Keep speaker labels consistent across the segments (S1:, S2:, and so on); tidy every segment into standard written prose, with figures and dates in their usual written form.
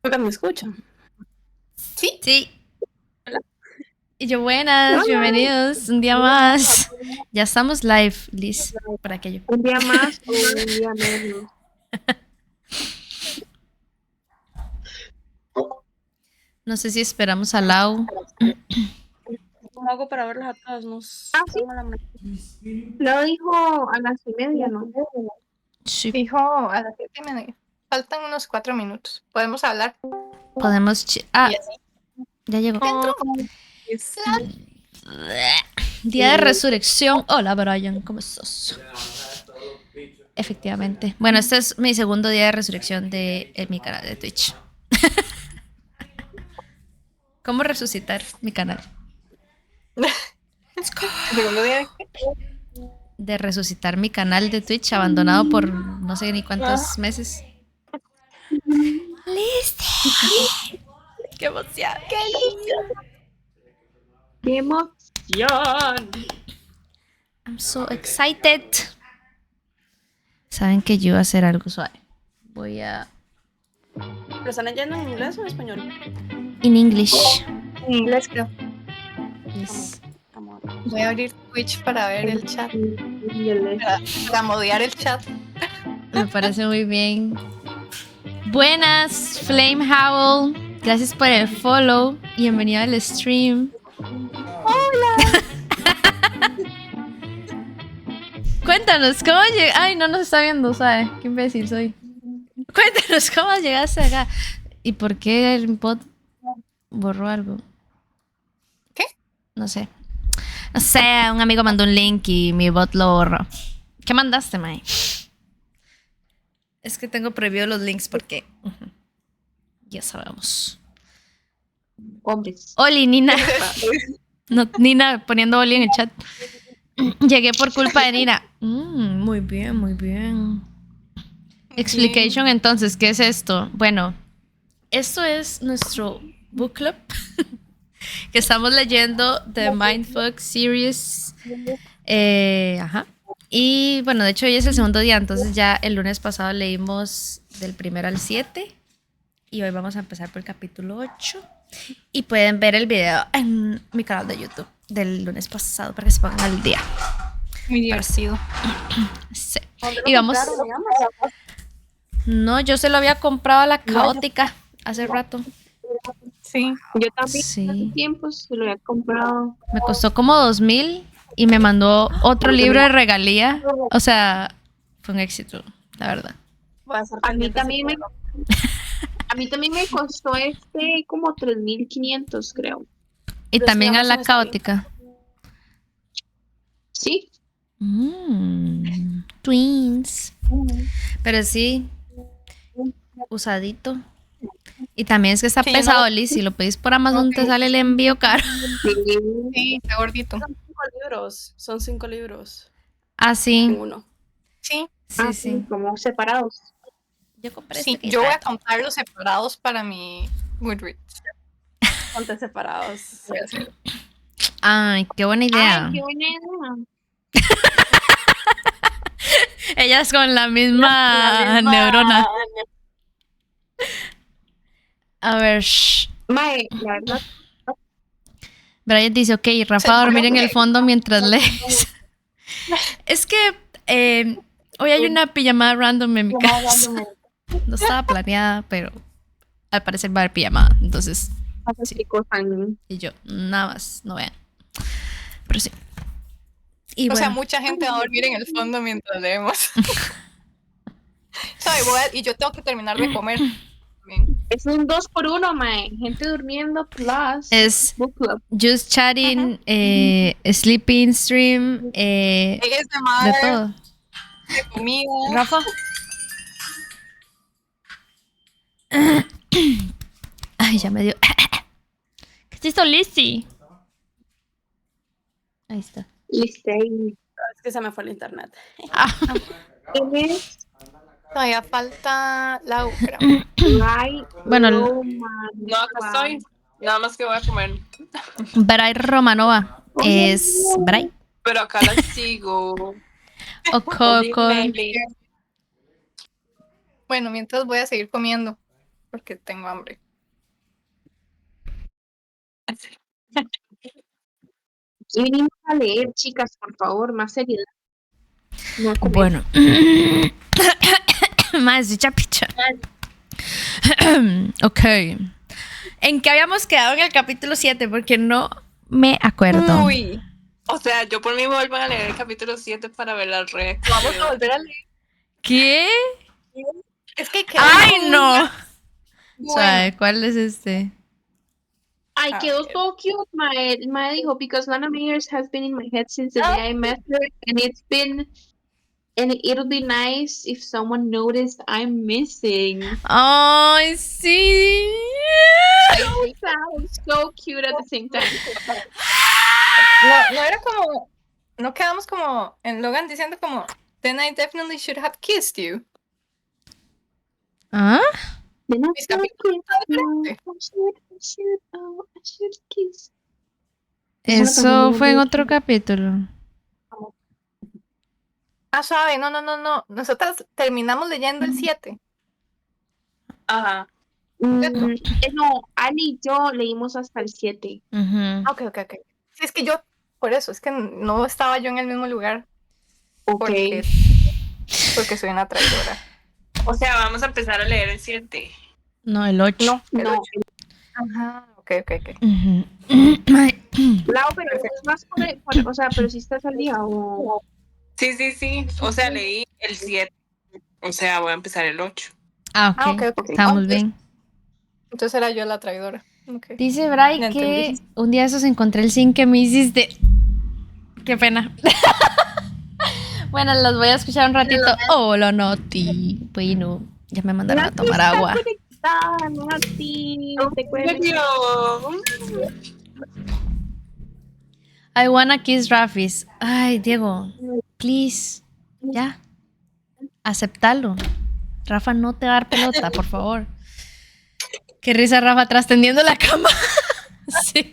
S1: ¿Me escuchan?
S2: ¿Sí?
S3: Sí.
S1: Hola.
S3: Y yo, buenas,
S1: Hola.
S3: bienvenidos un día más. Ya estamos live, Liz, por aquello.
S1: ¿Un día más o un día menos?
S3: No sé si esperamos a Lau.
S2: ¿Cómo hago para verlas a todas? No
S1: Ah, sí.
S2: tengo la menor-
S1: Lo dijo a las 1:30, ¿no?
S3: Sí,
S2: Dijo a las 7:30. Faltan unos 4 minutos. ¿Podemos hablar?
S3: podemos...
S2: Y así.
S3: Ya llegó.
S2: Sí.
S3: Día de resurrección. Hola, Brian, ¿cómo estás? Efectivamente. Bueno, este es mi segundo día de resurrección de mi canal de Twitch. ¿Cómo resucitar mi canal?
S2: Segundo día de qué?
S3: De resucitar mi canal de Twitch abandonado por no sé ni cuántos meses. ¡Listo! ¡Qué emoción!
S1: ¡Qué emoción!
S3: I'm so excited. Saben que yo iba a hacer algo suave. Voy a...
S2: ¿Lo están leyendo en inglés o en español?
S3: In English.
S2: En inglés, creo.
S3: Yes.
S2: Voy a abrir Twitch para ver el chat.
S1: Y
S2: Para modear el chat.
S3: Me parece muy bien. Buenas, Flame Howl. Gracias por el follow. Bienvenido al stream.
S2: ¡Hola!
S3: Cuéntanos, ¿cómo llegaste? Ay, no nos está viendo, ¿sabes? Qué imbécil soy. Cuéntanos, ¿cómo llegaste acá? ¿Y por qué el bot borró algo?
S2: ¿Qué?
S3: No sé. No sé, un amigo mandó un link y mi bot lo borró. ¿Qué mandaste, Mae? Es que tengo prohibido los links porque... ya sabemos.
S1: hombres.
S3: Oli, Nina. No, Nina poniendo Oli en el chat. Llegué por culpa de Nina. Muy bien, muy bien. Explication, entonces, ¿qué es esto? Bueno, esto es nuestro book club que estamos leyendo The Mindf series. Ajá. Y bueno, de hecho hoy es el segundo día, entonces ya el lunes pasado leímos del 1 al 7 y hoy vamos a empezar por el capítulo 8 y pueden ver el video en mi canal de YouTube del lunes pasado para que se pongan al día.
S2: Muy divertido.
S3: Sí. Y vamos... No, yo se lo había comprado a la caótica hace rato.
S2: Sí.
S1: Yo también
S3: Sí.
S1: hace tiempo se lo había comprado.
S3: Me costó como 2,000 y me mandó otro libro de regalía. O sea, fue un éxito, la verdad.
S1: A mí también me costó como 3,500, creo.
S3: Y
S2: Pero es que
S3: también a
S2: Amazon
S3: la
S2: está bien.
S3: caótica.
S1: Sí.
S3: Twins. Pero sí, usadito. Y también es que está
S2: Sí, yo no
S3: pesado,
S2: lo-
S3: Liz. Si lo pedís por Amazon, te sale el envío caro.
S2: Sí, está gordito.
S4: Son 5 libros
S3: Ah,
S4: en
S3: sí.
S4: uno.
S2: Sí,
S3: Sí, sí.
S1: Como separados.
S3: Yo compré
S2: sí.
S3: este
S2: Yo voy a
S3: rato.
S2: contarlos separados para mi Goodreads.
S4: Ponte separados.
S2: Voy a hacer.
S3: Ay, qué buena idea.
S1: Ay, qué buena idea.
S3: Ellas con la misma neurona. A ver,
S1: Mae, la verdad.
S3: Brian dice, ok, Rafa a dormir en el fondo mientras lees. Es que hoy hay una pijamada random en mi casa. No estaba planeada, pero al parecer va a haber pijamada. Entonces, sí. Y yo, nada más, no vean. Pero sí. Y
S2: O sea,
S3: bueno,
S2: mucha gente va a dormir en el fondo mientras leemos. Y yo tengo que terminar de comer.
S1: Es un 2x1, mae. Gente durmiendo plus
S3: es
S1: book club.
S3: just chatting, sleeping stream, de todo.
S2: De comida.
S3: Rafa. Ay, ya me dio. ¿Qué es esto, Lizzy? Ahí está.
S1: Listo.
S4: Es que se me fue el internet.
S3: Ah,
S2: Todavía falta la creo.
S3: bueno,
S4: No, acá estoy. Nada más que voy a comer.
S3: Bray Romanova es Bray.
S4: Pero acá la sigo.
S3: O Coco.
S2: Bueno, mientras voy a seguir comiendo. porque tengo hambre.
S1: Y venimos a leer, chicas, por favor, más seriedad. No a comer.
S3: Bueno. Más de chapicha. Ok. ¿En qué habíamos quedado en el capítulo 7? Porque no me acuerdo.
S2: Uy,
S4: O sea, yo por mí vuelvo a leer el capítulo 7 para ver las reacciones.
S2: vamos a volver a leer.
S3: ¿Qué?
S2: Es que
S3: ¡Ay, no!
S2: Bueno,
S3: Suave, ¿cuál es este?
S1: Ay,
S2: A
S1: quedó
S2: ver.
S1: so cute. My dijo, because Lana Mayers has been in my head since the day I met her, and it'll be nice if someone noticed I'm missing.
S3: ¡Ay, sí!
S1: So sad, so cute at the same time.
S2: no era como, no quedamos como en Logan diciendo como, then I definitely should have kissed you.
S3: ¿Ah?
S1: Then I
S2: Mis
S1: should
S2: capítulos
S1: kiss
S2: están
S1: you.
S2: diferentes.
S1: I should kiss.
S3: Eso fue en otro capítulo.
S2: Ah, suave, no. Nosotras terminamos leyendo el 7.
S4: Ajá.
S1: No, Ali y yo leímos hasta el 7.
S3: Ujú.
S2: Ok. Sí, es que yo, por eso, es que no estaba yo en el mismo lugar.
S1: Ok.
S2: Porque soy una traidora.
S4: O sea, vamos a empezar a leer el 7.
S3: No, el 8.
S2: No, el
S1: No,
S2: 8. Ajá, ok.
S1: Lau, pero es más o sea, pero si estás al día o...
S4: Sí. O sea, leí el 7. O sea, voy a empezar el 8.
S3: Ah,
S2: Ah,
S3: ok.
S2: ok.
S3: Estamos bien.
S2: Entonces era yo la traidora. Okay.
S3: Dice Bray
S2: Ya
S3: que
S2: entendí.
S3: un día esos encontré el zinc que me hiciste. Qué pena. Bueno, los voy a escuchar un ratito. Hola, Noti. Bueno, ya me mandaron a tomar agua.
S1: Nati, te
S4: ¿En
S1: cuento.
S4: serio?
S3: I wanna kiss Rafis. Ay, Diego, please. Ya. Aceptalo. Rafa no te va a dar pelota, por favor. Qué risa, Rafa, atrás tendiendo la cama. Sí.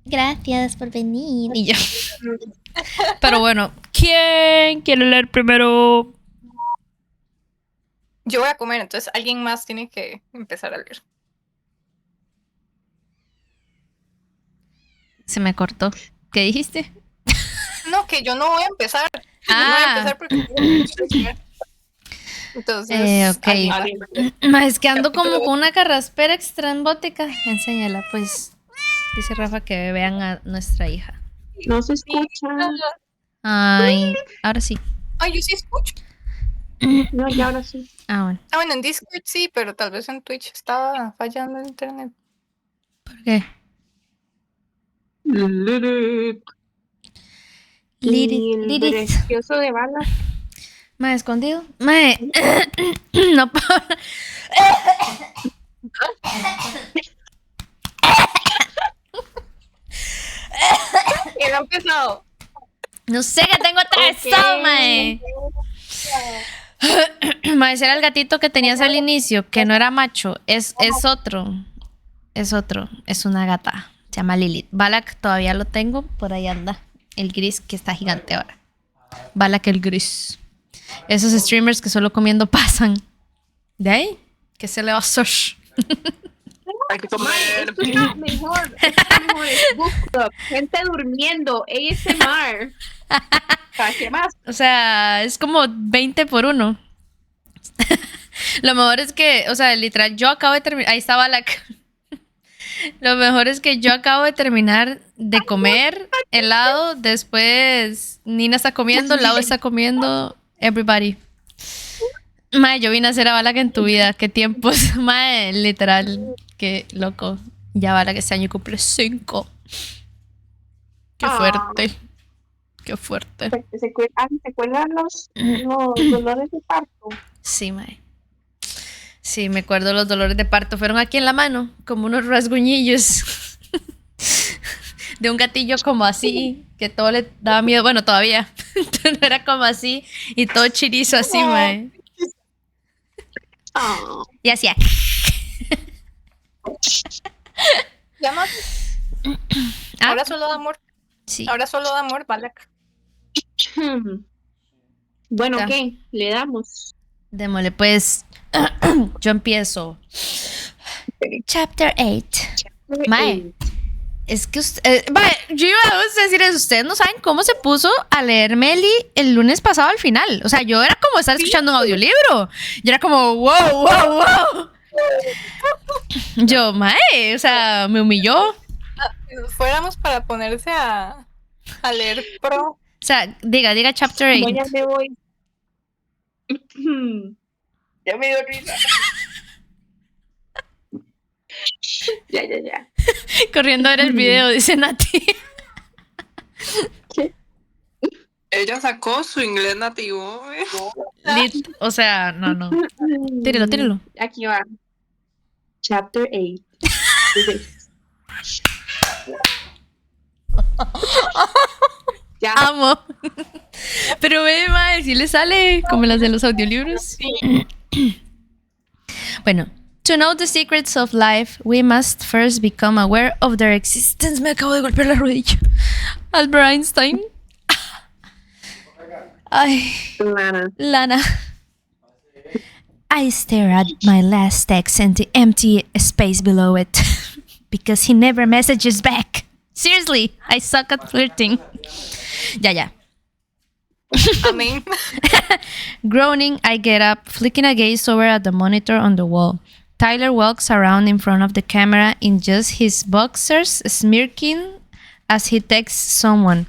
S3: Gracias por venir. Y yo. Pero bueno, ¿quién quiere leer primero?
S2: Yo voy a comer, entonces alguien más tiene que empezar a leer.
S3: Se me cortó. ¿Qué dijiste?
S2: No, que yo no voy a empezar. Yo no voy a empezar porque... Entonces,
S3: Ok.
S2: alguien más.
S3: Ma, es que ando como con una carraspera extrambótica. Enséñala, pues. Dice Rafa que vean a nuestra hija.
S1: No se escucha.
S3: Ay, ahora sí.
S2: Ay, yo sí escucho.
S1: No, ya ahora sí.
S3: Ah, bueno.
S2: Ah, bueno, en Discord sí, pero tal vez en Twitch estaba fallando el internet.
S3: ¿Por qué?
S1: Lilith. Y el
S3: Liris.
S1: precioso de balas.
S3: Ma, escondido. Ma, no puedo.
S2: Él ha empezado.
S3: No sé qué tengo atravesado, mae. Mae, ese era el gatito que tenías al inicio, que no era macho. Es otro. Es otro. Es una gata. Se llama Lilith. Balak todavía lo tengo. Por ahí anda. El gris que está gigante ahora. Balak el gris. Esos streamers que solo comiendo pasan. ¿De ahí? ¿Qué se le va a hacer?
S4: Hay que comer.
S1: Esto está mejor. Esto está mejor. Es book club. Gente durmiendo. ASMR. ¿Qué más?
S3: O sea, es como 20 por 1. Lo mejor es que, o sea, literal, yo acabo de terminar. Ahí estaba la. Lo mejor es que yo acabo de terminar de comer helado. Después Nina está comiendo, Lau está comiendo. Everybody. Mae, yo vine a hacer a Bala que en tu vida. Qué tiempos. Mae, literal. Qué loco. Ya Bala que este año cumple 5. Qué fuerte. Qué fuerte.
S1: Se cuelgan los dolores de parto.
S3: Sí, mae. Sí, me acuerdo los dolores de parto. Fueron aquí en la mano, como unos rasguñillos. De un gatillo como así, que todo le daba miedo. Bueno, todavía. Era como así y todo chirizo así, mae.
S1: Ah.
S3: Y hacía.
S2: Ya no.
S3: ¿Ah?
S2: Ahora solo da amor.
S3: Sí.
S2: Ahora solo da amor, Balak.
S1: Bueno,
S3: Ya.
S1: ¿qué? Le damos.
S3: Démosle, pues. Yo empiezo. Chapter 8. Mae. Es que yo iba a decir eso. Ustedes no saben cómo se puso a leer Meli el lunes pasado al final. O sea, yo era como estar escuchando un audiolibro. Yo era como, wow. Yo, mae, o sea, me humilló.
S2: Si nos fuéramos para ponerse a leer pro.
S3: O sea, diga chapter 8.
S1: No, ya me voy. Ya me dio risa. Ya.
S3: Corriendo a ver el video, dice Nati.
S4: Ella sacó su inglés nativo.
S3: Lit, o sea, no. Tíralo.
S1: Aquí va. Chapter 8. Ya.
S3: Amo. Pero ve, mae, si le sale como las de los audiolibros. Bueno. To know the secrets of life, we must first become aware of their existence. Me acabo de golpear la rodilla. Albert Einstein. Ay, Lana. I stare at my last text and the empty space below it. Because he never messages back. Seriously, I suck at flirting. Ya.
S2: Amén.
S3: Groaning, I get up, flicking a gaze over at the monitor on the wall. Tyler walks around in front of the camera in just his boxers, smirking as he texts someone.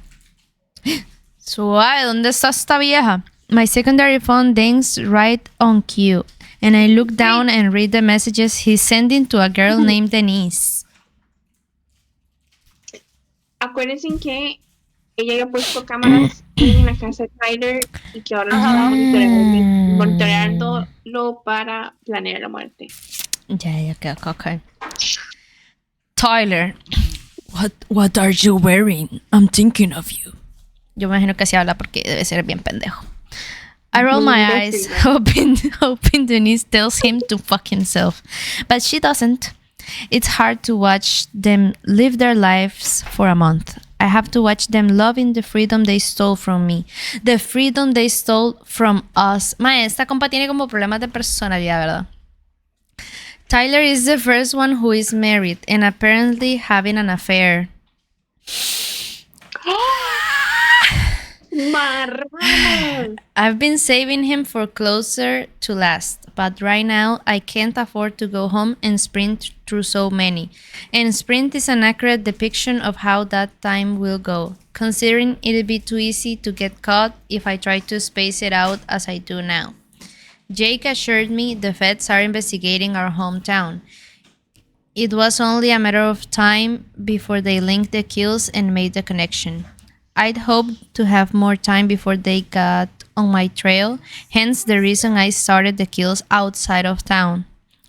S3: Suave, ¿dónde está esta vieja? My secondary phone dings right on cue, and I look down and read the messages he's sending to a girl named Denise.
S1: Acuérdense que ella había puesto cámaras en la casa de Tyler y que ahora estaba monitoreándolo para planear la muerte.
S3: Ya, okay. Tyler, what are you wearing? I'm thinking of you. Yo me imagino que así habla porque debe ser bien pendejo. I roll my eyes, hoping Denise tells him to fuck himself. But she doesn't. It's hard to watch them live their lives for a month. I have to watch them loving the freedom they stole from me. The freedom they stole from us. Mae, esta compa tiene como problemas de personalidad, ¿verdad? Tyler is the first one who is married and apparently having an affair.
S1: Marrano.
S3: I've been saving him for closer to last, but right now I can't afford to go home and sprint through so many. And sprint is an accurate depiction of how that time will go, considering it'd be too easy to get caught if I try to space it out as I do now. Jake assured me the feds are investigating our hometown. It was only a matter of time before they linked the kills and made the connection. I'd hoped to have more time before they got on my trail, hence the reason I started the kills outside of town.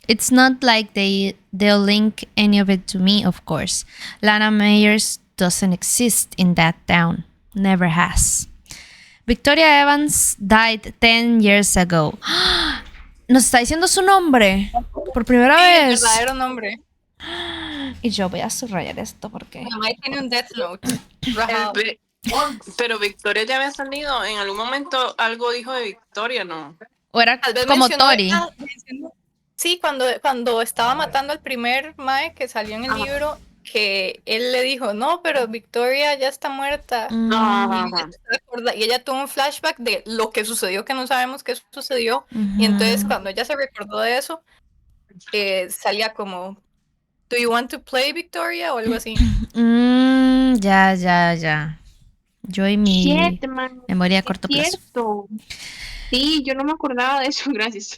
S3: It's not like they'll link any of it to me, of course. Lana Meyers doesn't exist in that town. Never has. Victoria Evans died 10 years ago. Nos está diciendo su nombre por primera
S2: El
S3: vez.
S2: verdadero nombre.
S3: Y yo voy a subrayar esto porque...
S2: Mi mamá tiene un Death Note. Rajado.
S4: Pero Victoria ya había salido. En algún momento algo dijo de Victoria, ¿no?
S3: O era
S2: Tal vez
S3: como
S2: mencionó-
S3: Tori.
S2: Sí, cuando estaba matando al primer Mae que salió en el libro, que él le dijo, no, pero Victoria ya está muerta. Y ella tuvo un flashback de lo que sucedió, que no sabemos qué sucedió. Y entonces cuando ella se recordó de eso, salía como, ¿Do you want to play Victoria? O algo así.
S3: Ya. Yo y mi
S1: Shit, man.
S3: memoria a corto plazo.
S1: Cierto. Sí, yo no me acordaba de eso, gracias.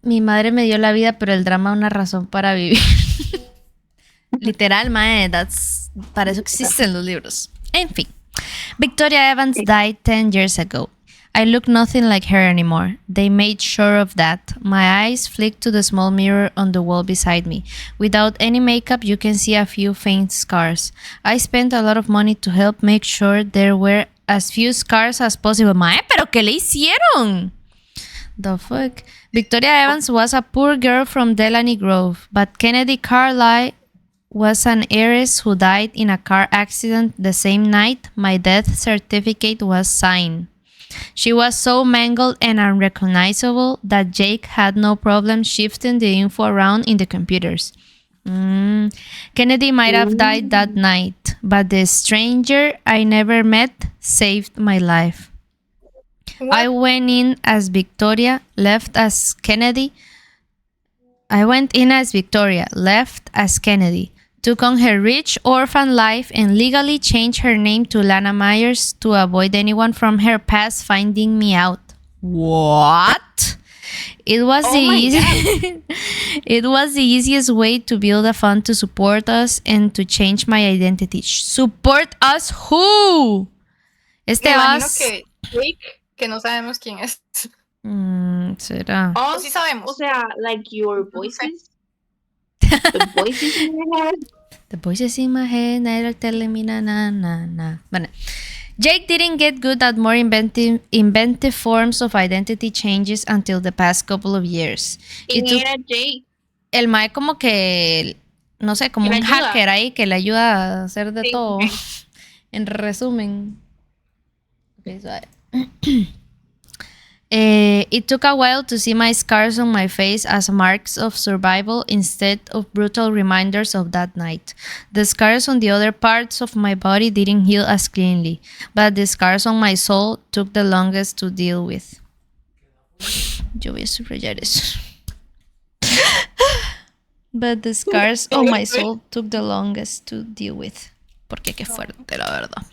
S3: Mi madre me dio la vida, pero el drama una razón para vivir. Literal, mae, para eso existen los libros. En fin. Victoria Evans died 10 years ago. I look nothing like her anymore. They made sure of that. My eyes flicked to the small mirror on the wall beside me. Without any makeup, you can see a few faint scars. I spent a lot of money to help make sure there were as few scars as possible. Mae, ¿pero qué le hicieron? The fuck? Victoria Evans was a poor girl from Delaney Grove, but Kennedy Carlisle was an heiress who died in a car accident the same night my death certificate was signed. She was so mangled and unrecognizable that Jake had no problem shifting the info around in the computers. Kennedy might have died that night, but the stranger I never met saved my life. I went in as Victoria, left as Kennedy. Took on her rich orphan life and legally changed her name to Lana Myers to avoid anyone from her past finding me out. What? It was it was the easiest way to build a fund to support us and to change my identity. ¿Support us who?
S2: Me imagino que Jake, que no sabemos quién es.
S3: ¿Será?
S2: Oh, sí sabemos.
S1: O sea, like your voices. The voices in your head.
S3: The voices in my head, never telling me na na na na. Bueno. Jake didn't get good at more inventive forms of identity changes until the past couple of years.
S1: ¿Quién era Jake?
S3: El mae como que, no sé, como un hacker ahí que le ayuda a hacer de todo. Okay. En resumen. Okay, so it took a while to see my scars on my face as marks of survival instead of brutal reminders of that night. The scars on the other parts of my body didn't heal as cleanly, but the scars on my soul took the longest to deal with. Yo voy a subrayar eso. But the scars on my soul took the longest to deal with. Porque qué fuerte, la verdad.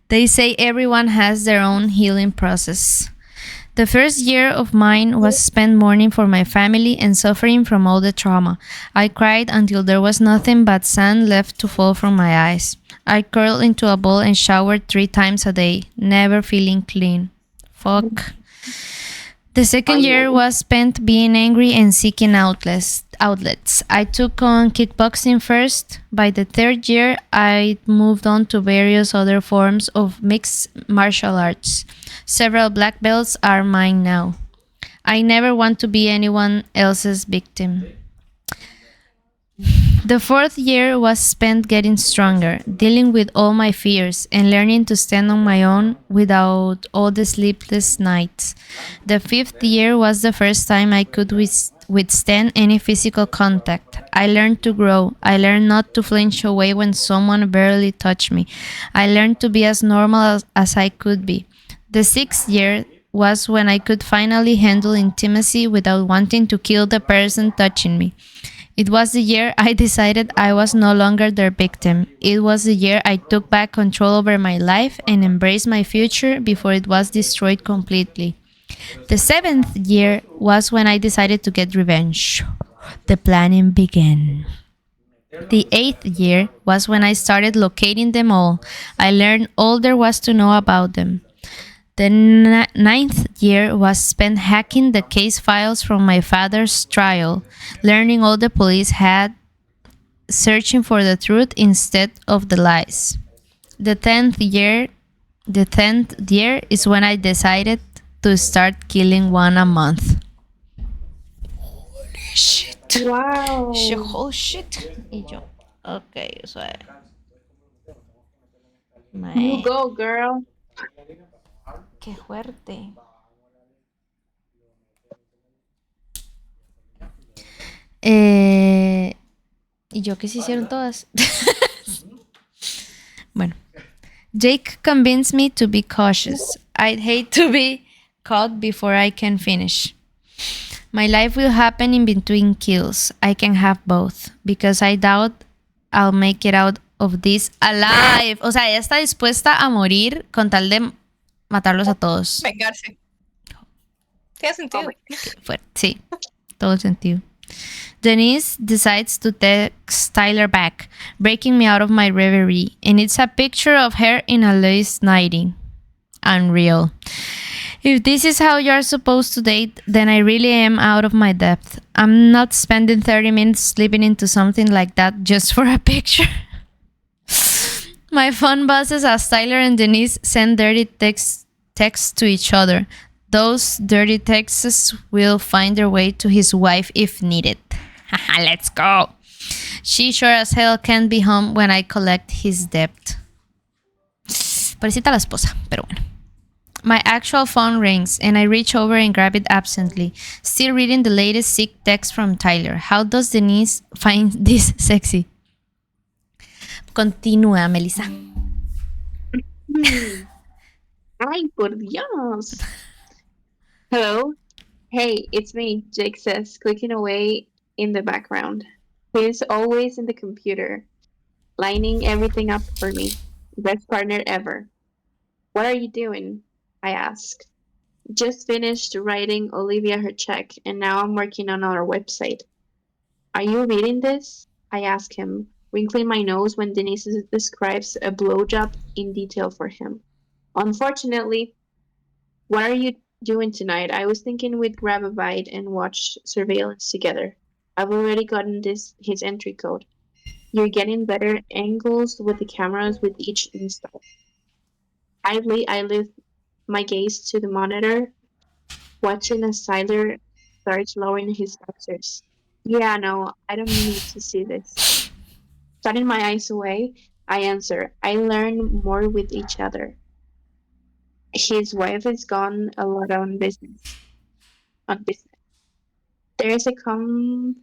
S3: They say everyone has their own healing process. The first year of mine was spent mourning for my family and suffering from all the trauma. I cried until there was nothing but sand left to fall from my eyes. I curled into a ball and showered 3 times a day, never feeling clean. Fuck. The second year was spent being angry and seeking outlets. I took on kickboxing first. By the third year, I moved on to various other forms of mixed martial arts. Several black belts are mine now. I never want to be anyone else's victim. The fourth year was spent getting stronger, dealing with all my fears, and learning to stand on my own without all the sleepless nights. The fifth year was the first time I could withstand any physical contact. I learned to grow. I learned not to flinch away when someone barely touched me. I learned to be as normal as I could be. The sixth year was when I could finally handle intimacy without wanting to kill the person touching me. It was the year I decided I was no longer their victim. It was the year I took back control over my life and embraced my future before it was destroyed completely. The seventh year was when I decided to get revenge. The planning began. The eighth year was when I started locating them all. I learned all there was to know about them. The ninth year was spent hacking the case files from my father's trial, learning all the police had, searching for the truth instead of the lies. The tenth year is when I decided to start killing one a month. Holy shit.
S1: Wow.
S3: Holy shit. Y yo, okay, eso es.
S1: You go, girl.
S3: Qué fuerte. Y yo que se hicieron todas. Bueno. Jake convinced me to be cautious. I'd hate to be caught before I can finish. My life will happen in between kills. I can have both. Because I doubt I'll make it out of this alive. O sea, ella está dispuesta a morir con tal de matarlos a todos.
S2: Vengarse. Tiene sentido.
S3: Sí, todo el sentido. Denise decides to text Tyler back, breaking me out of my reverie, and it's a picture of her in a lace nightie. Unreal. If this is how you're supposed to date, then I really am out of my depth. I'm not spending 30 minutes sleeping into something like that just for a picture. My phone buzzes as Tyler and Denise send dirty texts to each other. Those dirty texts will find their way to his wife if needed. Let's go. She sure as hell can't be home when I collect his debt. Parecita la esposa, pero bueno. My actual phone rings and I reach over and grab it absently. Still reading the latest sick text from Tyler. How does Denise find this sexy? Continúa, Melissa.
S1: Ay, por Dios. Hello? Hey, it's me, Jake says, clicking away in the background. He's always in the computer, lining everything up for me. Best partner ever. What are you doing? I ask. Just finished writing Olivia her check, and now I'm working on our website. Are you reading this? I ask him, wrinkling my nose when Denise describes a blowjob in detail for him. Unfortunately, what are you doing tonight? I was thinking we'd grab a bite and watch Surveillance together. I've already gotten his entry code. You're getting better angles with the cameras with each install. Idly, I lift my gaze to the monitor, watching as Tyler starts lowering his boxers. Yeah, no, I don't need to see this. Turning my eyes away, I answer, I learn more with each other. His wife has gone a lot on business. There is a conference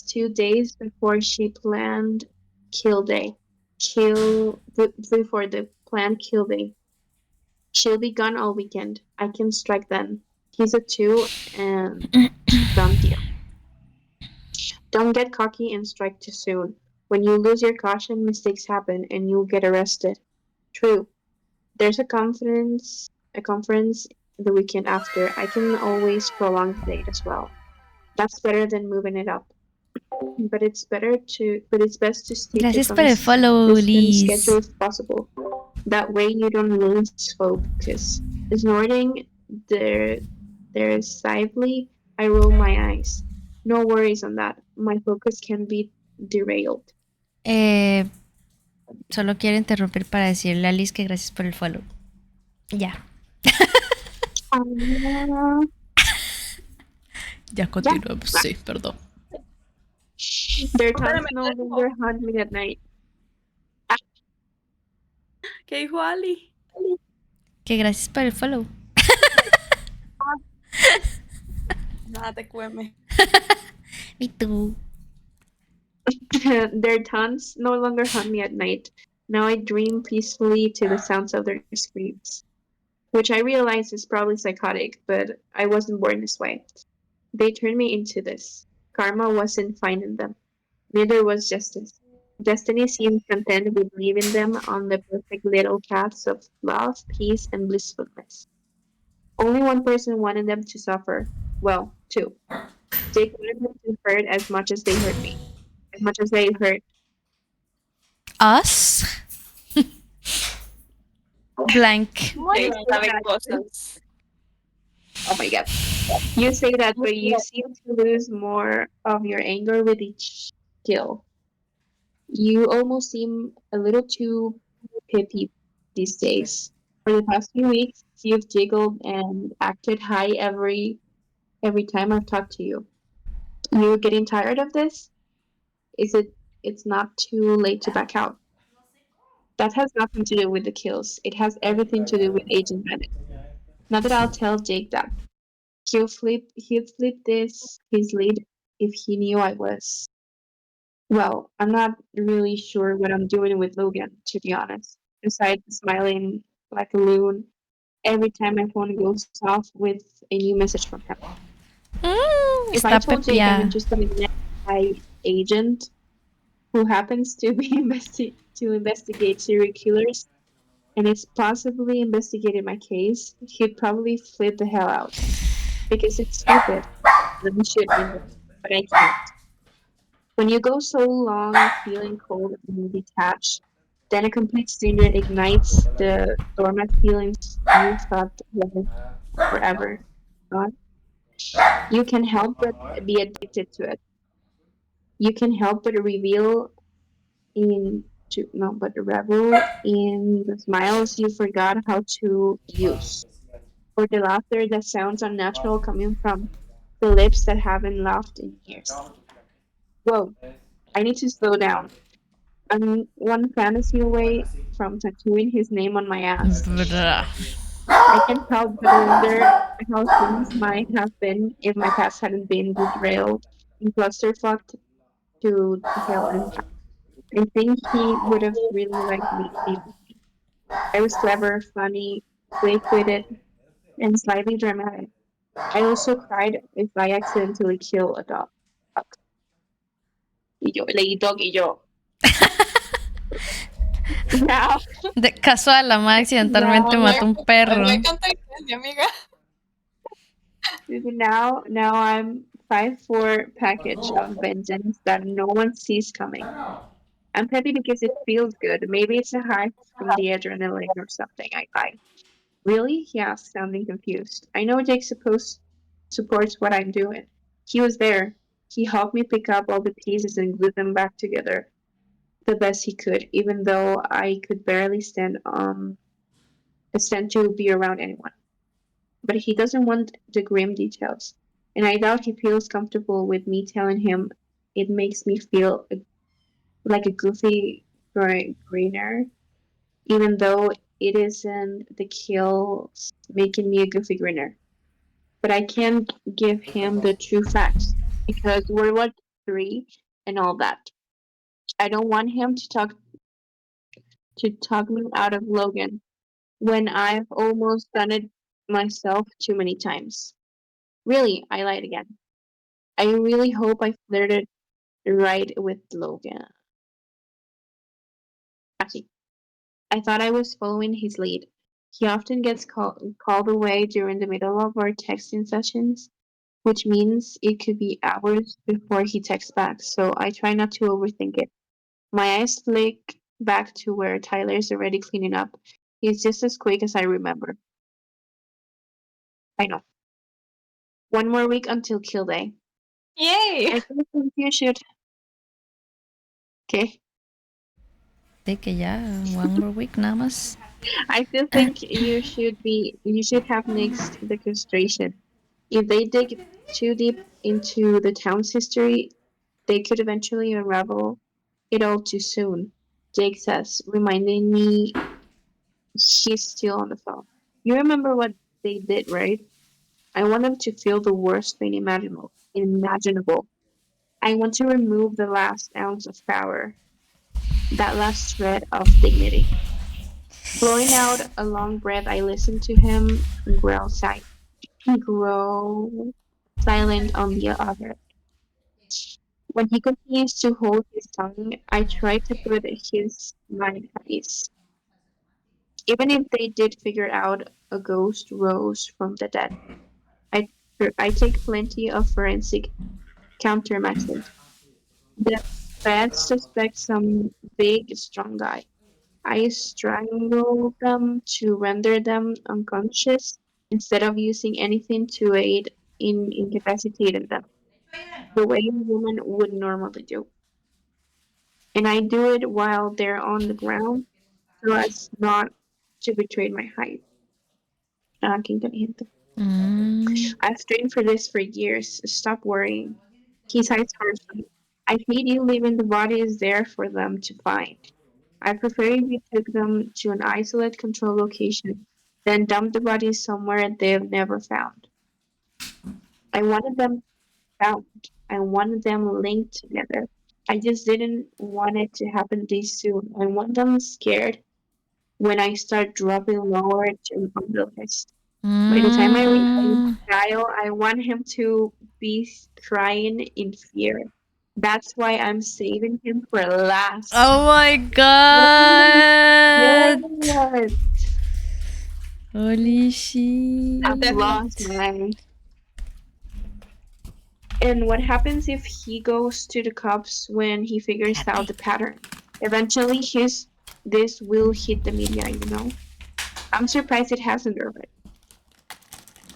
S1: 2 days before she planned kill day. Before the planned kill day. She'll be gone all weekend. I can strike then. He's a 2 and done deal. Don't get cocky and strike too soon. When you lose your caution, mistakes happen and you'll get arrested. True. There's a conference the weekend after. I can always prolong the date as well. That's better than moving it up. But it's best to stick
S3: Gracias
S1: to
S3: por el follow,
S1: consistent
S3: Liz.
S1: schedule if possible. That way you don't lose focus. Snorting derisively, I roll my eyes. No worries on that. My focus can be derailed.
S3: Solo quiero interrumpir para decirle a Liz que gracias por el follow. Ya. Ya continuamos, sí, perdón.
S1: Their tongues no longer haunt me at night.
S5: ¿Qué dijo Ali?
S3: Que gracias por el follow.
S5: Nada, te cueme.
S3: Me too.
S1: Their taunts no longer haunt me at night. Now I dream peacefully to the sounds of their screams. Which I realize is probably psychotic, but I wasn't born this way. They turned me into this. Karma wasn't finding them. Neither was justice. Destiny seemed content with leaving them on the perfect little paths of love, peace, and blissfulness. Only one person wanted them to suffer. Well, two. Jake wanted them to hurt as much as they hurt me. As much as they hurt
S3: Us? Blank.
S1: Oh my god. You say that, but you seem to lose more of your anger with each kill. You almost seem a little too pippy these days. For the past few weeks, you've giggled and acted high every time I've talked to you. You're getting tired of this? It's not too late to back out. That has nothing to do with the kills. It has everything to do with Agent Bennett. Not that I'll tell Jake that. He'd flip his lead if he knew I was. Well, I'm not really sure what I'm doing with Logan, to be honest. Besides smiling like a loon every time my phone goes off with a new message from him. If I told Jake I'm interested in an FBI agent who happens to be investigate serial killers and is possibly investigating my case, he'd probably flip the hell out. Because it's stupid. Let me shoot him, but I can't. When you go so long feeling cold and detached, then a complete stranger ignites the dormant feelings you thought were forever gone. You can help but be addicted to it. You can help but revel in the smiles you forgot how to use, or the laughter that sounds unnatural coming from the lips that haven't laughed in years. Whoa, I need to slow down. I'm one fantasy away from tattooing his name on my ass.
S3: Bruh.
S1: I can not but wonder how things might have been if my past hadn't been derailed and clusterfucked to hell and back. I think he would have really liked me being with me. I was clever, funny, quick-witted, and slightly dramatic. I also cried if I accidentally kill a dog. Y yo, leí dog y yo. Now,
S3: De casual, la madre accidentalmente
S1: now,
S3: mató un perro.
S2: Me encanta inglés, amiga.
S1: now I'm 5'4" package of vengeance that no one sees coming. I'm happy because it feels good. Maybe it's a high from the adrenaline or something I buy. Really? He asked, sounding confused. I know Jake supports what I'm doing. He was there. He helped me pick up all the pieces and glue them back together the best he could, even though I could barely stand to be around anyone. But he doesn't want the grim details, and I doubt he feels comfortable with me telling him. It makes me feel like a goofy greener, even though it isn't the kills making me a goofy grinner. But I can't give him the true facts because World War III and all that. I don't want him to talk me out of Logan when I've almost done it myself too many times. Really, I lied again. I really hope I flirted right with Logan. Actually, I thought I was following his lead. He often gets called away during the middle of our texting sessions, which means it could be hours before he texts back, so I try not to overthink it. My eyes flick back to where Tyler's already cleaning up. He's just as quick as I remember. I know. One more week until kill day.
S2: Yay!
S1: I think you should. Okay.
S3: De que ya, one more week nada más.
S1: I still think you should have nixed the castration. If they dig too deep into the town's history, they could eventually unravel it all too soon, Jake says, reminding me he's still on the phone. You remember what they did, right? I want them to feel the worst pain imaginable. I want to remove the last ounce of power, that last shred of dignity. Blowing out a long breath, I listen to him grow silent on the other. When he continues to hold his tongue, I try to put his mind at ease. Even if they did figure out a ghost rose from the dead, I, I take plenty of forensic countermeasures. The feds suspect some big, strong guy. I strangle them to render them unconscious instead of using anything to aid in incapacitating them, the way a woman would normally do. And I do it while they're on the ground so as not to betray my height. Qué inteligente. I've trained for this for years. Stop worrying. He sighs harshly. I hate you leaving the bodies there for them to find. I prefer if you took them to an isolated control location, then dumped the bodies somewhere they've never found. I wanted them found. I wanted them linked together. I just didn't want it to happen this soon. I want them scared when I start dropping lower on the list. By the time I reach Kyle, I want him to be crying in fear. That's why I'm saving him for last.
S3: Oh my god!
S1: Yes.
S3: Holy shit.
S1: Lost, man. And what happens if he goes to the cops when he figures out the pattern? Eventually, this will hit the media, you know? I'm surprised it hasn't already.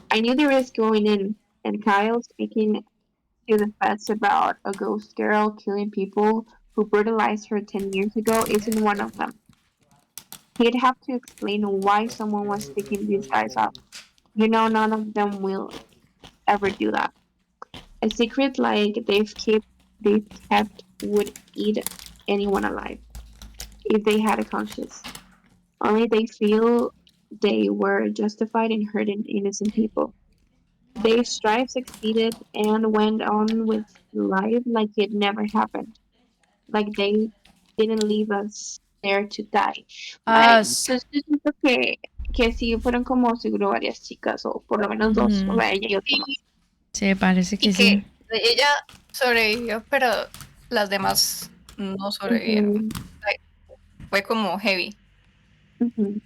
S1: I knew the risk going in, and Kyle speaking to the feds about a ghost girl killing people who brutalized her 10 years ago isn't one of them. He'd have to explain why someone was picking these guys up. You know, none of them will ever do that. A secret like they've kept would eat anyone alive. if they had a conscience. Only they feel they were justified in hurting innocent people. Their strive succeeded and went on with life like it never happened. Like they didn't leave us there to die. Mae, entonces yo siento que sí fueron como seguro varias chicas, o por lo menos dos, o sea, ella y otra más.
S3: Sí, parece que
S2: Y
S3: sí.
S2: que ella sobrevivió, pero las demás no sobrevivieron. Like, fue como heavy.
S1: Ujú.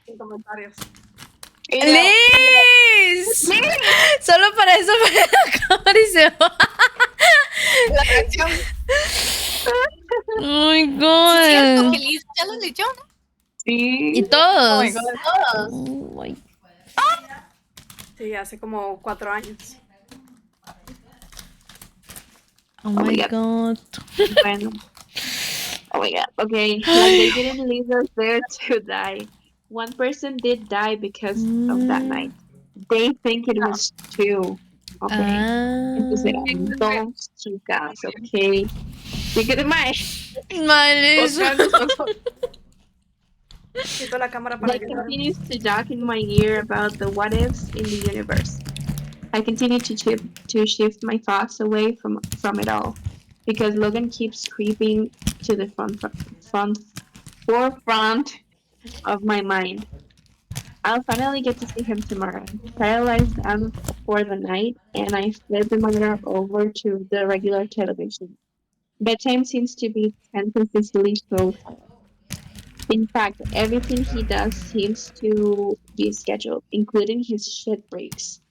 S5: Sin comentarios.
S3: ¡Liz! Solo para eso fue la cámara y se va.
S2: La reacción.
S3: Oh my
S2: Sí, cierto,
S3: god.
S2: que Liz ya lo leyó, ¿no?
S1: Sí.
S3: ¿Y todos?
S2: Oh my God, todos.
S3: Oh my-
S5: Sí, hace como 4 años.
S3: oh my god.
S1: Bueno. Oh my god. Okay. Like they didn't leave us there to die. One person did die because of that night. They think it was two. Okay. Entonces eran dos chicas. Okay. Fíjate, mae.
S3: Liz.
S1: Otra vez,
S5: Quito la cámara para
S1: That
S5: que
S1: continues to talk in my ear about the what ifs in the universe. I continue to shift my thoughts away from it all, because Logan keeps creeping to the forefront of my mind. I'll finally get to see him tomorrow. Kyle lies down for the night, and I flip the monitor over to the regular television. Bedtime seems to be tentatively so. In fact, everything he does seems to be scheduled, including his shit breaks.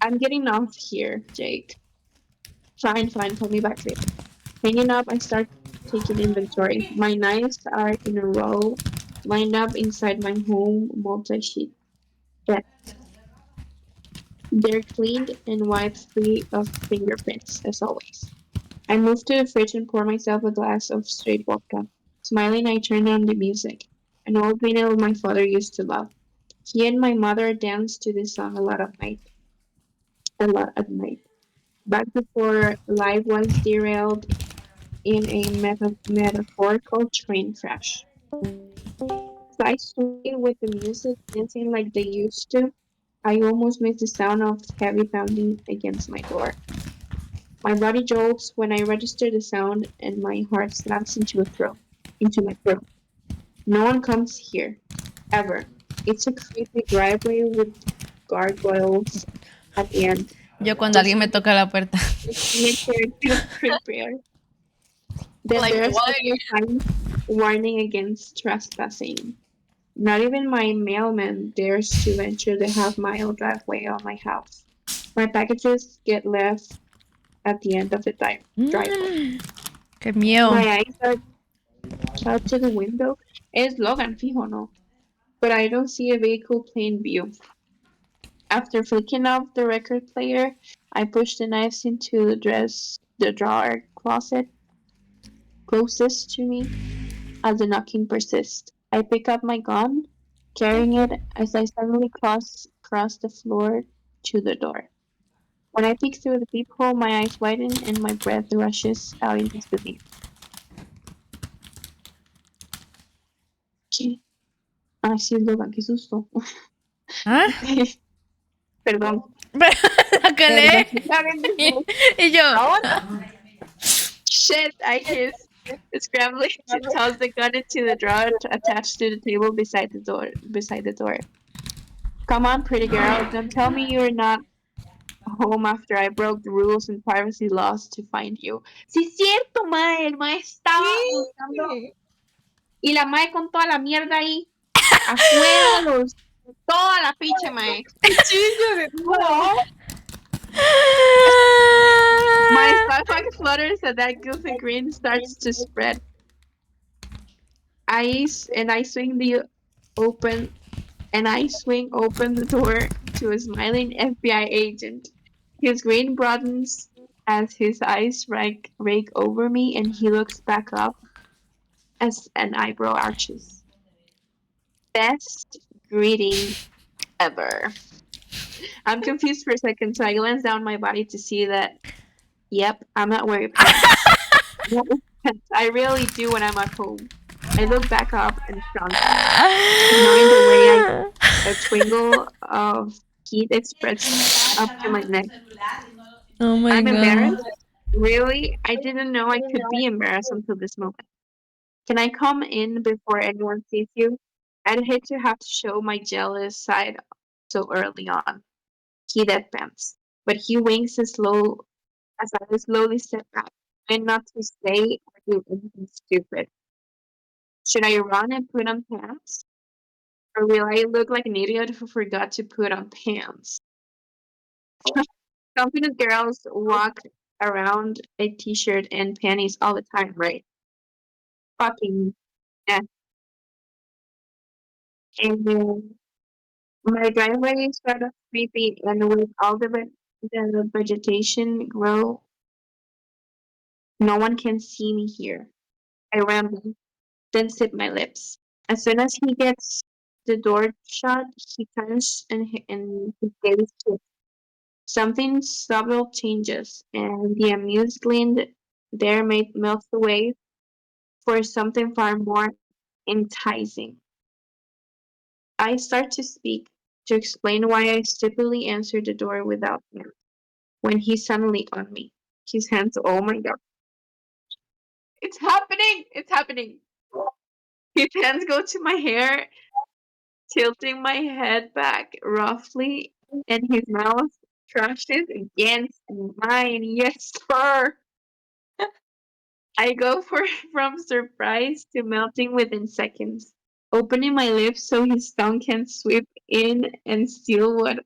S1: I'm getting off here, Jake. Fine, call me back later. Hanging up, I start taking inventory. My knives are in a row, lined up inside my home multi-sheet bed. They're cleaned and wiped free of fingerprints, as always. I move to the fridge and pour myself a glass of straight vodka. Smiling, I turn on the music, an old vinyl my father used to love. He and my mother danced to this song a lot at night. Back before life was derailed in a metaphorical train crash. So I sway with the music, dancing like they used to. I almost miss the sound of heavy pounding against my door. My body jolts when I register the sound, and my heart slaps into my throat. No one comes here, ever. It's a creepy driveway with gargoyles at the end.
S3: Yo cuando alguien me toca la puerta.
S1: Creepier. Then
S2: Like,
S1: there's
S2: why?
S1: a sign warning against trespassing. Not even my mailman dares to venture the half-mile driveway on my house. My packages get left at the end of the driveway.
S3: Qué miedo.
S1: My eyes are out to the window. Es Logan, fijo, no. But I don't see a vehicle plain view. After flicking off the record player, I push the knives into the drawer closet closest to me as the knocking persists. I pick up my gun, carrying it as I suddenly cross the floor to the door. When I peek through the peephole, my eyes widen and my breath rushes out in disbelief. ¿Qué? Ay, sí, Logan, qué susto.
S3: ¿Ah?
S1: Perdón.
S3: La calé. Y yo.
S1: Shit, I hear scrambling to toss the gun into the drawer attached to the table beside the door. Come on, pretty girl, don't tell me you're not home after I broke the rules and privacy laws to find you. Sí, es cierto, mae, el mae estaba buscando. Y la mae con toda la mierda ahí. Afuera, toda la pinche mae. My stomach flutters and that goofy grin starts to spread. I swing open the door to a smiling FBI agent. His grin broadens as his eyes rake over me, and he looks back up as an eyebrow arches. Best greeting ever. I'm confused for a second, so I glance down my body to see that, yep, I'm not wearing pants. I really do when I'm at home. I look back up and shrunk, ignoring the way a twinkle of heat expressed up to my neck.
S3: Oh my
S1: I'm
S3: god.
S1: embarrassed. Really? I didn't know I could be embarrassed until this moment. Can I come in before anyone sees you? I'd hate to have to show my jealous side so early on. He deadpans, but he winks as I slowly step back, and not to say or do anything stupid. Should I run and put on pants? Or will I look like an idiot who forgot to put on pants? Confident girls walk around a t-shirt and panties all the time, right? Fucking yeah. And my driveway is sort of creepy, and with all the vegetation grow, no one can see me here. I ramble, then sip my lips. As soon as he gets the door shut, he turns and his gaze shifts. Something subtle changes, and the amused glint there melts away for something far more enticing. I start to speak, to explain why I stupidly answered the door without him, when he's suddenly on me. His hands, oh my god. It's happening! It's happening! His hands go to my hair, tilting my head back roughly, and his mouth crushes against mine. Yes, sir! I go from surprise to melting within seconds, opening my lips so his tongue can sweep in and steal what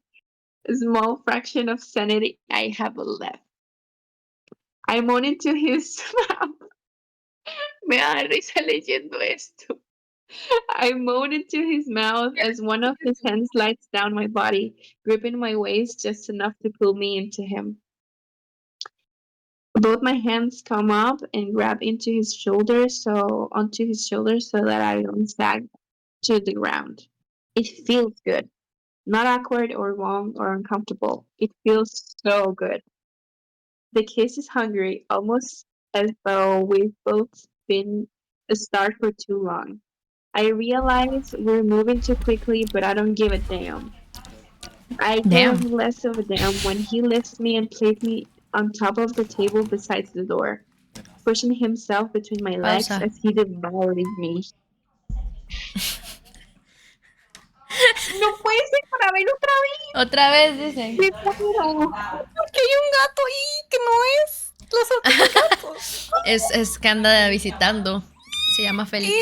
S1: small fraction of sanity I have left. I moan into his mouth. Me da risa leyendo esto. I moan into his mouth as one of his hands slides down my body, gripping my waist just enough to pull me into him. Both my hands come up and grab onto his shoulders so that I don't sag to the ground. It feels good. Not awkward or wrong or uncomfortable. It feels so good. The kiss is hungry, almost as though we've both been starved for too long. I realize we're moving too quickly, but I don't give a damn. I give
S3: Damn.
S1: less of a damn when he lifts me and places me on top of the table beside the door, pushing himself between my legs
S3: Pausa.
S1: as he devours me. No puede ser para ver otra vez.
S3: Otra vez dicen.
S1: Me muero.
S2: Porque hay un gato ahí que no es los otros gatos.
S3: Es que anda visitando. Se llama Félix.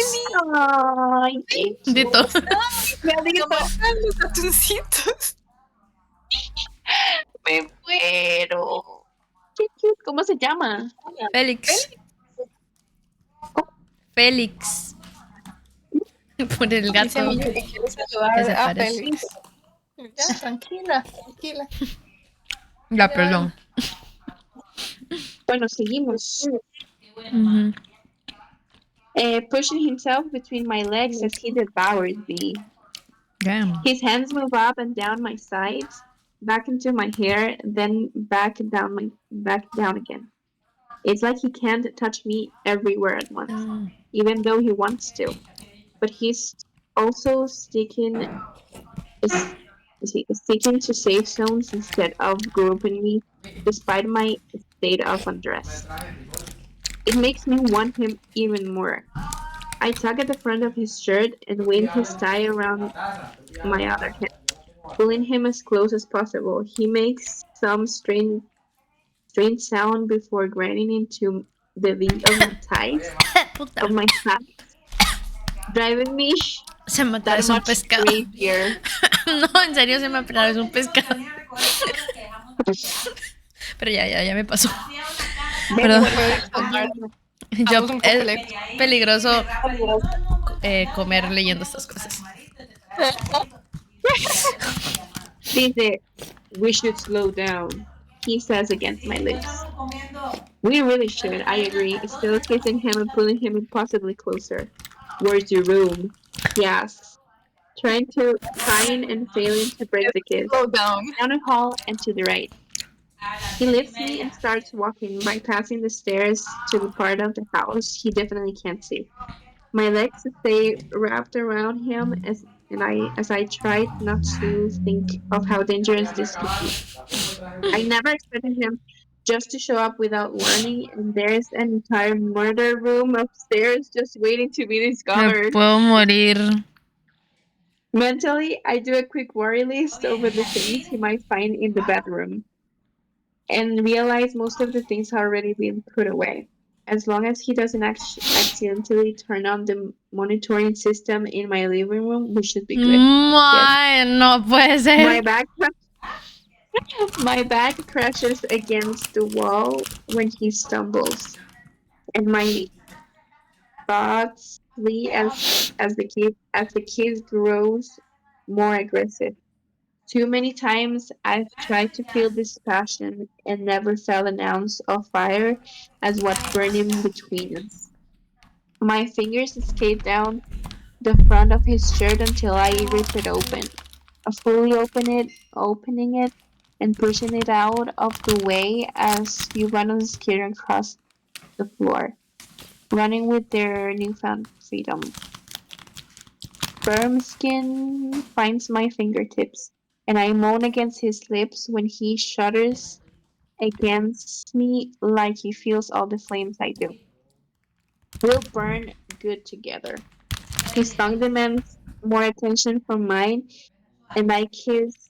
S1: Ay, qué
S3: Dito.
S1: me ha dicho,
S2: Los ratoncitos.
S1: me muero. Qué cute. ¿Cómo se llama?
S3: Félix. Félix. Por el gato.
S2: Dice que quiere saludar
S3: que se
S2: a
S3: parece.
S2: Félix. Ya, tranquila, tranquila.
S3: Ya, perdón.
S1: Bueno, seguimos.
S3: Ujú.
S1: Pushing himself between my legs as he devours me.
S3: Damn.
S1: His hands move up and down my sides, back into my hair, then back down again. It's like he can't touch me everywhere at once, even though he wants to. But he's also sticking to safe zones instead of grouping me, despite my state of undress. It makes me want him even more. I tug at the front of his shirt and wind his tie around my other hand, pulling him as close as possible. He makes some strange sound before grinding into the beat of my thighs,
S3: Puta.
S1: of my hat, driving me
S3: Se me
S1: that
S3: atravesó un
S1: much
S3: pescado.
S1: crazier.
S3: No, en serio se me atravesó un pescado. Pero ya me pasó. Perdón. Yo, es peligroso comer leyendo estas cosas.
S1: Dice, we should slow down, he says against my lips. We really should, I agree, still kissing him and pulling him impossibly closer. Where's your room? He asks. trying and failing to break the kiss.
S2: Slow down.
S1: Down a hall and to the right. He lifts me and starts walking, bypassing the stairs to the part of the house he definitely can't see. My legs stay wrapped around him as I try not to think of how dangerous this could be. I never expected him just to show up without warning, and there's an entire murder room upstairs just waiting to be
S3: Me
S1: discovered.
S3: puedo morir.
S1: Mentally, I do a quick worry list over the things he might find in the bedroom and realize most of the things have already been put away. As long as he doesn't accidentally turn on the monitoring system in my living room, we should be good.
S3: Mae, no puede
S1: My
S3: ser.
S1: back, my back crashes against the wall when he stumbles, and my thoughts flee as the kid grows more aggressive. Too many times I've tried to feel this passion and never felt an ounce of fire as what's burning between us. My fingers skate down the front of his shirt until I rip it open. I fully opening it, and pushing it out of the way as you run on the skater across the floor, running with their newfound freedom. Firm skin finds my fingertips, and I moan against his lips when he shudders against me like he feels all the flames I do. We'll burn good together. His tongue demands more attention from mine, and I kiss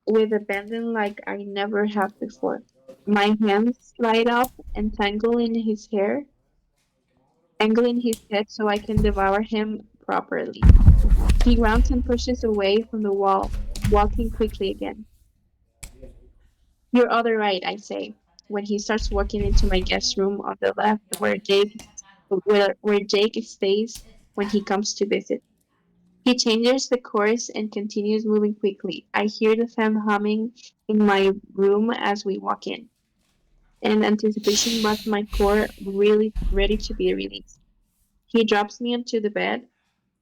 S1: with abandon like I never have before. My hands slide up and tangle in his head so I can devour him properly. He rounds and pushes away from the wall, walking quickly again. Your other right, I say, when he starts walking into my guest room on the left where Jake stays when he comes to visit. He changes the course and continues moving quickly. I hear the fan humming in my room as we walk in, and anticipation runs my core, really ready to be released. He drops me onto the bed,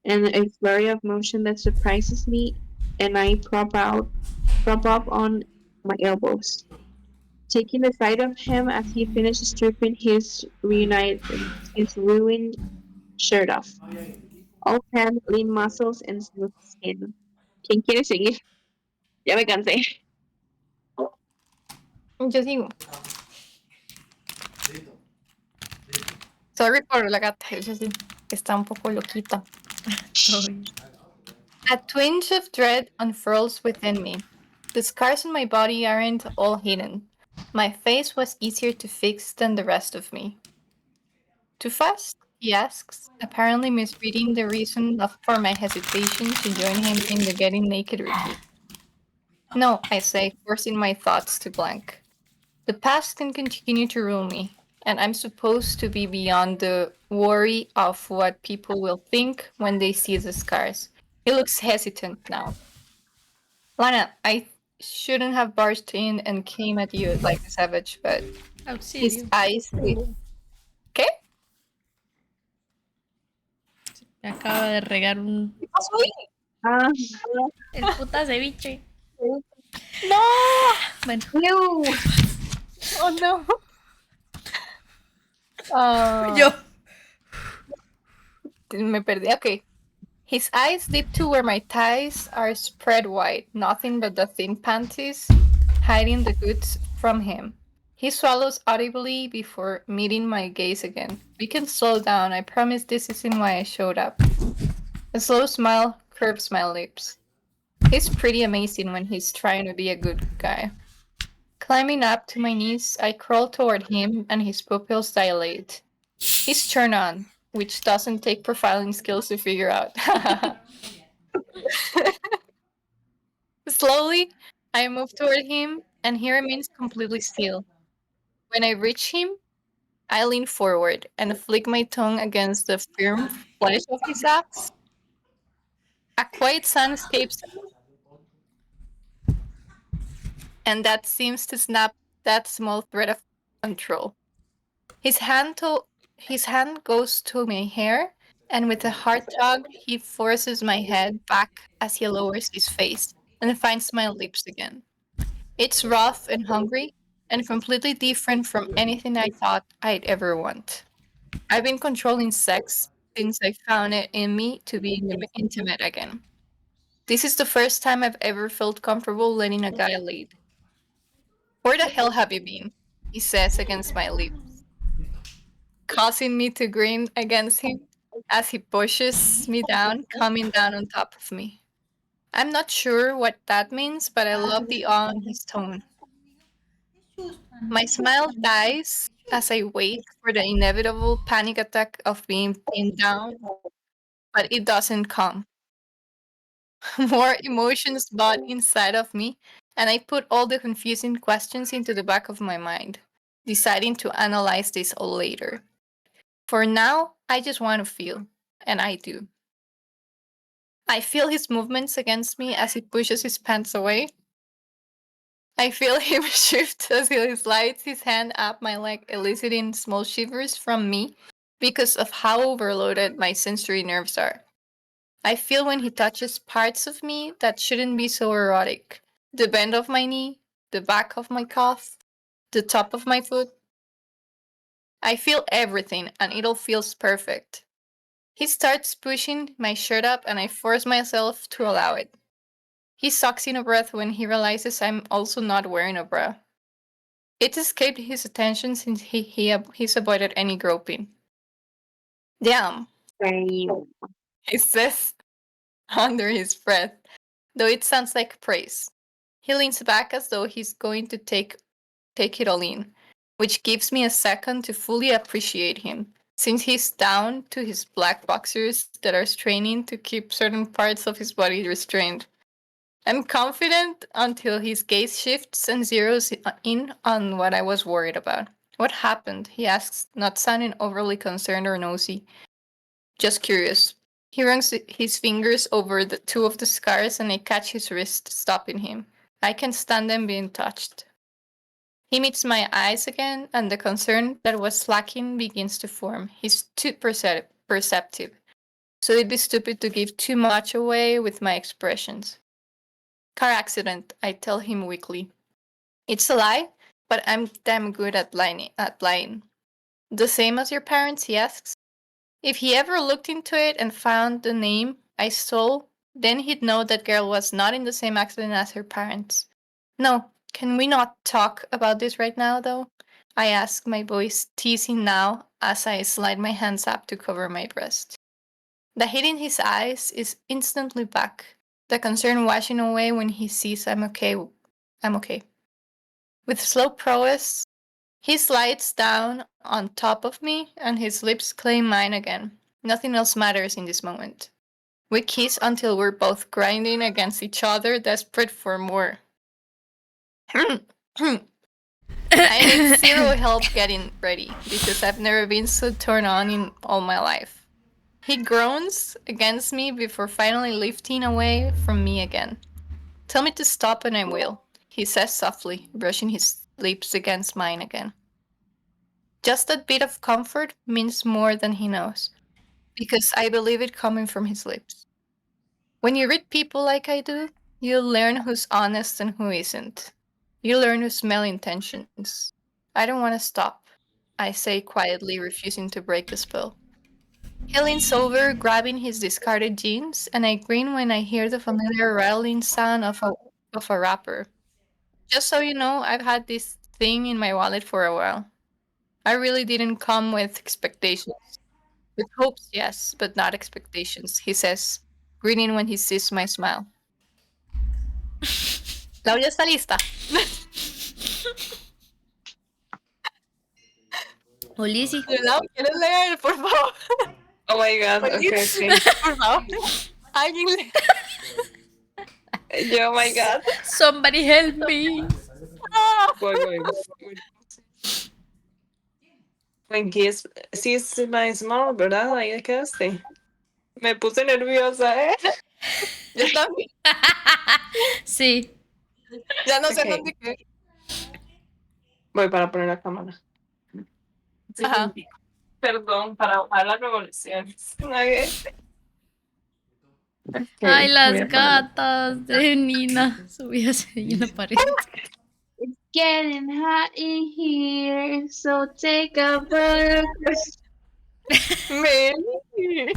S1: and a flurry of motion that surprises me, and I prop up on my elbows, taking the side of him as he finishes stripping his ruined shirt off. All tan, lean muscles, and smooth skin. ¿Quién quiere seguir? Ya me cansé.
S2: Yo sigo. Sorry por la gata, ella sí está un poco loquita. A twinge of dread unfurls within me. The scars on my body aren't all hidden. My face was easier to fix than the rest of me. Too fast? He asks, apparently misreading the reason for my hesitation to join him in the getting naked routine. No, I say, forcing my thoughts to blank. The past can continue to rule me, and I'm supposed to be beyond the worry of what people will think when they see the scars. He looks hesitant now. Lana, I shouldn't have barged in and came at you like a savage, but his
S3: Auxilio.
S2: eyes... ¿Qué?
S3: Me acaba de regar un.
S2: ¿Qué pasó ahí?
S1: Ah,
S3: El puta ceviche.
S2: ¡No!
S3: Bueno.
S1: ew.
S2: ¡Oh, no!
S3: Yo.
S2: Me perdí. Okay. His eyes dip to where my thighs are spread wide, nothing but the thin panties hiding the goods from him. He swallows audibly before meeting my gaze again. We can slow down. I promise this isn't why I showed up. A slow smile curves my lips. He's pretty amazing when he's trying to be a good guy. Climbing up to my knees, I crawl toward him and his pupils dilate. He's turned on, which doesn't take profiling skills to figure out. Slowly, I move toward him, and he remains completely still. When I reach him, I lean forward and flick my tongue against the firm flesh of his ass. A quiet sound escapes, and that seems to snap that small thread of control. His hand goes to my hair, and with a hard tug, he forces my head back as he lowers his face and finds my lips again. It's rough and hungry, and completely different from anything I thought I'd ever want. I've been controlling sex since I found it in me to be intimate again. This is the first time I've ever felt comfortable letting a guy lead. Where the hell have you been? He says against my lips, causing me to grin against him as he pushes me down, coming down on top of me. I'm not sure what that means, but I love the awe in his tone. My smile dies as I wait for the inevitable panic attack of being pinned down, but it doesn't come. More emotions bought inside of me, and I put all the confusing questions into the back of my mind, deciding to analyze this all later. For now, I just want to feel, and I do. I feel his movements against me as he pushes his pants away. I feel him shift as he slides his hand up my leg, eliciting small shivers from me because of how overloaded my sensory nerves are. I feel when he touches parts of me that shouldn't be so erotic. The bend of my knee, the back of my calf, the top of my foot. I feel everything, and it all feels perfect. He starts pushing my shirt up, and I force myself to allow it. He sucks in a breath when he realizes I'm also not wearing a bra. It escaped his attention since he's avoided any groping. Damn, he says under his breath, though it sounds like praise. He leans back as though he's going to take it all in, which gives me a second to fully appreciate him, since he's down to his black boxers that are straining to keep certain parts of his body restrained. I'm confident until his gaze shifts and zeroes in on what I was worried about. What happened? He asks, not sounding overly concerned or nosy. Just curious. He runs his fingers over the two of the scars and I catch his wrist, stopping him. I can stand them being touched. He meets my eyes again, and the concern that was lacking begins to form. He's too perceptive, so it'd be stupid to give too much away with my expressions. Car accident, I tell him weakly. It's a lie, but I'm damn good at lying. The same as your parents, he asks. If he ever looked into it and found the name I stole, then he'd know that girl was not in the same accident as her parents. No, can we not talk about this right now, though? I ask, my voice teasing now as I slide my hands up to cover my breast. The hit in his eyes is instantly back, the concern washing away when he sees I'm okay. With slow prowess, he slides down on top of me and his lips claim mine again. Nothing else matters in this moment. We kiss until we're both grinding against each other, desperate for more. I need zero help getting ready because I've never been so turned on in all my life. He groans against me before finally lifting away from me again. Tell me to stop and I will, he says softly, brushing his lips against mine again. Just that bit of comfort means more than he knows, because I believe it coming from his lips. When you read people like I do, you learn who's honest and who isn't. You learn who's malintentions. I don't want to stop, I say quietly, refusing to break the spell. He leans over, grabbing his discarded jeans, and I grin when I hear the familiar rattling sound of a wrapper. Just so you know, I've had this thing in my wallet for a while. I really didn't come with expectations. With hopes, yes, but not expectations, he says, grinning when he sees my smile. Claudia está lista.
S3: Ulisi.
S2: Lau, ¿quieres leer, por favor?
S4: Oh my god, okay.
S2: Por favor. Alguien lee.
S4: Oh my god.
S3: Somebody help me.
S4: Voy. When kiss, sí es my small, ¿verdad? Ahí quedaste. Me puse nerviosa, ¿eh?
S2: Yo también.
S3: Sí.
S2: Ya no sé
S4: Ok.
S2: dónde quedé.
S4: Voy para poner la cámara.
S2: Ajá.
S4: Perdón, para bajar las revoluciones. Okay.
S3: Ay,
S4: Voy
S3: las
S4: a parar.
S3: gatas de Nina subidas ahí en la pared.
S1: It's getting hot in here, so take a breath.
S4: Meli.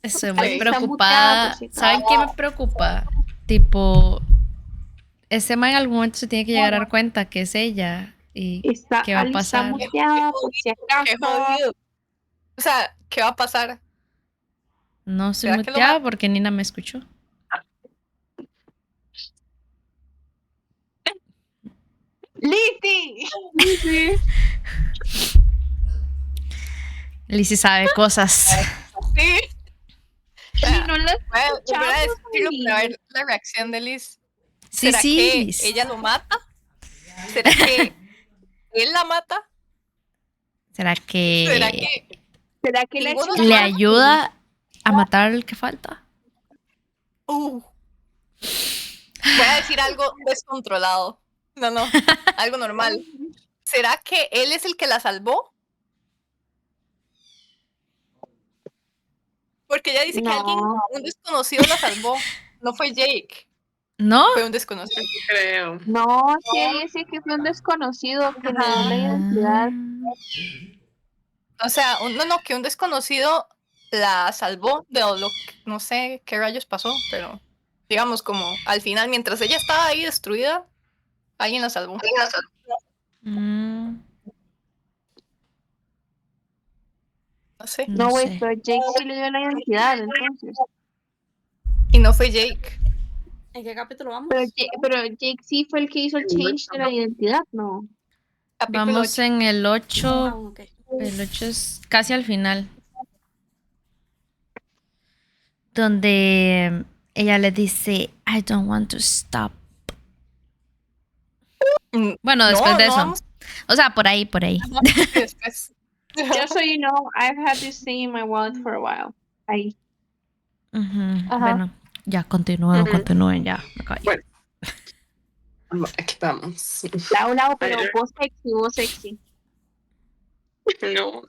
S3: Estoy muy
S1: Ahí está muteada, por
S3: preocupada.
S1: si acaso.
S3: ¿Saben qué me preocupa? Tipo, este man en algún momento se tiene que llegar a dar cuenta que es ella. ¿Y qué va a
S1: Ali está
S3: pasar?
S1: muteada, por si
S2: Qué
S1: acaso.
S2: jodido. O sea, ¿qué va a pasar?
S3: No estoy
S2: ¿Será que lo
S3: muteada
S2: mata?
S3: porque Nina me escuchó.
S1: ¡Lizzy!
S4: Sí.
S3: Lizzie sabe cosas.
S2: Sí.
S1: Y no la
S2: Voy a volver a
S1: escuchamos,
S2: decirlo para
S1: Ali.
S2: ver la reacción de Liz.
S3: Sí,
S2: ¿Será
S3: sí,
S2: que
S3: Liz.
S2: ella lo mata? ¿Será que él la mata?
S3: ¿Será
S2: ¿Será
S3: que
S2: que
S1: ¿Será que la
S2: ninguno
S1: chica
S2: la
S3: le
S2: mata?
S3: ayuda a matar al que falta?
S2: Voy a decir algo descontrolado. No, algo normal. ¿Será que él es el que la salvó? Porque ella dice que alguien,
S1: No,
S2: un desconocido la salvó. No fue Jake,
S3: ¿No?
S2: fue un desconocido.
S4: Creo.
S1: no, sí, ella dice que fue un desconocido que le dio la identidad.
S2: O sea, no, que un desconocido la salvó de no sé qué rayos pasó, pero digamos como al final, mientras ella estaba ahí destruida, alguien la salvó.
S3: Mm,
S2: No sé.
S1: No, güey,
S3: sé.
S1: pero Jake sí le dio la identidad, entonces.
S2: Y no fue Jake.
S5: ¿En qué capítulo vamos?
S1: Pero Jake sí fue el que hizo el change de la identidad, ¿no?
S2: Capítulo
S3: Vamos
S2: 8.
S3: en el 8.
S5: Ah, ok.
S3: El 8 es casi al final. Donde ella le dice, I don't want to stop. Bueno, después de eso.
S2: Vamos.
S3: O sea, por ahí, por ahí.
S2: Y después.
S1: Just so you know, I've had this thing in my wallet for a while. Ahí.
S3: Ujú.
S1: Ajá.
S3: Bueno, ya continúen, continúen, ya. Me callo.
S4: Bueno, aquí vamos.
S1: Lau, pero vos sexy.
S4: No.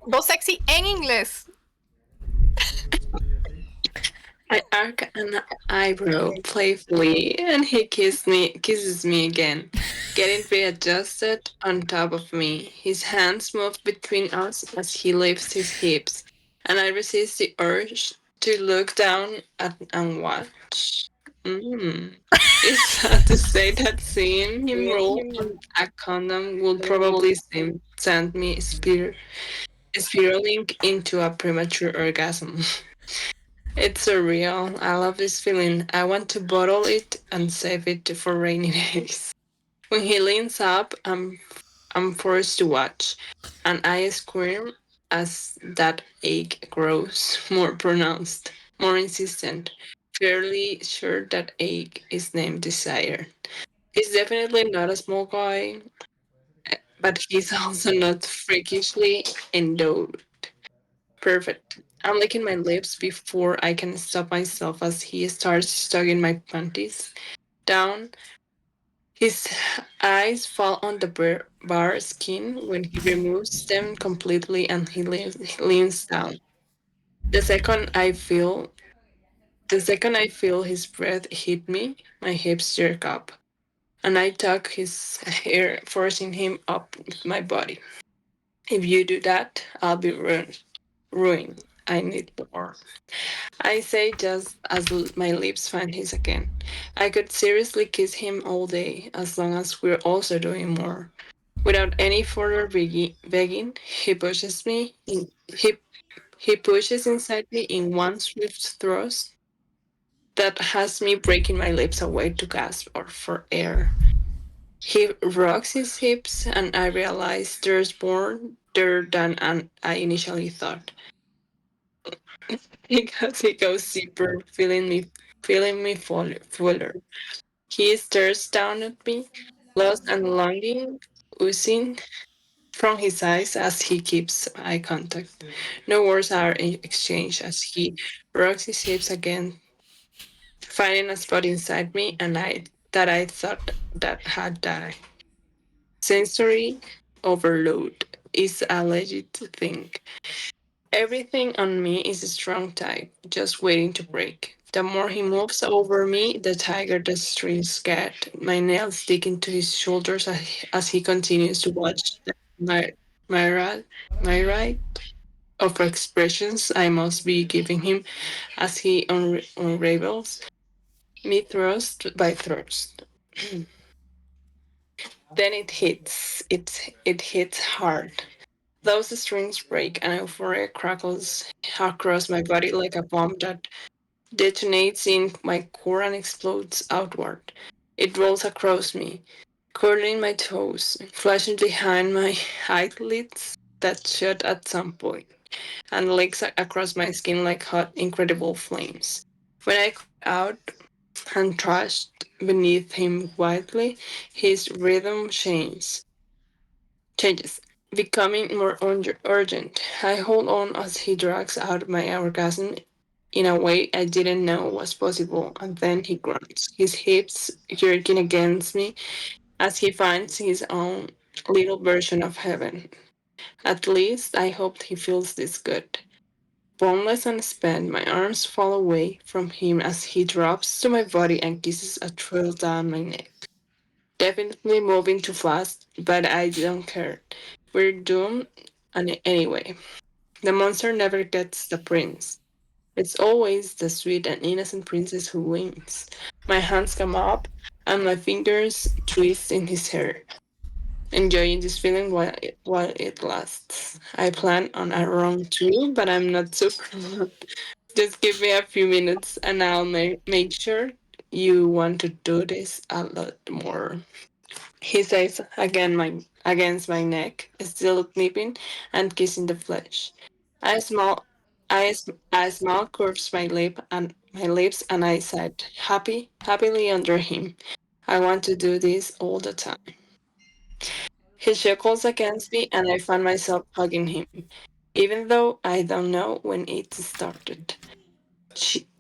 S2: Voz sexy en inglés.
S4: I arc an eyebrow playfully, and he kisses me again, getting readjusted on top of me. His hands move between us as he lifts his hips, and I resist the urge to look down at and watch. It's sad to say that seeing him roll on a condom will probably send me spiraling into a premature orgasm. It's surreal. I love this feeling. I want to bottle it and save it for rainy days. When he leans up, I'm forced to watch, and I squirm as that ache grows more pronounced, more insistent. Fairly sure that ache is named Desire. He's definitely not a small guy, but he's also not freakishly endowed. Perfect. I'm licking my lips before I can stop myself as he starts tugging my panties down. His eyes fall on the bar skin when he removes them completely and he leans down. The second I feel his breath hit me, my hips jerk up, and I tug his hair, forcing him up with my body. If you do that, I'll be ruined. Ruined. I need more. I say just as my lips find his again. I could seriously kiss him all day as long as we're also doing more. Without any further begging, he pushes me. He pushes inside me in one swift thrust that has me breaking my lips away to gasp or for air. He rocks his hips, and I realize there's more there than I initially thought. He goes deeper, feeling me fuller. He stares down at me, lost and longing, oozing from his eyes as he keeps eye contact. No words are exchanged as he rocks his hips again, finding a spot inside me, and I that I thought that had died. Sensory overload is a legit thing. Everything on me is a strong type, just waiting to break. The more he moves over me, the tighter the strings get. My nails dig into his shoulders as he continues to watch my, my, right, my right of expressions I must be giving him as he unravels me thrust by thrust. Then it hits. It hits hard. Those strings break and euphoria crackles across my body like a bomb that detonates in my core and explodes outward. It rolls across me, curling my toes, flashing behind my eyelids that shut at some point, and leaks across my skin like hot, incredible flames. When I cry out and thrashed beneath him wildly, his rhythm changes, becoming more urgent. I hold on as he drags out my orgasm in a way I didn't know was possible, and then he grunts, his hips jerking against me as he finds his own little version of heaven. At least I hope he feels this good. Boneless and spent, my arms fall away from him as he drops to my body and kisses a trail down my neck. Definitely moving too fast, but I don't care. We're doomed anyway. The monster never gets the prince. It's always the sweet and innocent princess who wins. My hands come up and my fingers twist in his hair, enjoying this feeling while it lasts. I plan on a round two, but I'm not super. Just give me a few minutes and I'll make sure you want to do this a lot more. He says against my neck, still nipping and kissing the flesh. I smile, I smile curves my lips, and I said, happily under him. I want to do this all the time. He chuckles against me, and I find myself hugging him, even though I don't know when it started.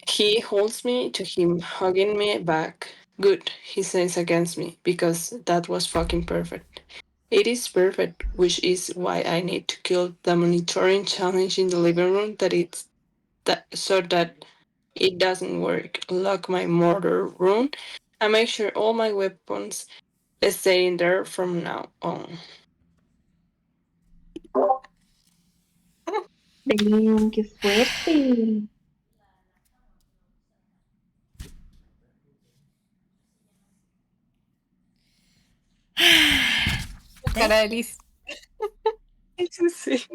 S4: He holds me to him, hugging me back. Good, he says against me, because that was fucking perfect. It is perfect, which is why I need to kill the monitoring challenge in the living room so that it doesn't work. Lock my mortar room and make sure all my weapons stay in there from now on.
S1: Damn, qué fuerte.
S2: Cara de Liz.
S4: Sí.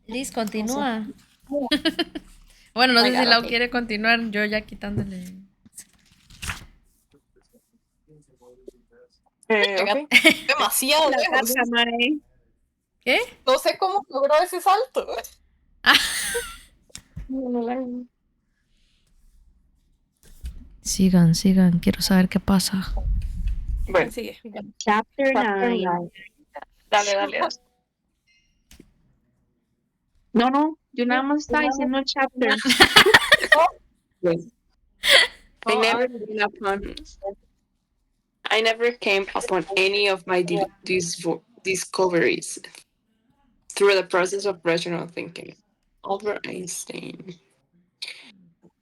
S3: Liz, continúa. Bueno, no sé si
S2: God,
S3: Lau
S2: okay.
S3: quiere continuar, yo ya quitándole.
S4: Okay.
S2: Demasiado
S1: La
S2: lejos.
S1: caja, mae.
S3: ¿Qué?
S2: No sé cómo logró ese salto.
S3: Sigan, quiero saber qué pasa.
S4: Bueno,
S5: Sigue.
S1: Chapter 9.
S2: Dale.
S1: No, yo nada más estaba diciendo chapter.
S4: yes. I never came upon I never came upon any of my discoveries through the process of rational thinking. Albert Einstein.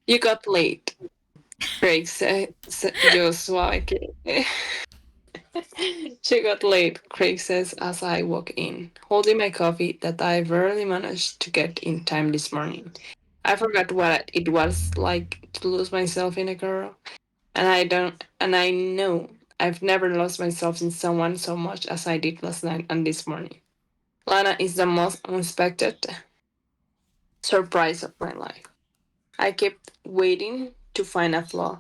S4: You got late, Craig said. Joshua. She got late, Craig says as I walk in, holding my coffee that I barely managed to get in time this morning. I forgot what it was like to lose myself in a girl, and I know I've never lost myself in someone so much as I did last night and this morning. Lana is the most unexpected surprise of my life. I kept waiting to find a flaw,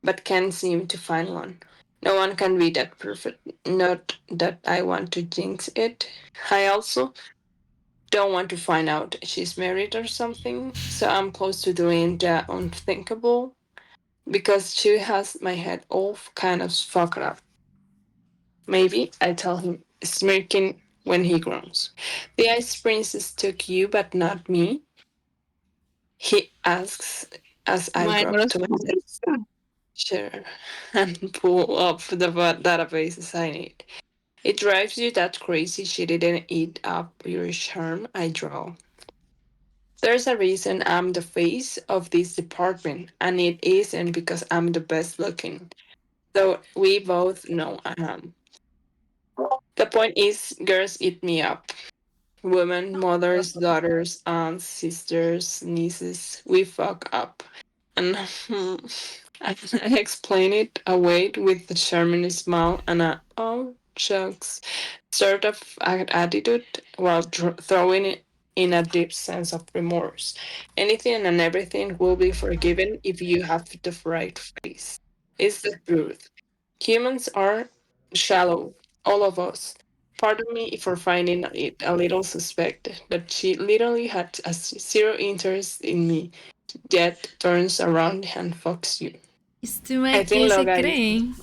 S4: but can't seem to find one. No one can be that perfect. Not that I want to jinx it. I also don't want to find out she's married or something, so I'm close to doing the unthinkable because she has my head all kind of fucked up. Maybe I tell him, smirking when he groans. The Ice Princess took you, but not me, he asks as I
S1: Mae, no
S4: drop
S1: los
S4: to my desk. Sure. And pull up the databases I need. It drives you that crazy she didn't eat up your charm, I draw. There's a reason I'm the face of this department, and it isn't because I'm the best looking, though we both know I am. The point is, girls eat me up. Women, mothers, daughters, aunts, sisters, nieces, we fuck up. And I explain it away with a charming smile and a oh shucks sort of attitude while throwing it in a deep sense of remorse. Anything and everything will be forgiven if you have the right face. It's the truth. Humans are shallow, all of us. Pardon me for finding it a little suspect that she literally had zero interest in me, yet turns around and fucks you. I think
S3: ¿Qué se
S4: Logan
S3: cree?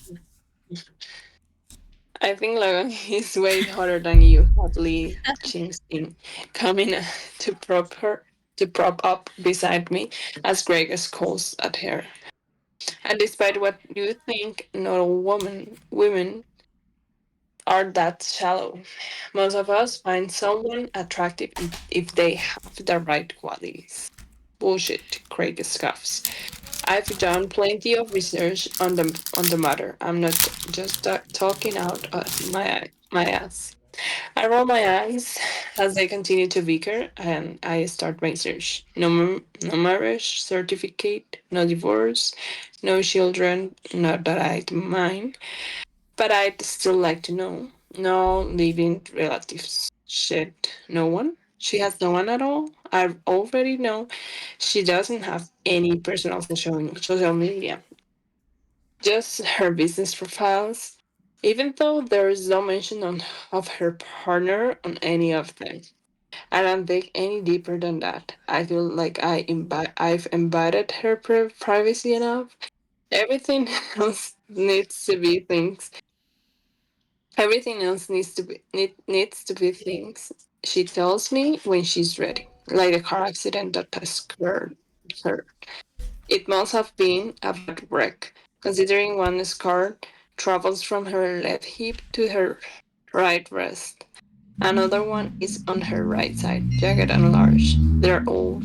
S4: I think Logan is way hotter than you, Hadley Chinston, coming to prop up beside me as Greg scolds at her. And despite what you think, not all women are that shallow. Most of us find someone attractive if they have the right qualities. Bullshit, Craig scoffs. I've done plenty of research on the matter. I'm not just talking out of my ass. I roll my eyes as they continue to bicker, and I start my search. No marriage certificate, no divorce, no children, not that I'd mind, but I'd still like to know. No living relatives. Shit, no one? She has no one at all? I already know she doesn't have any personal social media, just her business profiles, even though there is no mention of her partner on any of them. I don't dig any deeper than that. I feel like I've invited her privacy enough. Everything else needs to be things Everything else needs to be things she tells me when she's ready, like the car accident that has scared her. It must have been a bad wreck, considering one scar travels from her left hip to her right wrist. Another one is on her right side, jagged and large. They're old.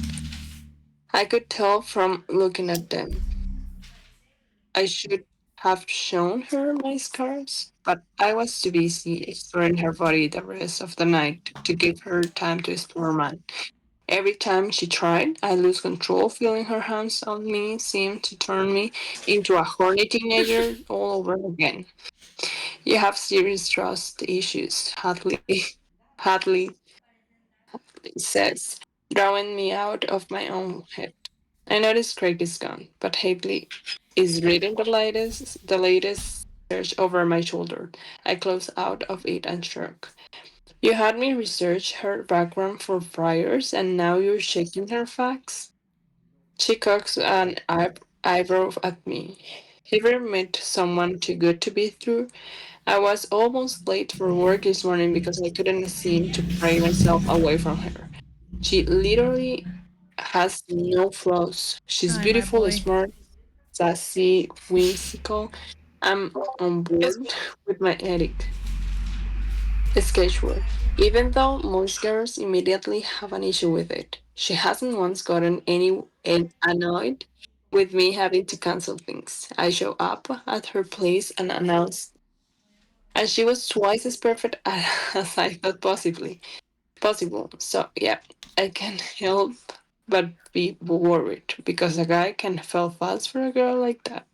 S4: I could tell from looking at them. I should have shown her my scars, but I was too busy exploring her body the rest of the night to give her time to explore mine. Every time she tried, I lose control, feeling her hands on me seemed to turn me into a horny teenager all over again. You have serious trust issues, Hadley says, drawing me out of my own head. I notice Craig is gone, but Hadley is reading the latest search over my shoulder. I close out of it and shrug. You had me research her background for priors, and now you're shaking her facts? She cocks an eyebrow at me. Ever met someone too good to be true? I was almost late for work this morning because I couldn't seem to pry myself away from her. She literally has no flaws. She's
S3: Ay, my
S4: beautiful,
S3: boy.
S4: smart, sassy, whimsical. I'm on board with my ethic. Sketchwork. Even though most girls immediately have an issue with it, she hasn't once gotten annoyed with me having to cancel things. I show up at her place and announce, and she was twice as perfect as I thought possible. So yeah, I can't help but be worried because a guy can fall fast for a girl like that.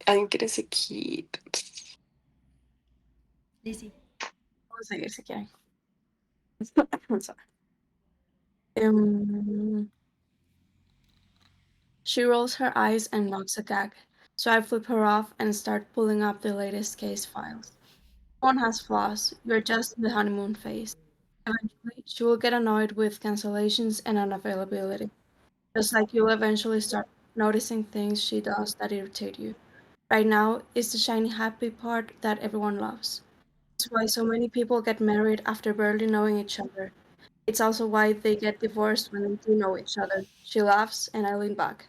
S4: Alguien quiere ese kid.
S3: Lizzie.
S5: Puedo seguir si quieren. Sorry. She rolls her eyes and mocks a gag, so I flip her off and start pulling up the latest case files. No one has flaws, you're just in the honeymoon phase. Eventually, she will get annoyed with cancellations and unavailability, just like you'll eventually start noticing things she does that irritate you. Right now, it's the shiny happy part that everyone loves. It's why so many people get married after barely knowing each other. It's also why they get divorced when they do know each other. She laughs, and I lean back.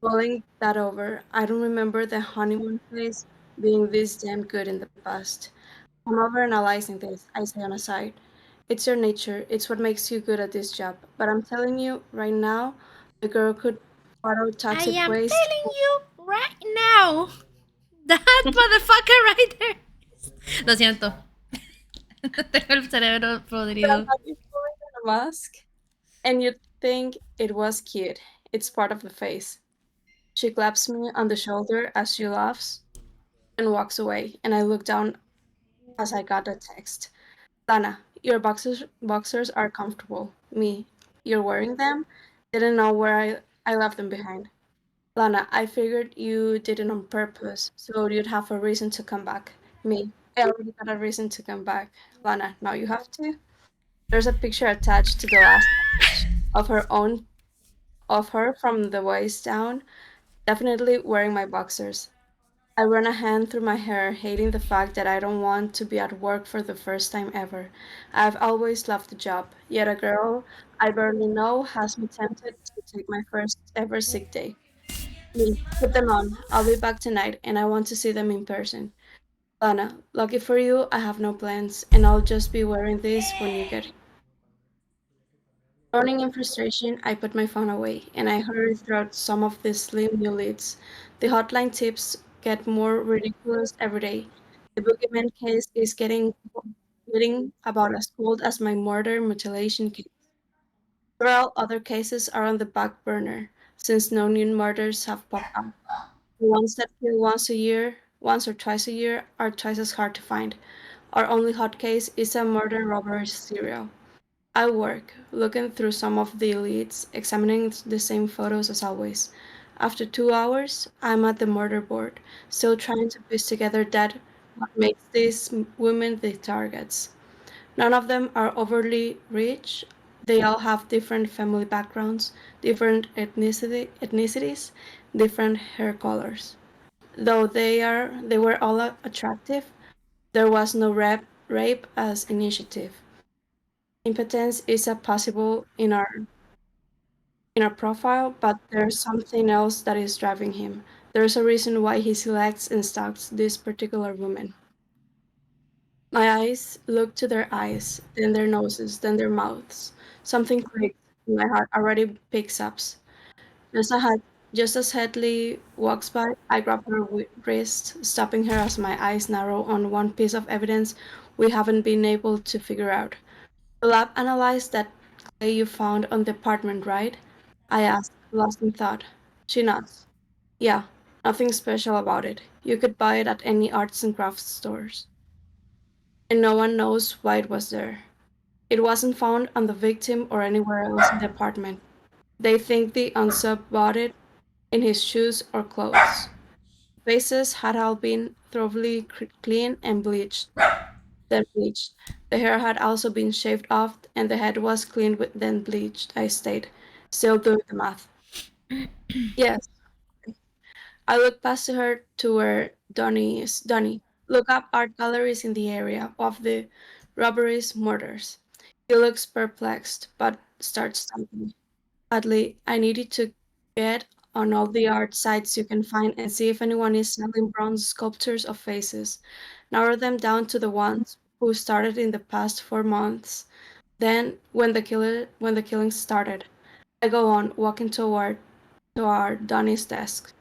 S5: Mulling that over, I don't remember the honeymoon phase being this damn good in the past. I'm overanalyzing this, I say on a side. It's your nature, it's what makes you good at this job. But I'm telling you, right now, the girl could auto
S3: I
S5: toxic
S3: am
S5: waste.
S3: telling you right now. That motherfucker right there. Lo siento. Tengo el cerebro podrido.
S5: You pulling on a mask, and you think it was cute. It's part of the face. She claps me on the shoulder as she laughs and walks away, and I look down as I got the text. Lana, your boxers are comfortable. Me, you're wearing them? Didn't know where I left them behind. Lana, I figured you did it on purpose, so you'd have a reason to come back. Me, I already got a reason to come back. Lana, now you have to? There's a picture attached to the last page of her from the waist down, definitely wearing my boxers. I run a hand through my hair, hating the fact that I don't want to be at work for the first time ever. I've always loved the job, yet a girl I barely know has me tempted to take my first ever sick day. Me, put them on. I'll be back tonight, and I want to see them in person. Lana, lucky for you, I have no plans, and I'll just be wearing this when you get here. Running in frustration, I put my phone away, and I hurried through some of the slim new leads. The hotline tips get more ridiculous every day. The boogeyman case is getting about as cold as my murder mutilation case. Several other cases are on the back burner, since no new murders have popped up. The ones that kill once or twice a year, are twice as hard to find. Our only hot case is a murder robbery serial. I work, looking through some of the leads, examining the same photos as always. After 2 hours, I'm at the murder board, still trying to piece together that what makes these women the targets. None of them are overly rich. They all have different family backgrounds, different ethnicities, different hair colors. Though they were all attractive, there was no rape as initiative. Impotence is a possible in our profile, but there's something else that is driving him. There's a reason why he selects and stalks this particular woman. My eyes look to their eyes, then their noses, then their mouths. Something clicks, and my heart already picks up. Just as, just as Hadley walks by, I grab her wrist, stopping her as my eyes narrow on one piece of evidence we haven't been able to figure out. The lab analyzed that clay you found on the apartment, right? I asked, lost in thought. She nods. Yeah, nothing special about it. You could buy it at any arts and crafts stores. And no one knows why it was there. It wasn't found on the victim or anywhere else in the apartment. They think the unsub bought it in his shoes or clothes. Faces had all been thoroughly cleaned and bleached. Then bleached. The hair had also been shaved off, and the head was cleaned then bleached, I stayed, still doing the math. Yes. I looked past her to where Donnie is. Donnie, look up art galleries in the area of the robberies, murders. He looks perplexed, but starts typing. Adley, I need you to get on all the art sites you can find and see if anyone is selling bronze sculptures of faces. Narrow them down to the ones who started in the past 4 months. Then, when the killing started, I go on walking toward Donnie's desk.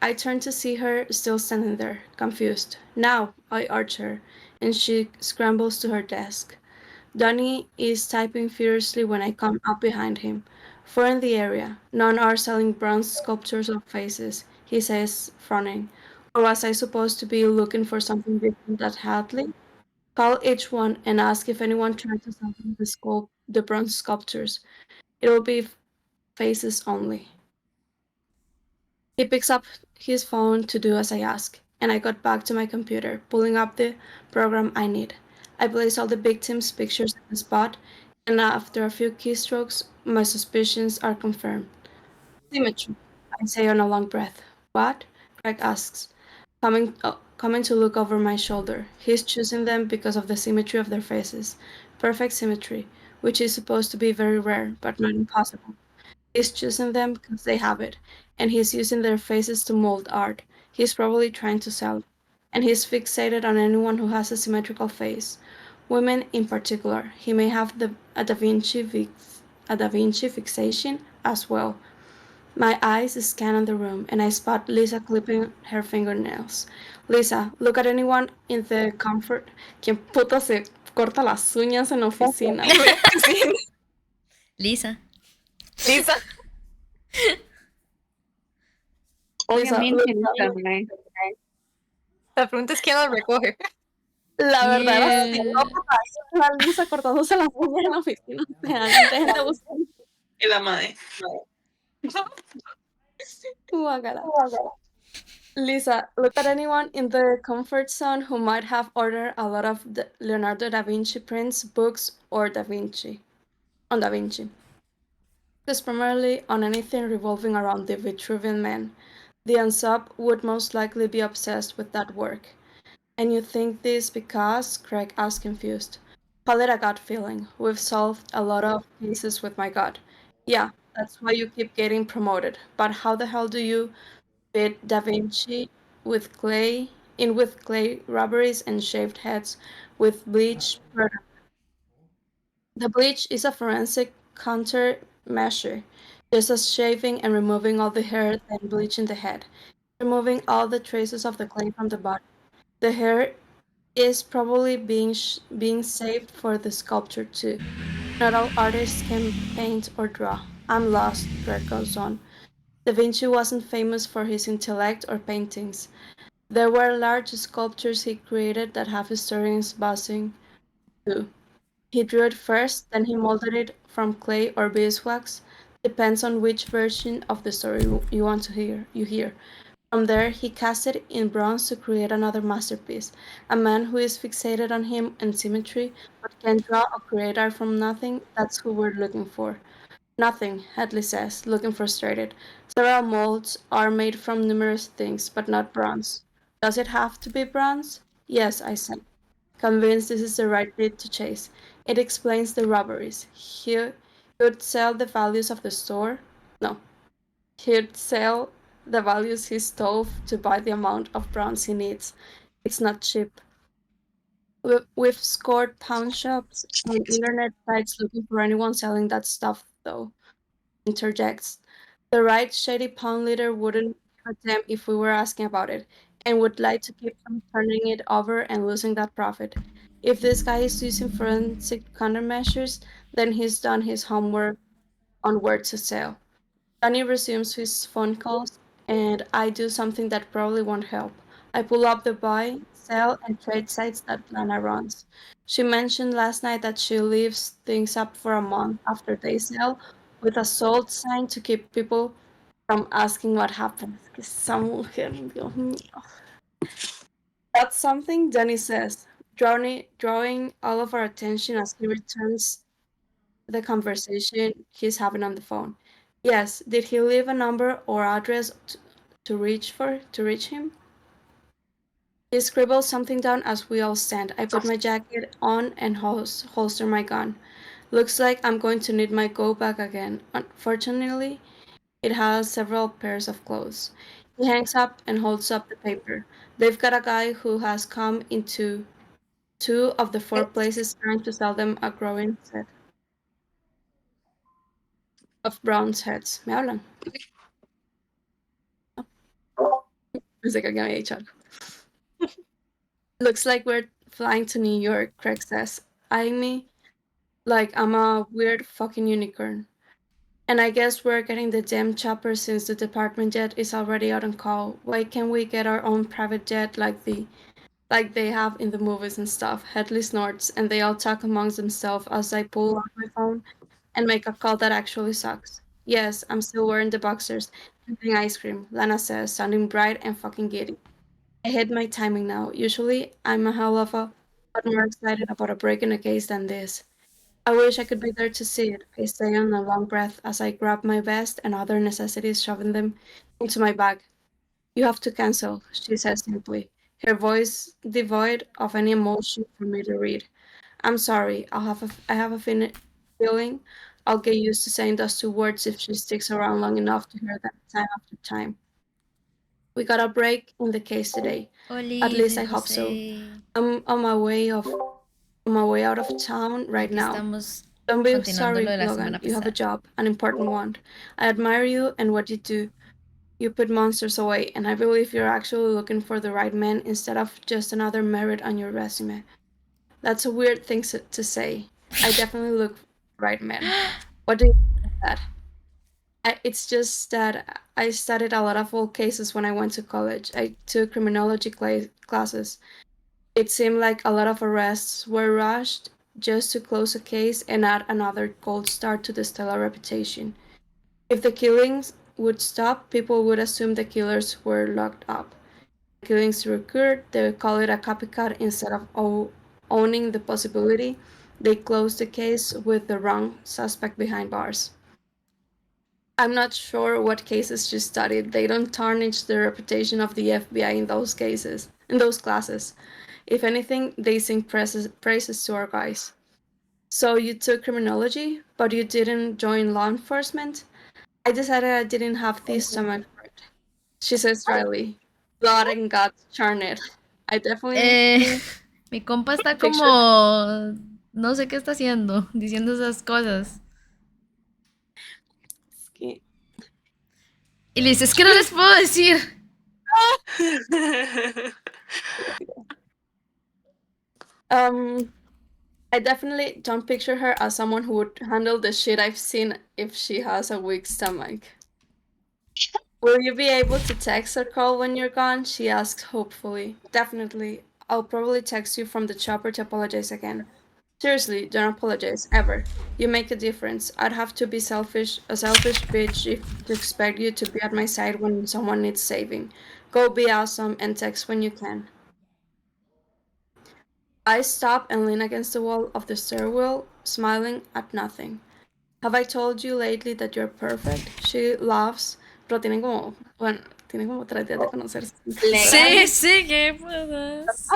S5: I turn to see her still standing there, confused. Now, I urge her, and she scrambles to her desk. Donnie is typing furiously when I come up behind him. Four in the area. None are selling bronze sculptures of faces, he says, frowning. Or was I supposed to be looking for something different at Hadley? Call each one and ask if anyone tried to sell them the bronze sculptures. It will be faces only. He picks up his phone to do as I ask, and I got back to my computer, pulling up the program I need. I place all the victims' pictures in the spot, and after a few keystrokes, my suspicions are confirmed. Symmetry, I say on a long breath. What? Craig asks, coming to look over my shoulder. He's choosing them because of the symmetry of their faces. Perfect symmetry, which is supposed to be very rare, but not impossible. He's choosing them because they have it, and he's using their faces to mold art. He's probably trying to sell it, and he's fixated on anyone who has a symmetrical face. Women in particular. He may have a Da Vinci fixation as well. My eyes scan the room, and I spot Lisa clipping her fingernails. Lisa, look at anyone in the comfort. ¿Quién puta se corta las uñas en la oficina?
S3: Lisa.
S2: Lisa.
S1: Obviamente, Lisa, mae.
S2: La pregunta es quién las recoge.
S5: La verdad era
S3: Yeah.
S5: la Lisa cortándose las uñas en la oficina. O sea, dejen de buscar.
S4: Y la mae.
S5: Guácala. Lisa, look at anyone in the comfort zone who might have ordered a lot of Leonardo da Vinci prints, books, or Da Vinci. On Da Vinci. Because primarily on anything revolving around the Vitruvian Man. The unsub would most likely be obsessed with that work. And you think this because? Craig asked confused. Call it a gut feeling. We've solved a lot of cases with my gut. Yeah, that's why you keep getting promoted. But how the hell do you fit Da Vinci with clay robberies and shaved heads with bleach product? The bleach is a forensic countermeasure, just as shaving and removing all the hair, then bleaching the head, removing all the traces of the clay from the body. The hair is probably being saved for the sculpture too. Not all artists can paint or draw. I'm lost, Greg goes on. Da Vinci wasn't famous for his intellect or paintings. There were large sculptures he created that have historians buzzing too. He drew it first, then he molded it from clay or beeswax. Depends on which version of the story you want to hear. From there, he cast it in bronze to create another masterpiece. A man who is fixated on him and symmetry, but can draw or create art from nothing, that's who we're looking for. Nothing, Hadley says, looking frustrated. Several molds are made from numerous things, but not bronze. Does it have to be bronze? Yes, I said, convinced this is the right beat to chase. It explains the robberies. He would sell the values of the store. No, he'd sell the values he stole to buy the amount of bronze he needs. It's not cheap. We've scored pawn shops and internet sites looking for anyone selling that stuff, though. Interjects. The right shady pawn leader wouldn't give a damn if we were asking about it, and would like to keep from turning it over and losing that profit. If this guy is using forensic countermeasures, then he's done his homework on where to sell. Danny resumes his phone calls, and I do something that probably won't help. I pull up the buy, sell, and trade sites that Lana runs. She mentioned last night that she leaves things up for a month after they sell with a sold sign to keep people from asking what happened. Que esa mujer, Dios mío. That's something Danny says, drawing all of our attention as he returns the conversation he's having on the phone. Yes, did he leave a number or address to reach him? He scribbles something down as we all stand. I put my jacket on and holster my gun. Looks like I'm going to need my go bag again. Unfortunately, it has several pairs of clothes. He hangs up and holds up the paper. They've got a guy who has come into 2 of the 4 places trying to sell them a growing set of bronze heads. ¿Me hablan? Pensé que alguien había dicho algo. Looks like we're flying to New York, Craig says, eyeing me like I'm a weird fucking unicorn. And I guess we're getting the damn chopper since the department jet is already out on call. Why can't we get our own private jet like they have in the movies and stuff? Headley snorts, and they all talk amongst themselves as I pull out my phone and make a call that actually sucks. Yes, I'm still wearing the boxers, drinking ice cream, Lana says, sounding bright and fucking giddy. I hate my timing now. Usually, I'm a hell of a lot more excited about a break in a case than this. I wish I could be there to see it. I say on a long breath as I grab my vest and other necessities, shoving them into my bag. You have to cancel, she says simply, her voice devoid of any emotion for me to read. I'm sorry. I have a feeling I'll get used to saying those 2 words if she sticks around long enough to hear them time after time. We got a break in the case today. At least I hope so. I'm on my way out of town right now. Don't be sorry, Logan. You have a job, an important one. I admire you and what you do. You put monsters away, and I believe you're actually looking for the right man instead of just another merit on your resume. That's a weird thing to say. I definitely look for the right man. What do you think of that? It's just that I studied a lot of old cases when I went to college. I took criminology classes. It seemed like a lot of arrests were rushed just to close a case and add another gold star to the stellar reputation. If the killings would stop, people would assume the killers were locked up. If killings recurred, they would call it a copycat instead of owning the possibility. They closed the case with the wrong suspect behind bars. I'm not sure what cases she studied. They don't tarnish the reputation of the FBI in those classes. If anything, they sing praises to our guys. So you took criminology, but you didn't join law enforcement? I decided I didn't have the stomach for it. She says dryly. Blood and guts, charn it. I definitely
S3: Mi compa está
S5: picture
S3: como... No sé qué está haciendo, diciendo esas cosas. Y le dice, es que no les puedo decir.
S5: I definitely don't picture her as someone who would handle the shit I've seen if she has a weak stomach. Will you be able to text or call when you're gone? She asks hopefully. Definitely. I'll probably text you from the chopper to apologize again. Seriously, don't apologize, ever. You make a difference. I'd have to be a selfish bitch to expect you to be at my side when someone needs saving. Go be awesome and text when you can. I stop and lean against the wall of the stairwell, smiling at nothing. Have I told you lately that you're perfect? She laughs, pero tienen como 3 días de conocerse.
S3: Sí, ¿qué puedas?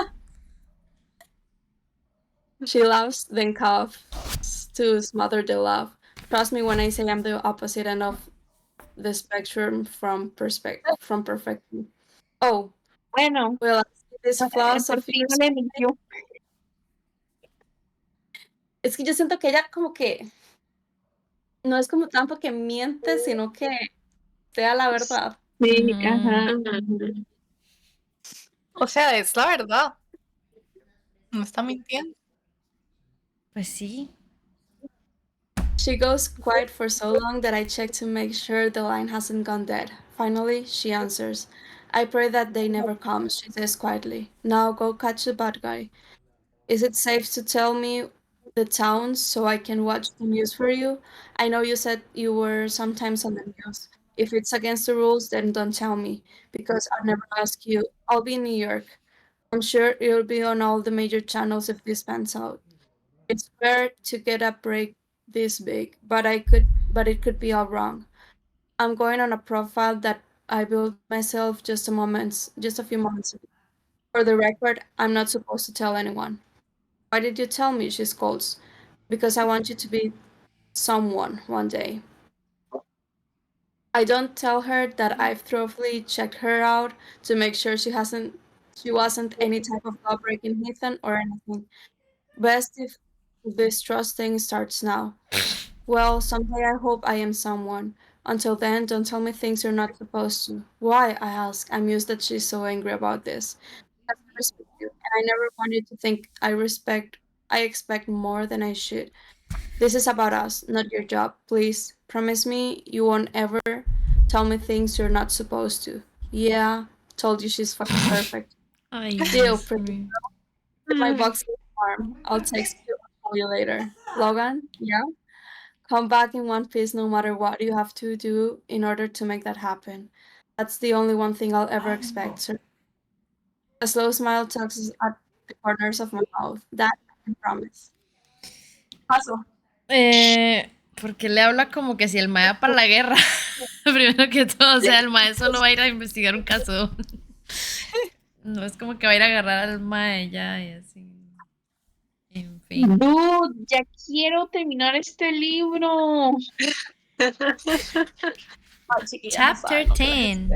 S5: She laughs, then coughs to smother the laugh. Trust me when I say I'm the opposite end of the spectrum from perfection. Oh,
S1: Bueno,
S5: well, this flaws
S1: por
S5: of
S1: fin
S5: yours.
S1: le mintió.
S5: Es que yo siento que ella como que no es como tanto que miente, sino que sea la verdad.
S1: Sí, ajá.
S2: O sea, es la verdad. No está mintiendo.
S3: Pues sí.
S5: She goes quiet for so long that I check to make sure the line hasn't gone dead. Finally, she answers. I pray that they never come, she says quietly. Now go catch the bad guy. Is it safe to tell me the towns so I can watch the news for you? I know you said you were sometimes on the news. If it's against the rules, then don't tell me, because I'll never ask you. I'll be in New York. I'm sure it'll be on all the major channels if this pans out. It's rare to get a break this big, but it could be all wrong. I'm going on a profile that I built myself just a few moments ago. For the record, I'm not supposed to tell anyone. Why did you tell me? She scolds. Because I want you to be someone one day. I don't tell her that I've thoroughly checked her out to make sure she wasn't any type of law-breaking heathen or anything. Best if this trust thing starts now. Well, someday I hope I am someone. Until then, don't tell me things you're not supposed to. Why? I ask, amused that she's so angry about this. I respect you, and I never wanted to think I expect more than I should. This is about us, not your job. Please, promise me you won't ever tell me things you're not supposed to. Yeah, told you she's fucking perfect.
S3: Ay,
S5: Deal,
S3: Dios
S5: pretty
S3: mío.
S5: girl. My boxing arm. I'll text you. I'll call you later. Logan, yeah? Come back in one piece no matter what you have to do in order to make that happen. That's the only one thing I'll ever expect, sir. A slow smile tugs at the corners of my mouth. That I can promise. Paso.
S3: Porque le habla como que si el mae va para la guerra. Primero que todo, o sea, el mae solo va a ir a investigar un caso. No es como que va a ir a agarrar al mae ya y así. En fin.
S1: Dude, ya quiero terminar este libro.
S3: Chapter 10.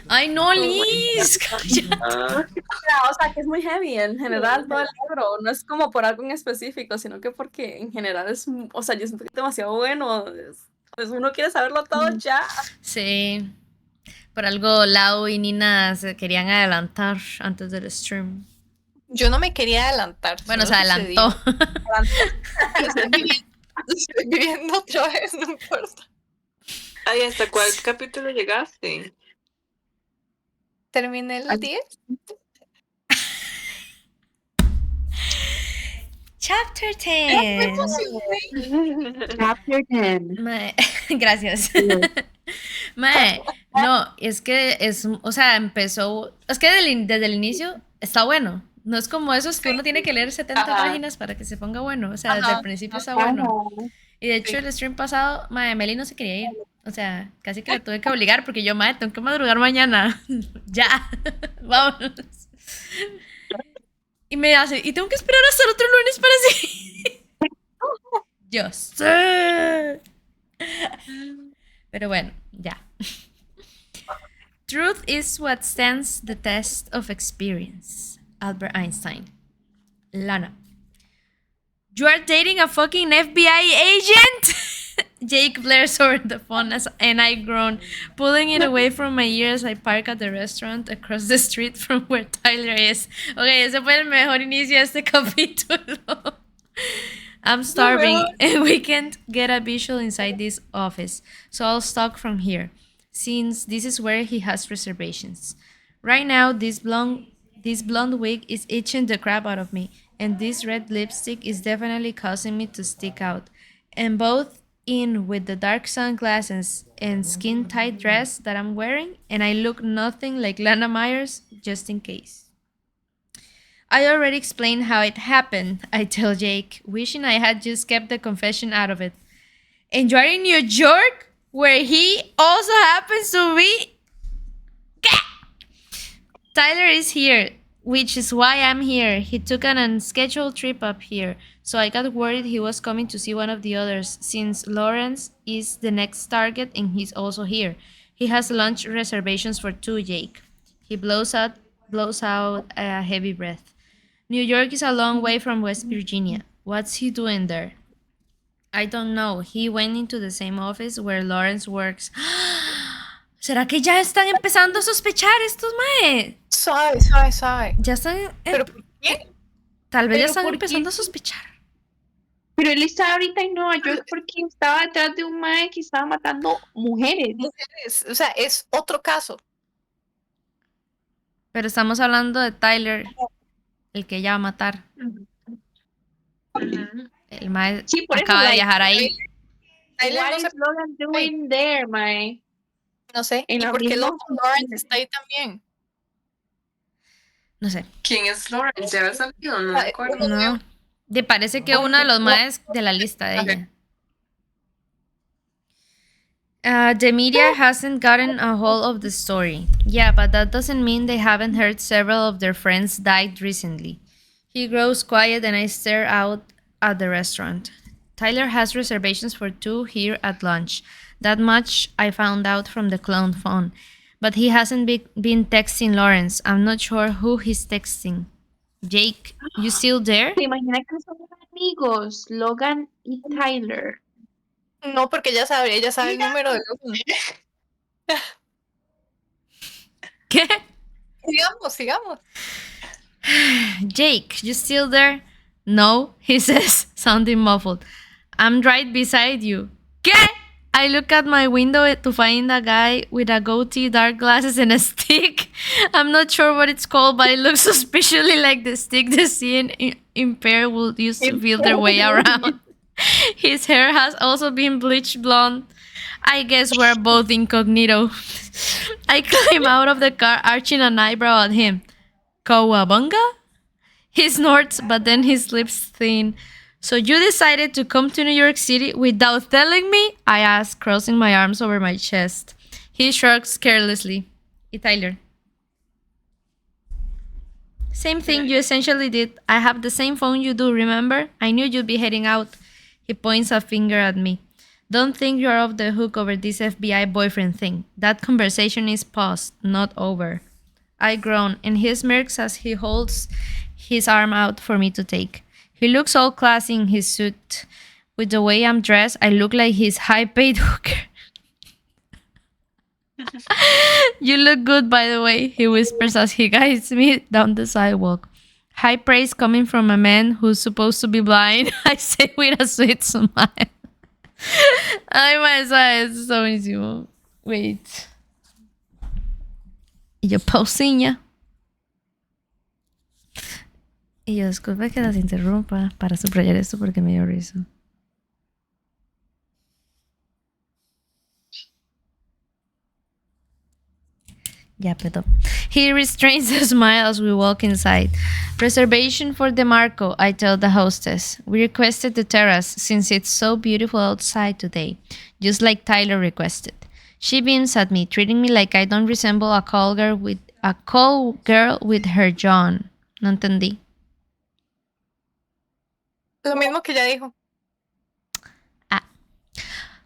S3: Ay, no, Liz.
S5: O sea, que es muy heavy en general todo el libro. No es como por algo en específico, sino que porque en general es, o sea, yo siento que es demasiado bueno. Pues uno quiere saberlo todo ya.
S3: Sí. Por algo Lau y Nina se querían adelantar antes del stream.
S2: Yo no me quería adelantar.
S3: Bueno,
S2: solo
S3: se adelantó.
S2: Estoy viviendo otra vez, no importa.
S4: Ay, ¿hasta cuál capítulo llegaste?
S2: Terminé el 10.
S3: Chapter 10.
S1: Chapter 10.
S3: Mae, gracias. Mae, no, es que es, o sea, empezó, es que desde el inicio está bueno. No es como esos que uno tiene que leer 70 páginas para que se ponga bueno. O sea, desde el principio está bueno. Y de hecho, el stream pasado, mae, Meli no se quería ir. O sea, casi que la tuve que obligar porque yo, mae, tengo que madrugar mañana. Ya, vámonos. Y me hace, y tengo que esperar hasta el otro lunes para seguir. Yo sé. Pero bueno, ya. Truth is what stands the test of experience. Albert Einstein. Lana. You are dating a fucking FBI agent? Jake blares over the phone and I groan, pulling it away from my ear as I park at the restaurant across the street from where Tyler is. Ok, ese fue el mejor inicio de este capítulo. I'm starving and we can't get a visual inside this office, so I'll stalk from here, since this is where he has reservations. Right now, this blonde wig is itching the crap out of me, and this red lipstick is definitely causing me to stick out. And both in with the dark sunglasses and skin-tight dress that I'm wearing, and I look nothing like Lana Myers, just in case. I already explained how it happened, I tell Jake, wishing I had just kept the confession out of it. And you're in New York, where he also happens to be? Tyler is here, which is why I'm here. He took an unscheduled trip up here, so I got worried he was coming to see one of the others, since Lawrence is the next target and he's also here. He has lunch reservations for 2, Jake. He blows out a heavy breath. New York is a long way from West Virginia. What's he doing there? I don't know. He went into the same office where Lawrence works. ¿Será que ya están empezando a sospechar estos maes?
S2: Suave.
S3: Ya están...
S2: ¿Pero por qué?
S3: Tal vez ya
S2: ¿Pero
S3: están
S2: por
S3: empezando
S2: qué?
S3: a sospechar.
S1: Pero él está ahorita en Nueva York porque estaba detrás de un mae que estaba matando mujeres.
S2: O sea, es otro caso.
S3: Pero estamos hablando de Tyler, el que ella va a matar. El mae
S1: Sí, por
S3: acaba
S1: eso,
S3: de viajar ahí.
S2: Tyler
S1: What
S2: no
S1: is
S2: se...
S1: Logan doing there, mae?
S2: No sé.
S1: En
S2: ¿Y
S1: la
S2: por qué el
S1: misma
S2: otro Lawrence está ahí también?
S3: No sé.
S4: ¿Quién es Lawrence? ¿Ya había salido? No me acuerdo.
S3: No. Te parece que uno de los maes de la lista de ella. The media hasn't gotten a hold of the story. Yeah, but that doesn't mean they haven't heard several of their friends died recently. He grows quiet and I stare out at the restaurant. Tyler has reservations for 2 here at lunch. That much I found out from the clone phone. But he hasn't been texting Lawrence. I'm not sure who he's texting. Jake, you still there?
S1: ¿Te imaginas que son amigos? Logan y Tyler.
S2: No, porque ella sabe el número de Logan.
S3: ¿Qué?
S2: Sigamos.
S3: Jake, you still there? No, he says, sounding muffled. I'm right beside you. ¿Qué? I look at my window to find a guy with a goatee, dark glasses, and a stick. I'm not sure what it's called, but it looks suspiciously like the stick the seeing impaired would use to feel their way around. His hair has also been bleached blonde. I guess we're both incognito. I climb out of the car, arching an eyebrow at him. Kawabunga? He snorts, but then his lips thin. So you decided to come to New York City without telling me? I ask, crossing my arms over my chest. He shrugs carelessly. ¿Y Tyler? Same thing you essentially did. I have the same phone you do, remember? I knew you'd be heading out. He points a finger at me. Don't think you're off the hook over this FBI boyfriend thing. That conversation is paused, not over. I groan, and he smirks as he holds his arm out for me to take. He looks all classy in his suit. With the way I'm dressed, I look like his high-paid hooker. You look good, by the way, he whispers as he guides me down the sidewalk. High praise coming from a man who's supposed to be blind, I say with a sweet smile. Ay, maestra, eso está buenísimo. Wait. Y yo, pausiña. Y yo, disculpa que las interrumpa para subrayar esto porque me dio risa. Yeah, perdón. He restrains a smile as we walk inside. Reservation for DeMarco, I tell the hostess. We requested the terrace since it's so beautiful outside today, just like Tyler requested. She beams at me, treating me like I don't resemble a call girl with her John. No entendí.
S2: Lo mismo que ella dijo.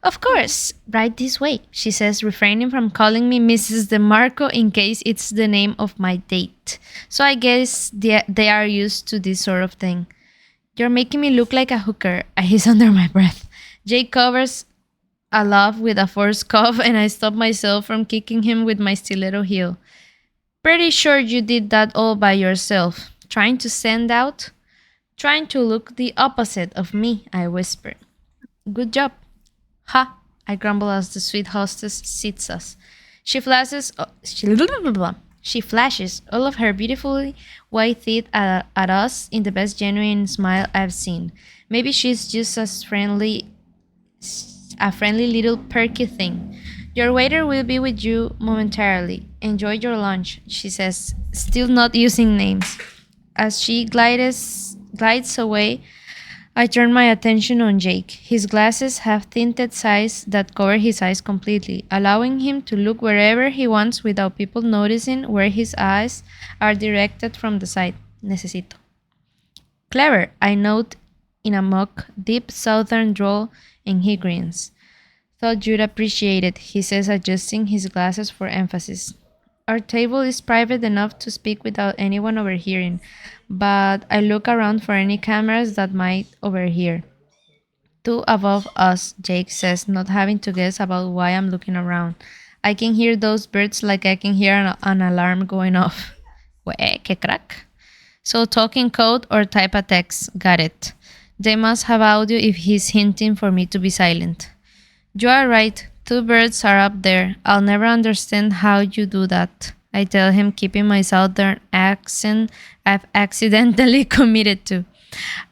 S3: Of course, right this way, she says, refraining from calling me Mrs. DeMarco in case it's the name of my date. So I guess they are used to this sort of thing. You're making me look like a hooker, I hiss under my breath. Jake covers a laugh with a forced cough and I stop myself from kicking him with my stiletto heel. Pretty sure you did that all by yourself. Trying to stand out? Trying to look the opposite of me, I whisper. Good job. Ha! I grumble as the sweet hostess seats us. She flashes all of her beautifully white teeth at us in the best genuine smile I've seen. Maybe she's just a friendly little perky thing. Your waiter will be with you momentarily. Enjoy your lunch, she says, still not using names. As she glides away, I turn my attention on Jake. His glasses have tinted sides that cover his eyes completely, allowing him to look wherever he wants without people noticing where his eyes are directed from the side. Necesito. Clever, I note in a mock, deep southern drawl, and he grins. Thought you'd appreciate it, he says, adjusting his glasses for emphasis. Our table is private enough to speak without anyone overhearing, but I look around for any cameras that might overhear. Two above us, Jake says, not having to guess about why I'm looking around. I can hear those birds like I can hear an alarm going off. Que crack. So talk in code or type a text. Got it. They must have audio if he's hinting for me to be silent. You are right. Two birds are up there. I'll never understand how you do that, I tell him, keeping my southern accent I've accidentally committed to.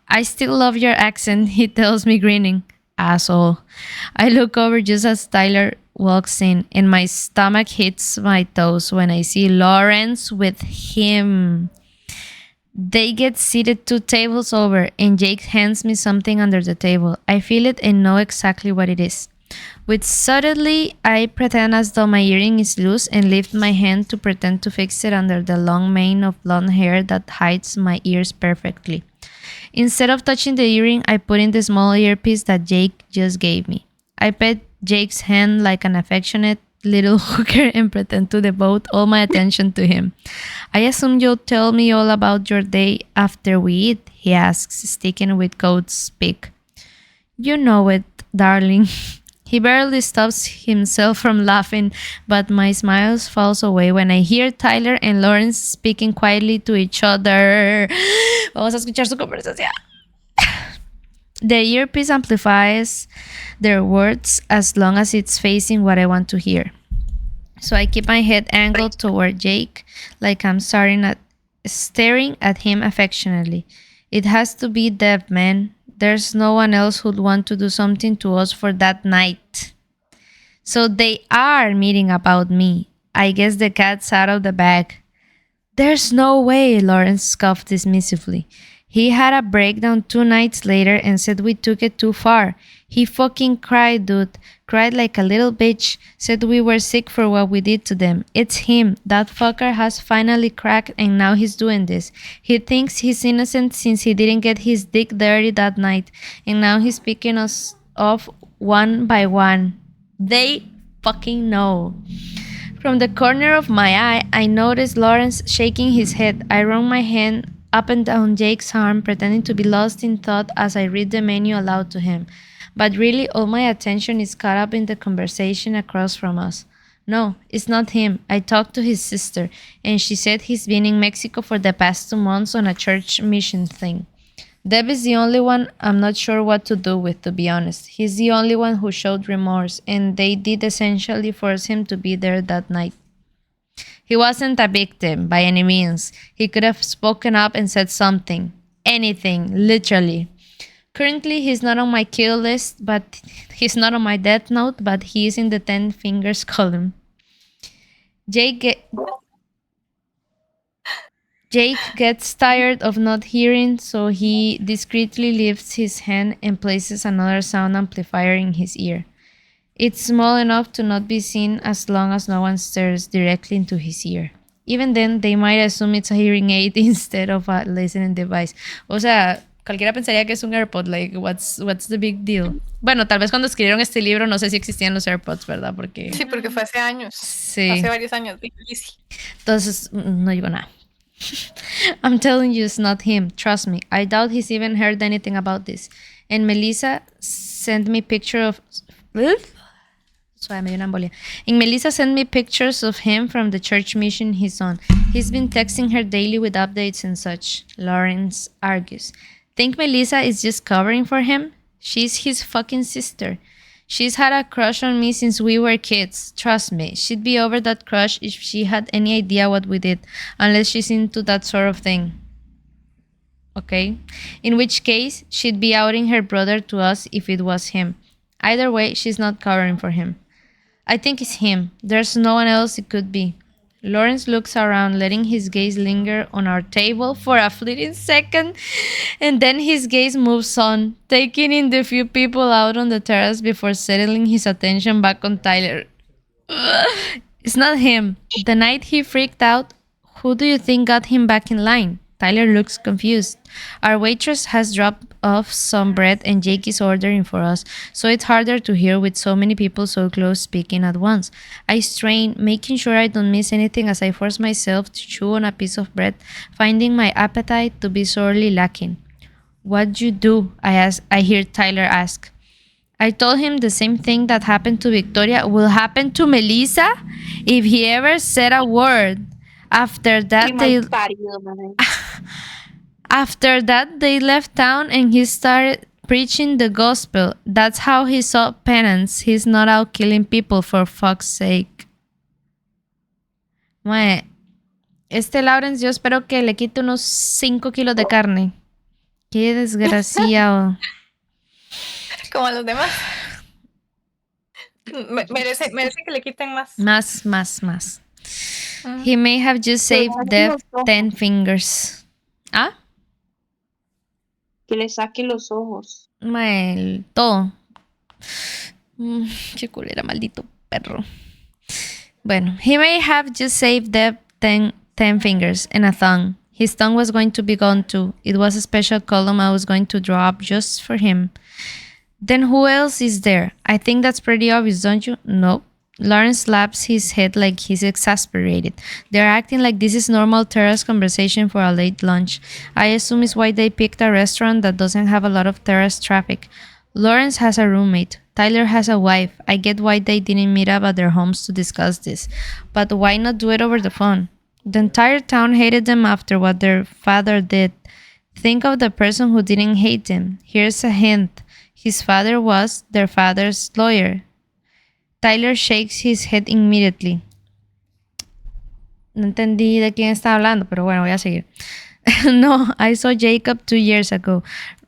S3: I still love your accent, he tells me, grinning. Asshole. I look over just as Tyler walks in, and my stomach hits my toes when I see Lawrence with him. They get seated 2 tables over, and Jake hands me something under the table. I feel it and know exactly what it is. With subtlety, I pretend as though my earring is loose and lift my hand to pretend to fix it under the long mane of blonde hair that hides my ears perfectly. Instead of touching the earring, I put in the small earpiece that Jake just gave me. I pet Jake's hand like an affectionate little hooker and pretend to devote all my attention to him. I assume you'll tell me all about your day after we eat, he asks, sticking with code speak. You know it, darling. He barely stops himself from laughing, but my smile falls away when I hear Tyler and Lawrence speaking quietly to each other. Vamos a escuchar su conversación. The earpiece amplifies their words as long as it's facing what I want to hear. So I keep my head angled toward Jake, like I'm staring at him affectionately. It has to be Dev, man. There's no one else who'd want to do something to us for that night. So they are meeting about me. I guess the cat's out of the bag. There's no way, Lawrence scoffed dismissively. He had a breakdown 2 nights later and said we took it too far. He fucking cried, dude. Cried like a little bitch. Said we were sick for what we did to them. It's him. That fucker has finally cracked and now he's doing this. He thinks he's innocent since he didn't get his dick dirty that night. And now he's picking us off one by one. They fucking know. From the corner of my eye, I noticed Lawrence shaking his head. I run my hand up and down Jake's arm, pretending to be lost in thought as I read the menu aloud to him. But really, all my attention is caught up in the conversation across from us. No, it's not him. I talked to his sister, and she said he's been in Mexico for the past 2 months on a church mission thing. Deb is the only one I'm not sure what to do with, to be honest. He's the only one who showed remorse, and they did essentially force him to be there that night. He wasn't a victim, by any means. He could have spoken up and said something. Anything, literally. Currently, he's not on my kill list, but he's not on my death note, but he is in the 10 fingers column. Jake gets tired of not hearing, so he discreetly lifts his hand and places another sound amplifier in his ear. It's small enough to not be seen as long as no one stares directly into his ear. Even then, they might assume it's a hearing aid instead of a listening device. O sea, cualquiera pensaría que es un AirPod. Like, what's the big deal? Bueno, tal vez cuando escribieron este libro no sé si existían los AirPods, ¿verdad? Porque...
S2: Sí, porque fue hace años.
S3: Sí.
S2: Hace varios años. Difícil.
S3: Entonces, no digo nada. I'm telling you, it's not him. Trust me. I doubt he's even heard anything about this. And Melissa sent me picture of... Sorry, me dio una embolia. And Melissa sent me pictures of him from the church mission he's on. He's been texting her daily with updates and such. Lawrence argues. Think Melissa is just covering for him? She's his fucking sister. She's had a crush on me since we were kids. Trust me, she'd be over that crush if she had any idea what we did, unless she's into that sort of thing. Okay? In which case, she'd be outing her brother to us if it was him. Either way, she's not covering for him. I think it's him. There's no one else it could be. Lawrence looks around, letting his gaze linger on our table for a fleeting second, and then his gaze moves on, taking in the few people out on the terrace before settling his attention back on Tyler. It's not him. The night he freaked out, who do you think got him back in line? Tyler looks confused. Our waitress has dropped off some bread and Jake is ordering for us, so it's harder to hear with so many people so close speaking at once. I strain, making sure I don't miss anything as I force myself to chew on a piece of bread, finding my appetite to be sorely lacking. What'd you do? I hear Tyler ask. I told him the same thing that happened to Victoria will happen to Melissa if he ever said a word. After that, they left town and he started preaching the gospel. That's how he saw penance. He's not out killing people, for fuck's sake. Mae, este Lawrence yo espero que le quite unos 5 kilos de carne. Qué desgraciado.
S2: Como a los demás. Merece que le quiten más.
S3: Más. He may have just saved Dev 10 fingers. ¿Ah?
S1: Que le saque los ojos.
S3: Todo. Qué culera, maldito perro. Bueno, he may have just saved Dev 10 fingers and a thumb. His tongue was going to be gone too. It was a special column I was going to draw up just for him. Then who else is there? I think that's pretty obvious, don't you? Nope. Lawrence slaps his head like he's exasperated. They're acting like this is normal terrace conversation for a late lunch. I assume it's why they picked a restaurant that doesn't have a lot of terrace traffic. Lawrence has a roommate. Tyler has a wife. I get why they didn't meet up at their homes to discuss this. But why not do it over the phone? The entire town hated them after what their father did. Think of the person who didn't hate them. Here's a hint. His father was their father's lawyer. Tyler shakes his head immediately. No entendí de quién está hablando, pero bueno, voy a seguir. No, I saw Jacob 2 years ago.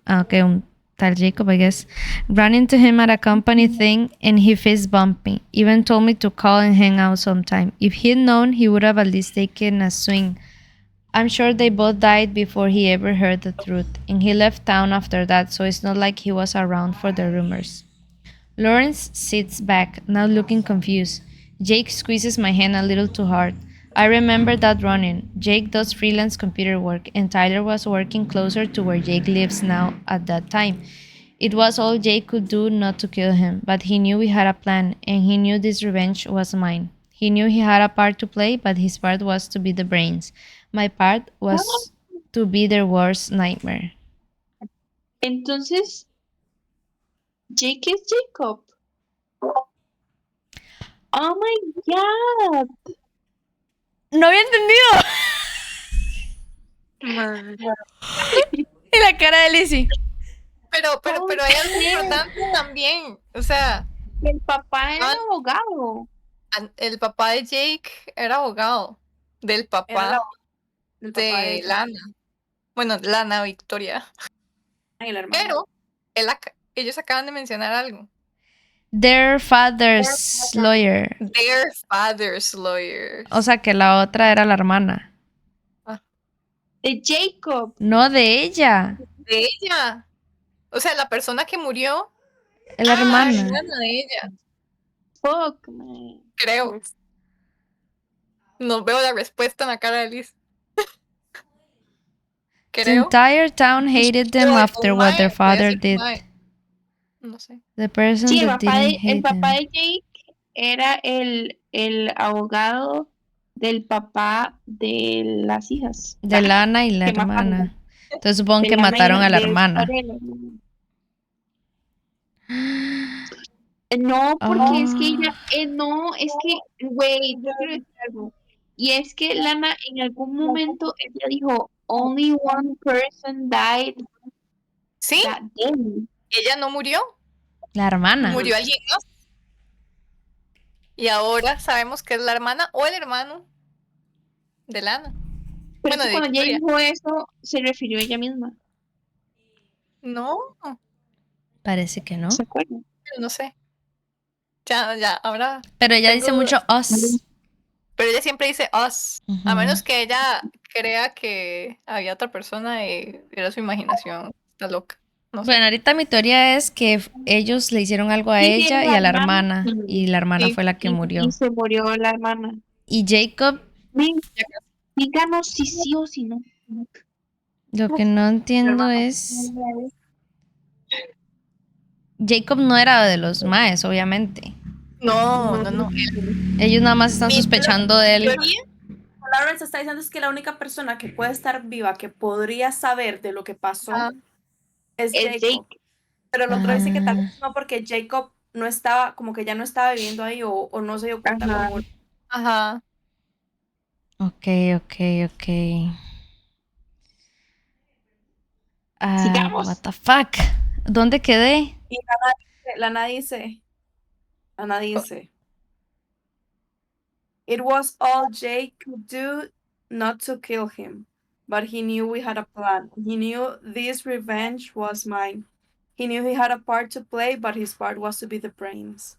S3: Okay, tal Jacob, I guess. Ran into him at a company thing and he fist bumped me. Even told me to call and hang out sometime. If he'd known, he would have at least taken a swing. I'm sure they both died before he ever heard the truth, and he left town after that, so it's not like he was around for the rumors. Lawrence sits back, now looking confused. Jake squeezes my hand a little too hard. I remember that running. Jake does freelance computer work, and Tyler was working closer to where Jake lives now at that time. It was all Jake could do not to kill him, but he knew we had a plan, and he knew this revenge was mine. He knew he had a part to play, but his part was to be the brains. My part was to be their worst nightmare.
S1: Entonces, Jake es Jacob. Oh my god.
S3: No había entendido. Y la cara de Lizzie.
S2: Pero hay algo importante también. O sea,
S1: El papá era abogado.
S2: el papá de Jake era abogado. Del papá
S5: Del papá
S2: de Lana. Bueno, Lana Victoria.
S5: y la hermana.
S2: Pero ellos acaban de mencionar algo.
S3: Their father's lawyer.
S2: Their father's lawyers.
S3: O sea que la otra era la hermana.
S1: De Jacob.
S3: No, de ella.
S2: De ella. O sea, la persona que murió.
S3: La hermana.
S2: La hermana de ella.
S1: Fuck, man.
S2: Creo. No veo la respuesta en la cara de Liz.
S3: The entire town hated them after what their father did.
S2: No sé.
S3: The person
S1: Sí,
S3: that didn't hate
S1: el papá
S3: them.
S1: de Jake era el abogado del papá de las hijas.
S3: De Lana y la
S1: Que mataron.
S3: hermana. Entonces supongo
S1: De
S3: que
S1: Lana y
S3: mataron a la
S1: de
S3: hermana.
S1: Victoria y la hermana. No, porque es que ella, no, es que, güey, yo quiero decir algo. Y es que Lana en algún momento ella dijo, only one person died
S2: Sí,
S1: that day.
S2: ella no murió.
S3: La hermana.
S2: Murió alguien más. Y ahora sabemos que es la hermana o el hermano de Lana.
S1: Pero
S2: Bueno,
S1: es que
S2: de
S1: cuando ella
S2: Victoria.
S1: dijo eso, se refirió a ella misma.
S2: No,
S3: Parece que no.
S1: ¿Se acuerdan?
S2: no sé. Ya, ahora.
S3: Pero ella
S2: tengo
S3: dice mucho us.
S2: Pero ella siempre dice us.
S3: Ujú.
S2: A menos que ella crea que había otra persona y era su imaginación. Está loca. No sé.
S3: Bueno, ahorita mi teoría es que ellos le hicieron algo a
S1: Sí,
S3: ella y a la hermana. Y la hermana
S2: Sí,
S3: fue la que murió.
S1: Y se murió la hermana.
S3: Y Jacob,
S1: Díganos si sí o si no.
S3: lo que no entiendo es... Jacob no era de los maes, obviamente.
S2: No.
S3: Ellos nada más están sospechando de él.
S5: Lawrence está diciendo es que la única persona que puede estar viva, que podría saber de lo que pasó, es Jacob. Pero el otro dice que tal vez no, porque Jacob no estaba, como que ya no estaba viviendo ahí o no se dio cuenta.
S1: Ajá.
S5: Como...
S2: Ajá.
S3: Ok.
S1: Sigamos.
S3: What the fuck? ¿Dónde quedé?
S5: Y Lana dice, it was all Jake could do not to kill him, but he knew we had a plan. He knew this revenge was mine. He knew he had a part to play, but his part was to be the brains.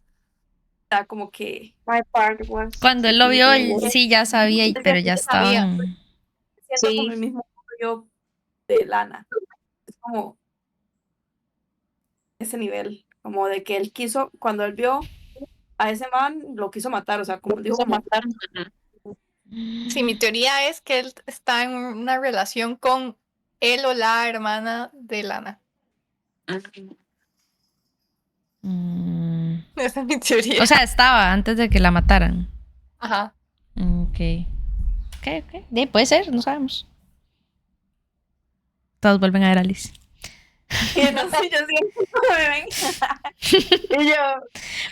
S5: O sea, como que...
S1: My part was
S3: Cuando él lo vio, él sí ya sabía, pero ya estaban...
S5: Siento como el mismo yo de Lana. Es como ese nivel, como de que él quiso, cuando él vio a ese man, lo quiso matar, o sea, como dijo, matar.
S2: Sí, mi teoría es que él está en una relación con él o la hermana de Lana. Esa es mi teoría.
S3: O sea, estaba antes de que la mataran.
S2: Ajá.
S3: Ok. Puede ser, no sabemos. Todos vuelven a ver a Alice.
S5: No sé, yo siempre me ven. Y yo...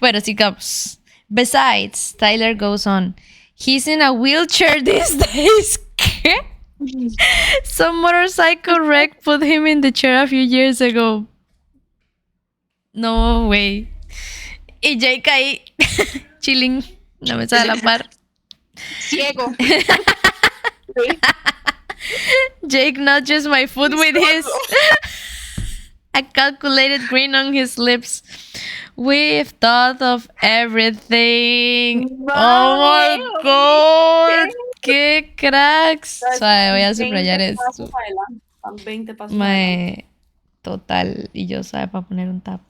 S3: Bueno, sigamos. Besides, Tyler goes on. He's in a wheelchair these days. ¿Qué? Some motorcycle wreck put him in the chair a few years ago. No way. Y Jake ahí, chilling, en la mesa de la par.
S1: ciego.
S3: Jake nudges my foot with his... a calculated grin on his lips. We've thought of everything.
S1: No
S3: Oh my
S1: way.
S3: god. ¡Qué cracks! Suave, voy a subrayar
S5: 20 pasos
S3: esto.
S5: adelante, van 20 pasos adelante.
S3: Mae, total. Y yo sabe para poner un tap.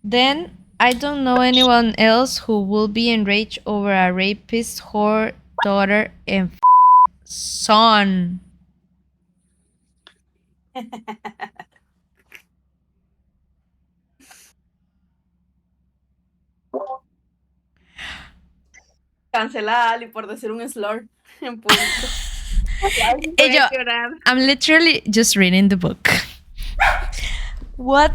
S3: Then I don't know anyone else who will be enraged over a rapist, whore, daughter, and son.
S5: Cancelada Ali por decir un slur en público.
S3: Y yo, I'm literally just reading the book. What?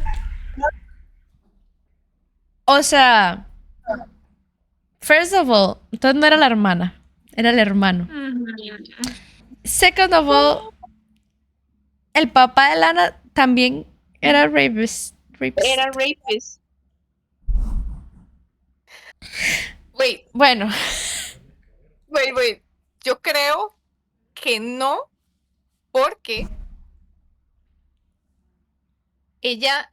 S3: O sea, first of all, entonces no era la hermana, era el hermano. Second of all, el papá de Lana también era rapist.
S1: Era rapist.
S2: Wait,
S3: Bueno,
S2: wait. Yo creo que no, porque ella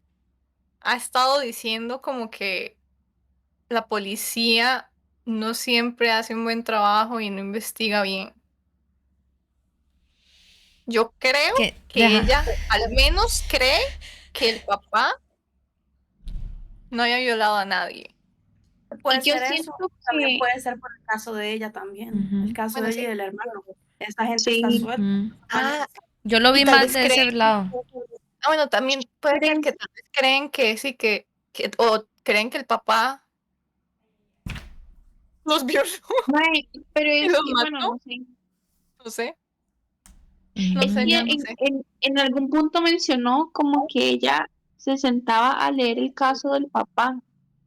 S2: ha estado diciendo como que la policía no siempre hace un buen trabajo y no investiga bien. Yo creo
S3: que
S2: que
S3: deja.
S2: ella al menos cree que el papá no haya violado a nadie.
S5: Puede
S1: Y yo
S5: ser
S1: siento
S5: eso, también
S1: que-
S5: puede ser por el caso de ella también.
S3: Ujú.
S5: El caso
S2: Bueno,
S5: de ella
S2: sí.
S5: y del hermano. Esa gente
S1: Sí.
S5: está suelta.
S2: Ah,
S3: Yo lo
S2: y
S3: vi
S2: tal
S3: más
S2: vez
S3: de ese
S2: creen-
S3: lado.
S2: bueno, también puede ser que tal vez creen que sí, o creen que el papá los violó,
S1: Mae, pero es
S2: los
S1: que, bueno,
S2: mató.
S1: no sé.
S2: No sé.
S3: No
S1: Es que
S2: no sé.
S1: en algún punto mencionó como que ella se sentaba a leer el caso del papá,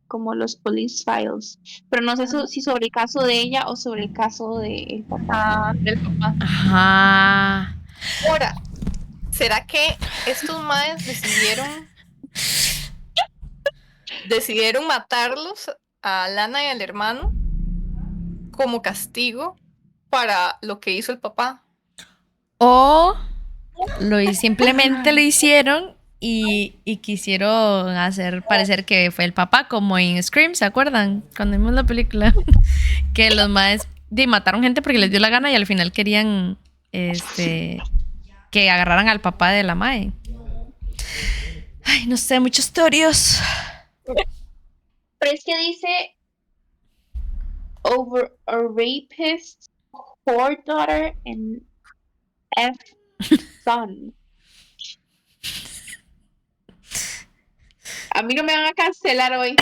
S1: como los police files. Pero no sé si sobre el caso de ella o sobre el caso del papá.
S2: Del papá.
S3: Ajá.
S2: Ahora, ¿será que estos maes decidieron matarlos a Lana y al hermano como castigo para lo que hizo el papá?
S3: O simplemente lo hicieron y quisieron hacer parecer que fue el papá, como en Scream, ¿se acuerdan? Cuando vimos la película. Que los maes mataron gente porque les dio la gana y al final querían que agarraran al papá de la mae. Ay, no sé, muchos teorías.
S1: Pero es que dice over a rapist, whore daughter, and F son. A mí no me van a cancelar hoy.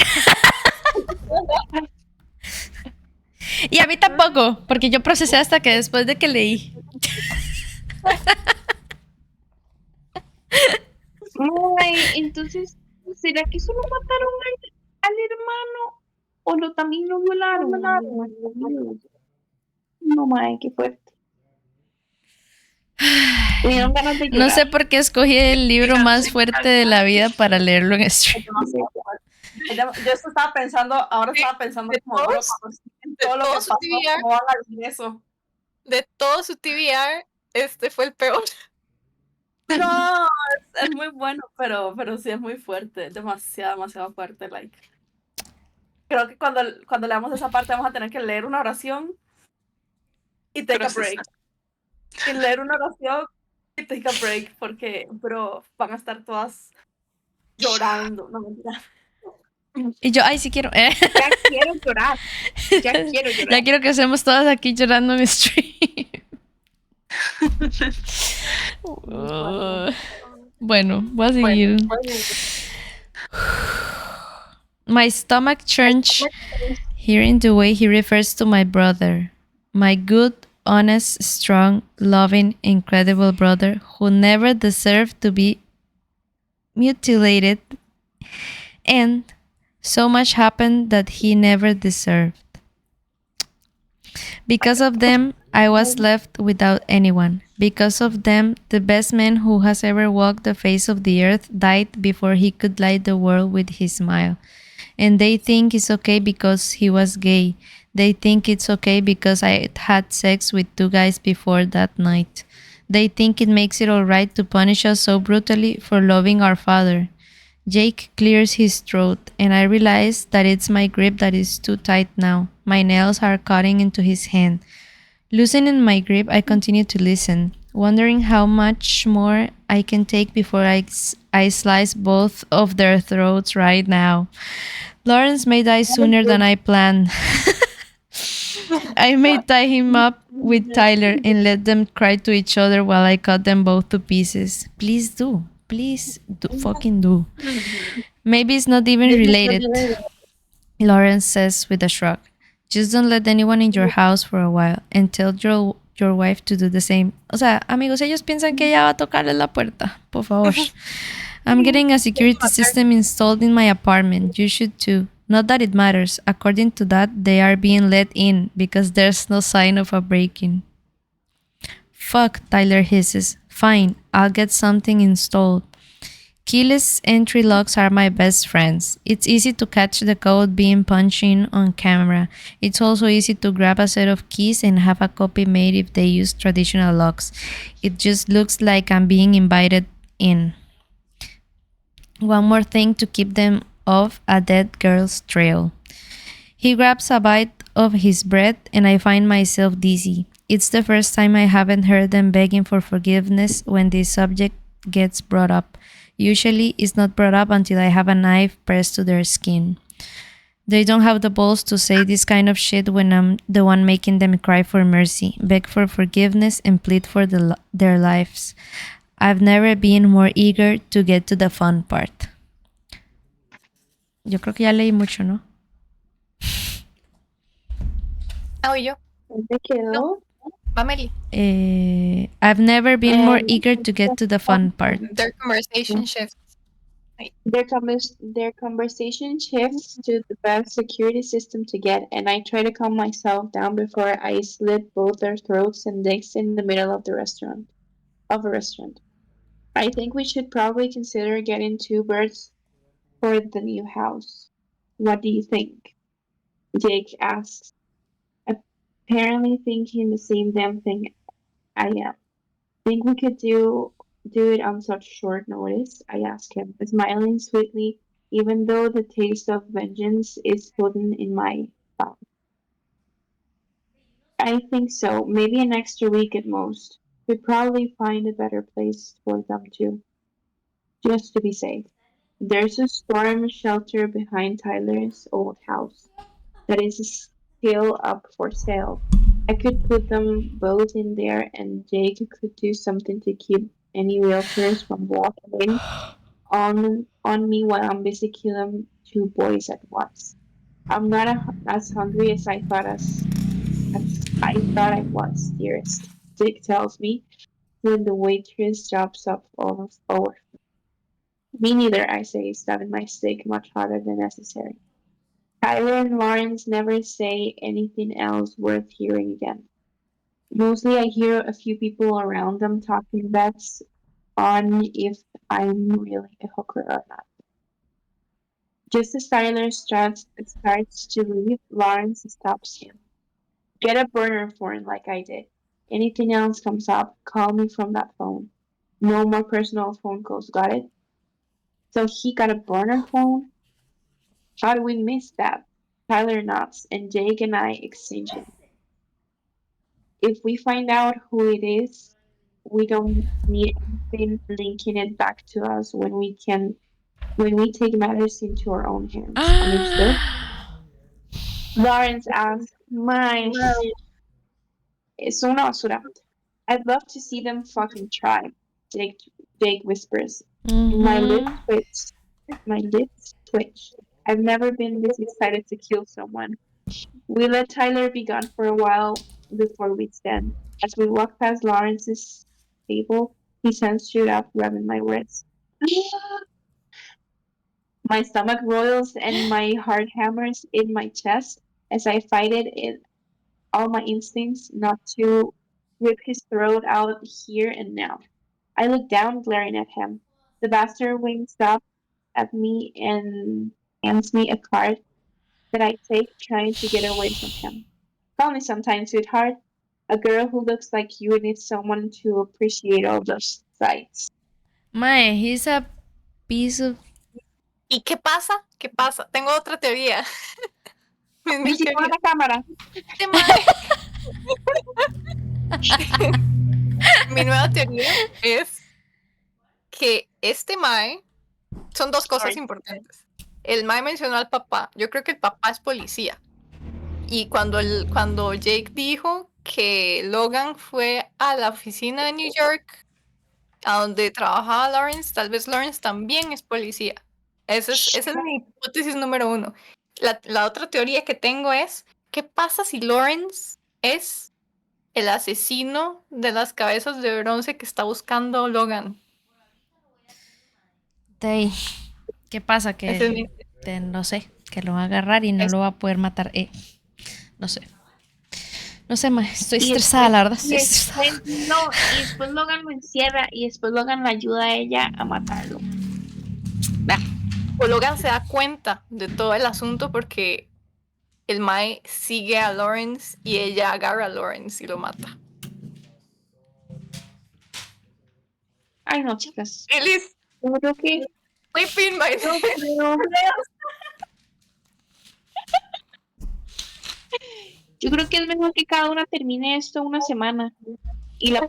S3: Y a mí tampoco, porque yo procesé hasta que después de que leí.
S1: Ay, entonces, ¿será que solo mataron al hermano? ¿O también lo violaron? No, mae, qué fuerte. Me dieron ganas de llorar.
S3: No sé por qué escogí el libro más fuerte de la vida para leerlo en stream.
S5: Yo eso estaba pensando, ahora estaba pensando como bro, en todo lo que pasó, cómo van a decir eso.
S2: De todo su TBR, este fue el peor.
S5: No, es muy bueno, pero sí es muy fuerte, demasiado fuerte, like. Creo que cuando leamos esa parte vamos a tener que leer una oración y take a break. Y leer una oración y take a break, porque van a estar todas llorando. No, mentira.
S3: Y yo, ay, sí quiero.
S1: Ya quiero llorar.
S3: Ya quiero que estemos todas aquí llorando en stream. Bueno, voy a seguir. My stomach churns hearing the way he refers to my brother. My good, honest, strong, loving, incredible brother who never deserved to be mutilated, and so much happened that he never deserved. Because of them, I was left without anyone. Because of them, the best man who has ever walked the face of the earth died before he could light the world with his smile. And they think it's okay because he was gay. They think it's okay because I had sex with 2 guys before that night. They think it makes it alright to punish us so brutally for loving our father. Jake clears his throat, and I realize that it's my grip that is too tight now. My nails are cutting into his hand. Loosening my grip, I continue to listen, wondering how much more I can take before I slice both of their throats right now. Lawrence may die sooner than I planned. I may tie him up with Tyler and let them cry to each other while I cut them both to pieces. Please do. Please do. Fucking do. Maybe it's not even related, Lawrence says with a shrug. Just don't let anyone in your house for a while and tell your wife to do the same. O sea, amigos, ellos piensan que ella va a tocarle la puerta. Por favor. I'm getting a security system installed in my apartment. You should too. Not that it matters. According to that, they are being let in because there's no sign of a break-in. Fuck, Tyler hisses. Fine, I'll get something installed. Keyless entry locks are my best friends. It's easy to catch the code being punched in on camera. It's also easy to grab a set of keys and have a copy made if they use traditional locks. It just looks like I'm being invited in. One more thing to keep them off a dead girl's trail. He grabs a bite of his bread and I find myself dizzy. It's the first time I haven't heard them begging for forgiveness when this subject gets brought up. Usually, it's not brought up until I have a knife pressed to their skin. They don't have the balls to say this kind of shit when I'm the one making them cry for mercy, beg for forgiveness, and plead for their lives. I've never been more eager to get to the fun part. Yo creo que ya leí mucho, ¿no?
S2: Yo.
S1: ¿Dónde quedó?
S2: Meli.
S3: I've never been more eager to get to the fun part.
S2: Their conversation shifts.
S1: Their conversation shifts to the best security system to get, and I try to calm myself down before I slit both their throats and dicks in the middle of a restaurant. I think we should probably consider getting 2 birds for the new house. What do you think? Jake asks, apparently thinking the same damn thing I am. Think we could do it on such short notice? I ask him, smiling sweetly, even though the taste of vengeance is hidden in my mouth. I think so. Maybe an extra week at most. We'd probably find a better place for them too, just to be safe. There's a storm shelter behind Tyler's old house that is still up for sale. I could put them both in there and Jake could do something to keep any realtors from walking in on me while I'm busy killing 2 boys at once. I'm not as hungry as I thought I was, dearest. Jake tells me when the waitress drops up almost over. Me neither, I say, stabbing my steak much harder than necessary. Tyler and Lawrence never say anything else worth hearing again. Mostly I hear a few people around them talking bets on if I'm really a hooker or not. Just as Tyler starts to leave, Lawrence stops him. Get a burner phone like I did. Anything else comes up, call me from that phone. No more personal phone calls, got it? So he got a burner phone? How did we miss that? Tyler nods, and Jake and I exchange it. If we find out who it is, we don't need anything linking it back to us when we take matters into our own hands. Understood? Lawrence asks, "My, it's una basura. I'd love to see them fucking try." Jake whispers. My lips twitch. My lips twitch. I've never been this excited to kill someone. We let Tyler be gone for a while before we stand. As we walk past Lawrence's table, his hands shoot up, grabbing my wrist. My stomach roils and my heart hammers in my chest as I fight it in all my instincts not to rip his throat out here and now. I look down, glaring at him. The bastard winks up at me and hands me a card that I take, trying to get away from him. Call me sometime, sweetheart. A girl who looks like you needs someone to appreciate all those sights.
S3: Mae, he's a piece of
S2: ¿Y qué pasa? ¿Qué pasa? Tengo otra teoría. Mi
S1: Visitó
S2: teoría.
S1: la cámara.
S2: Este mae. Mi nueva teoría es que este mae son dos cosas importantes. El mae mencionó al papá. Yo creo que el papá es policía. Y cuando Jake dijo que Logan fue a la oficina de New York, a donde trabajaba Lawrence, tal vez Lawrence también es policía. Esa es mi hipótesis número 1. La otra teoría que tengo es, ¿qué pasa si Lawrence es el asesino de las cabezas de bronce que está buscando Logan?
S3: ¿Qué pasa?
S2: Ese es mi-
S3: No sé, que lo va a agarrar y no lo va a poder matar. No sé. No sé, ma, estoy
S1: Y
S3: estresada, la verdad.
S1: y
S3: Estoy estresada.
S1: y después Logan lo encierra y después Logan la ayuda a ella a matarlo.
S2: O Logan se da cuenta de todo el asunto porque el Mae sigue a Lawrence y ella agarra a Lawrence y lo mata.
S1: Ay, no, chicas.
S2: Ellis,
S1: Yo creo que
S2: sleeping, Mae.
S1: no creo. Yo creo que es mejor que cada una termine esto una semana. Y la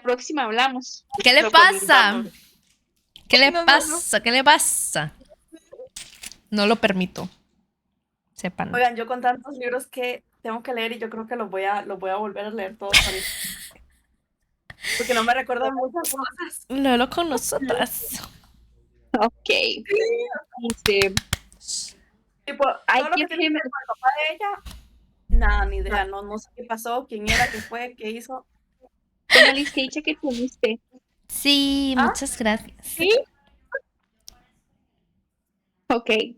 S1: próxima hablamos.
S3: ¿Qué le
S4: Lo
S3: pasa?
S4: comentamos.
S3: ¿Qué le
S2: No.
S3: pasa? ¿Qué le pasa? No lo permito. Sepan.
S5: Oigan, yo con tantos libros que tengo que leer y yo creo que los voy a volver a leer todos ahorita. Porque no me recuerdan muchas cosas.
S3: Léelo con nosotras.
S1: Ok. Dice,
S5: Tipo,
S1: I
S5: todo lo que
S1: give
S5: tiene que
S1: him,
S5: ver con el papá de ella, nada, ni idea. No sé qué pasó, quién era, qué fue, qué hizo.
S1: bueno, Liz, que dicha que tuviste.
S3: Sí,
S5: ¿Ah?
S3: muchas gracias.
S5: Sí.
S1: Okay.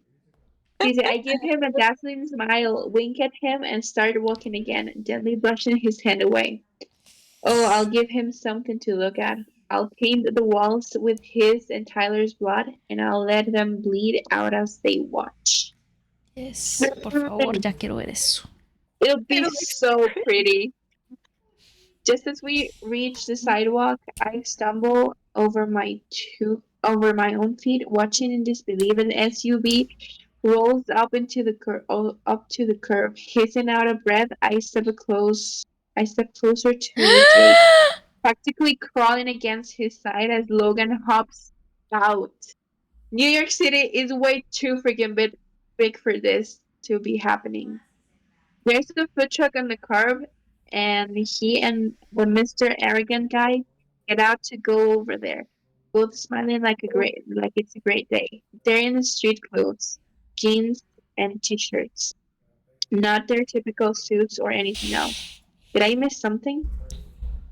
S1: Dice, I give him a dazzling smile, wink at him, and start walking again, gently brushing his hand away. Oh, I'll give him something to look at. I'll paint the walls with his and Tyler's blood, and I'll let them bleed out as they watch.
S3: Yes, por favor, ya quiero ver eso.
S1: It'll be so pretty. Just as we reach the sidewalk, I stumble over my own feet, watching in disbelief. An SUV rolls up up to the curb, hissing out of breath. I step closer to Jake, practically crawling against his side as Logan hops out. New York City is way too freaking big for this to be happening. There's a food truck on the curb, and he and the Mr. Arrogant guy get out to go over there, both smiling like it's a great day. They're in the street clothes, jeans and t-shirts, not their typical suits or anything else. Did I miss something?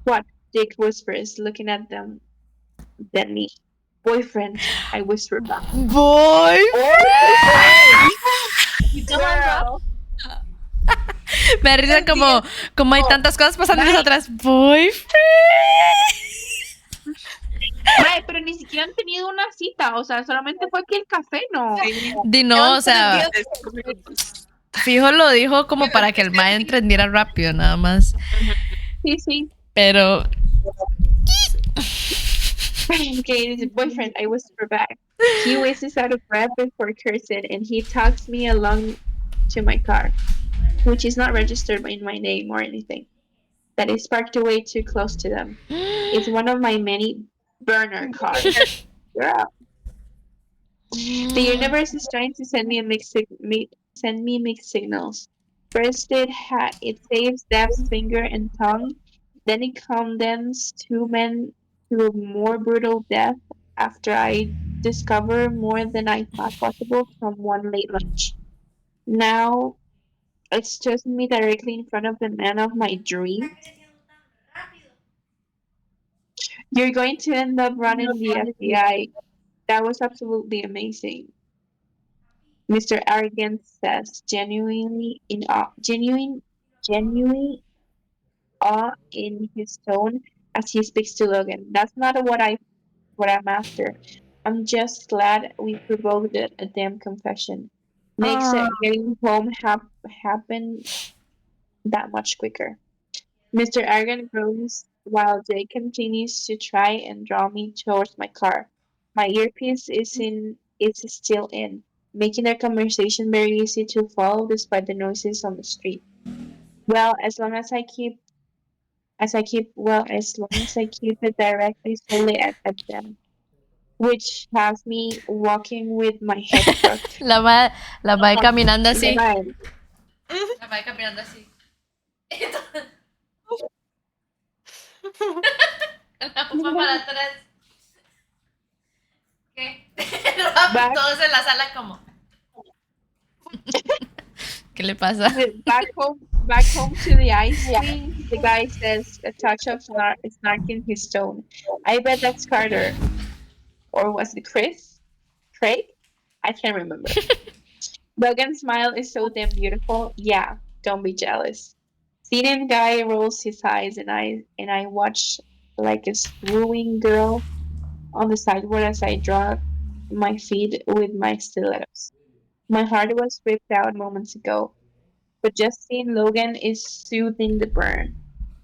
S1: What? Jake whispers, looking at them. Then me. Boyfriend, I whisper back.
S3: Boy.
S5: Girl.
S3: Me da risa como hay tantas cosas pasando en nosotras. Boyfriend.
S1: Ay, pero ni siquiera han tenido una cita, o sea, solamente fue aquí el café, ¿no?
S3: Di no, o sea, fijo lo dijo como para que el mae entendiera rápido, nada más.
S1: Sí, sí.
S3: Pero
S1: Okay, his boyfriend, I whisper back. He whistles out of breath before cursing, and he tugs me along to my car, which is not registered in my name or anything. That is parked away too close to them. It's one of my many burner cars. Girl. The universe is trying to send me mixed signals. First, it saves Dev's finger and tongue. Then it condemns two men to a more brutal death after I discover more than I thought possible from one late lunch. Now it's just me directly in front of the man of my dreams. You're going to end up running the FBI. That was absolutely amazing. Mr. Arrogant says, genuine awe in his tone as he speaks to Logan. That's not what I'm after. I'm just glad we provoked a damn confession. Makes getting home happen that much quicker. Mr. Arrogant groans while Jake continues to try and draw me towards my car. My earpiece is still in, making their conversation very easy to follow despite the noises on the street. Well, as long as I keep it directly solely at them, which has me walking with my head crooked.
S3: La mae caminando así.
S1: Right.
S3: La mae caminando así. La upa para atrás. ¿Qué?
S1: Back,
S3: Todos en la sala como. ¿Qué le pasa?
S1: back home to the ice cream, the guy says, a touch of snark in his tone. I bet that's Carter. Or was it Chris? Craig? I can't remember. Logan's smile is so damn beautiful. Yeah, don't be jealous. Seeing guy rolls his eyes and I watch like a screwing girl on the sidewalk as I draw my feet with my stilettos. My heart was ripped out moments ago, but just seeing Logan is soothing the burn.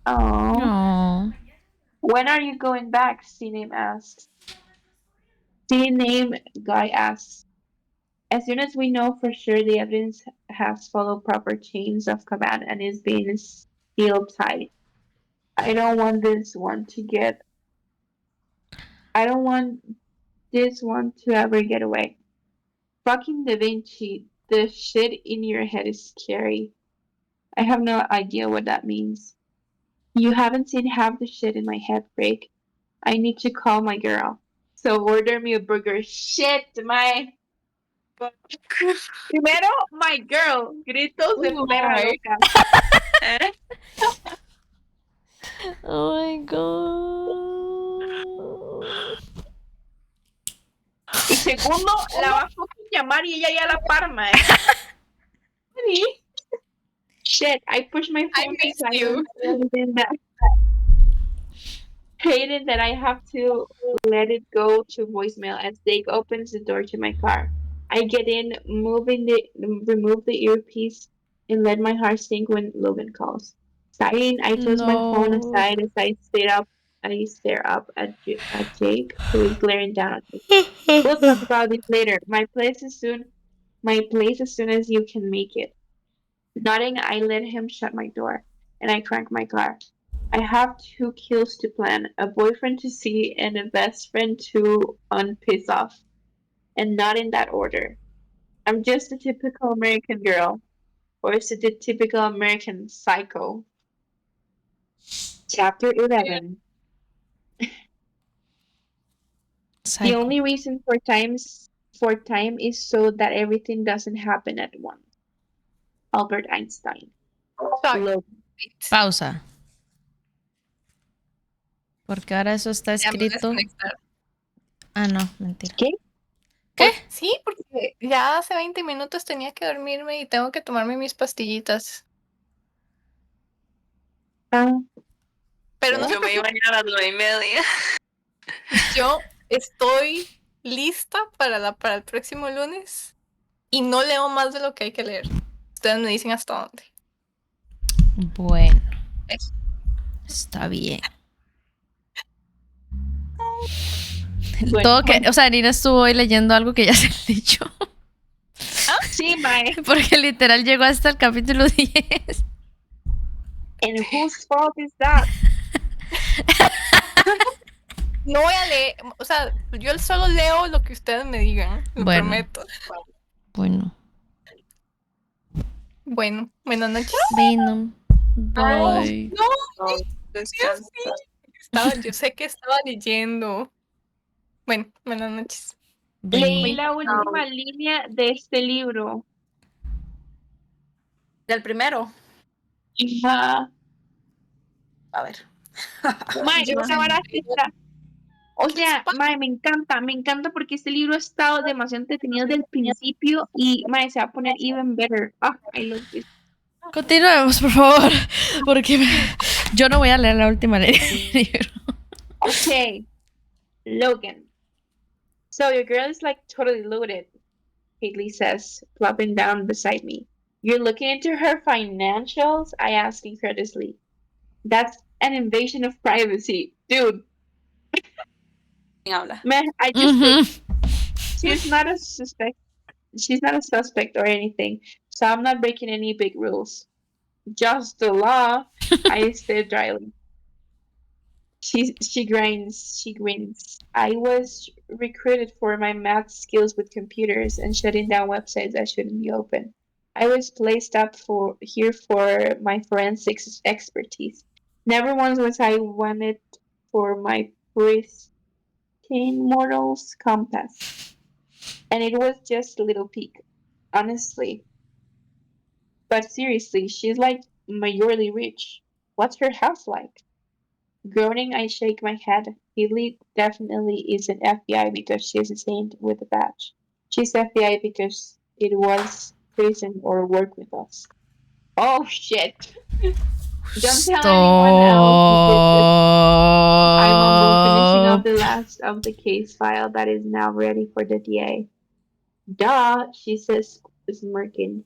S1: Oh,
S3: Aww.
S1: when are you going back? C-name asks. C-name guy asks. As soon as we know for sure the evidence has followed proper chains of command and is being sealed tight. I don't want this one to get. I don't want this one to ever get away. Fucking Da Vinci, the shit in your head is scary. I have no idea what that means. You haven't seen half the shit in my head, Craig. I need to call my girl. So order me a burger. Shit, my. Primero, my girl. Gritos de perra loca.
S3: Oh my god.
S1: Y segundo, la va a fucking llamar y ella ya la parma, Shit, I pushed my phone to silence hating that I have to let it go to voicemail as Dave opens the door to my car. I get in, remove the earpiece, and let my heart sink when Logan calls. Sighing, I toss my phone aside as I stare up at Jake, who is glaring down at me. We'll talk about this later. My place as soon as you can make it. Nodding, I let him shut my door, and I crank my car. I have 2 kills to plan, a boyfriend to see, and a best friend to unpiss off. And not in that order. I'm just a typical American girl. Or is it the typical American psycho? Chapter 11. The only reason for time is so that everything doesn't happen at once. Albert Einstein.
S2: Sorry.
S3: Pausa. Porque ahora eso está
S2: Ya me voy a
S3: escrito.
S2: desconectar.
S3: Ah, no, mentira.
S1: ¿Qué?
S3: ¿Qué?
S2: Sí, porque ya hace 20 minutos tenía que dormirme y tengo que tomarme mis pastillitas.
S1: Ah,
S2: Pero no se
S4: Yo me iba a ir a las 9:30.
S2: Yo estoy lista para el próximo lunes y no leo más de lo que hay que leer. Ustedes me dicen hasta dónde.
S3: Bueno.
S2: Eso.
S3: Está bien.
S1: bueno,
S3: Todo que, o sea, Nina estuvo hoy leyendo algo que ya se le dicho.
S1: sí, mae.
S3: Porque literal llegó hasta el capítulo 10.
S1: And whose fault is that?
S2: No voy a leer, o sea, yo solo leo lo que ustedes me digan, lo
S3: Bueno.
S2: prometo.
S3: Bueno.
S2: Bueno, buenas noches.
S3: Bueno. Bye.
S2: No,
S4: Descansa.
S2: yo sé que estaba leyendo. Bueno, buenas noches.
S1: Leí la última línea de este libro.
S5: Del primero.
S1: Ajá.
S5: A ver.
S1: Mae,
S2: Yo-
S1: esa vara sí está. O sea, mae, me encanta porque este libro ha estado demasiado entretenido desde el principio y mae, se va a poner even better. Ah, I love this.
S3: Continuemos, por favor. Porque yo no voy a leer la última línea del libro.
S1: Okay, Logan. So your girl is like totally loaded, Haley says, plopping down beside me. You're looking into her financials? I ask incredulously. That's an invasion of privacy. Dude.
S5: Habla.
S1: Man, I just she's not a suspect. She's not a suspect or anything, so I'm not breaking any big rules. Just the law. I said dryly. She grins. She grins. I was recruited for my math skills with computers and shutting down websites that shouldn't be open. I was placed up for here for my forensics expertise. Never once was I wanted for my pristine mortal's compass, and it was just a little peak, honestly. But seriously, she's like majorly rich. What's her house like? Groaning, I shake my head. Haley definitely isn't FBI because she's assigned with a badge. She's FBI because it was prison or work with us. Oh shit! Don't tell anyone else, bitches. I mumble, finishing up
S3: Stop.
S1: the last of the case file that is now ready for the DA. Duh, she says, smirking.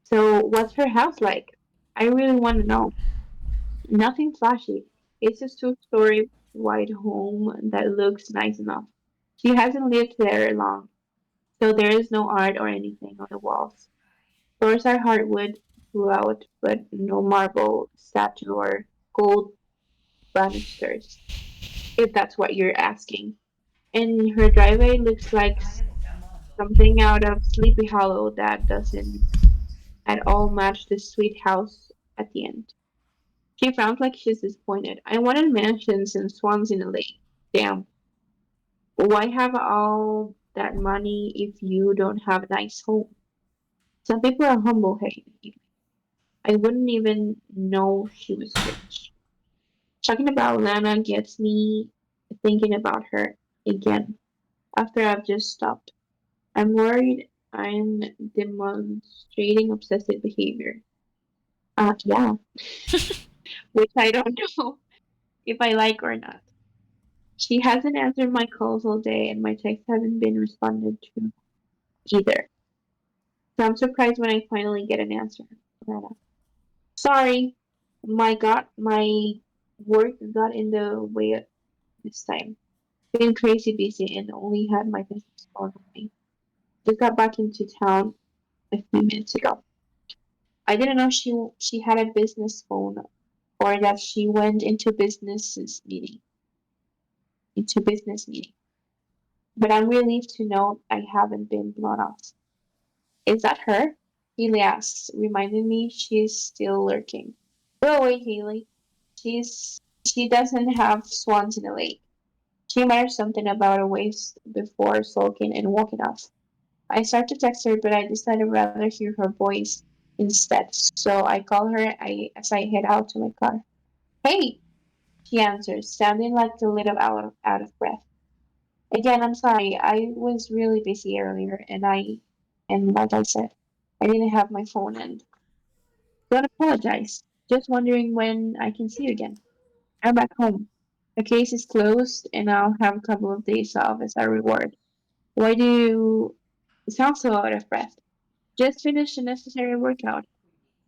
S1: So, what's her house like? I really want to know. Nothing flashy. It's a two-story white home that looks nice enough. She hasn't lived there long, so there is no art or anything on the walls. Floors are hardwood throughout, but no marble statue or gold banisters, if that's what you're asking. And her driveway looks like something out of Sleepy Hollow that doesn't at all match the sweet house at the end. She frowns like she's disappointed. I wanted mansions and swans in a lake. Damn. Why have all that money if you don't have a nice home? Some people are humble, hey. I wouldn't even know she was rich. Talking about Lana gets me thinking about her again after I've just stopped. I'm worried I'm demonstrating obsessive behavior. Yeah, which I don't know if I like or not. She hasn't answered my calls all day, and my texts haven't been responded to either. So I'm surprised when I finally get an answer. Sorry, my work got in the way this time. Been crazy busy and only had my business phone with me. Just got back into town a few minutes ago. I didn't know she had a business phone or that she went into business meeting. But I'm relieved to know I haven't been blown off. Is that her? Haley asks, reminding me she's still lurking. Go away, Haley. She doesn't have swans in the lake. She mutters something about a waist before sulking and walking off. I start to text her, but I decide I'd rather hear her voice instead. So I call her as I head out to my car. Hey, she answers, sounding like a little out of breath. Again, I'm sorry. I was really busy earlier, and like I said, I didn't have my phone and don't apologize. Just wondering when I can see you again. I'm back home. The case is closed, and I'll have a couple of days off as a reward. Why do you sound so out of breath? Just finished a necessary workout,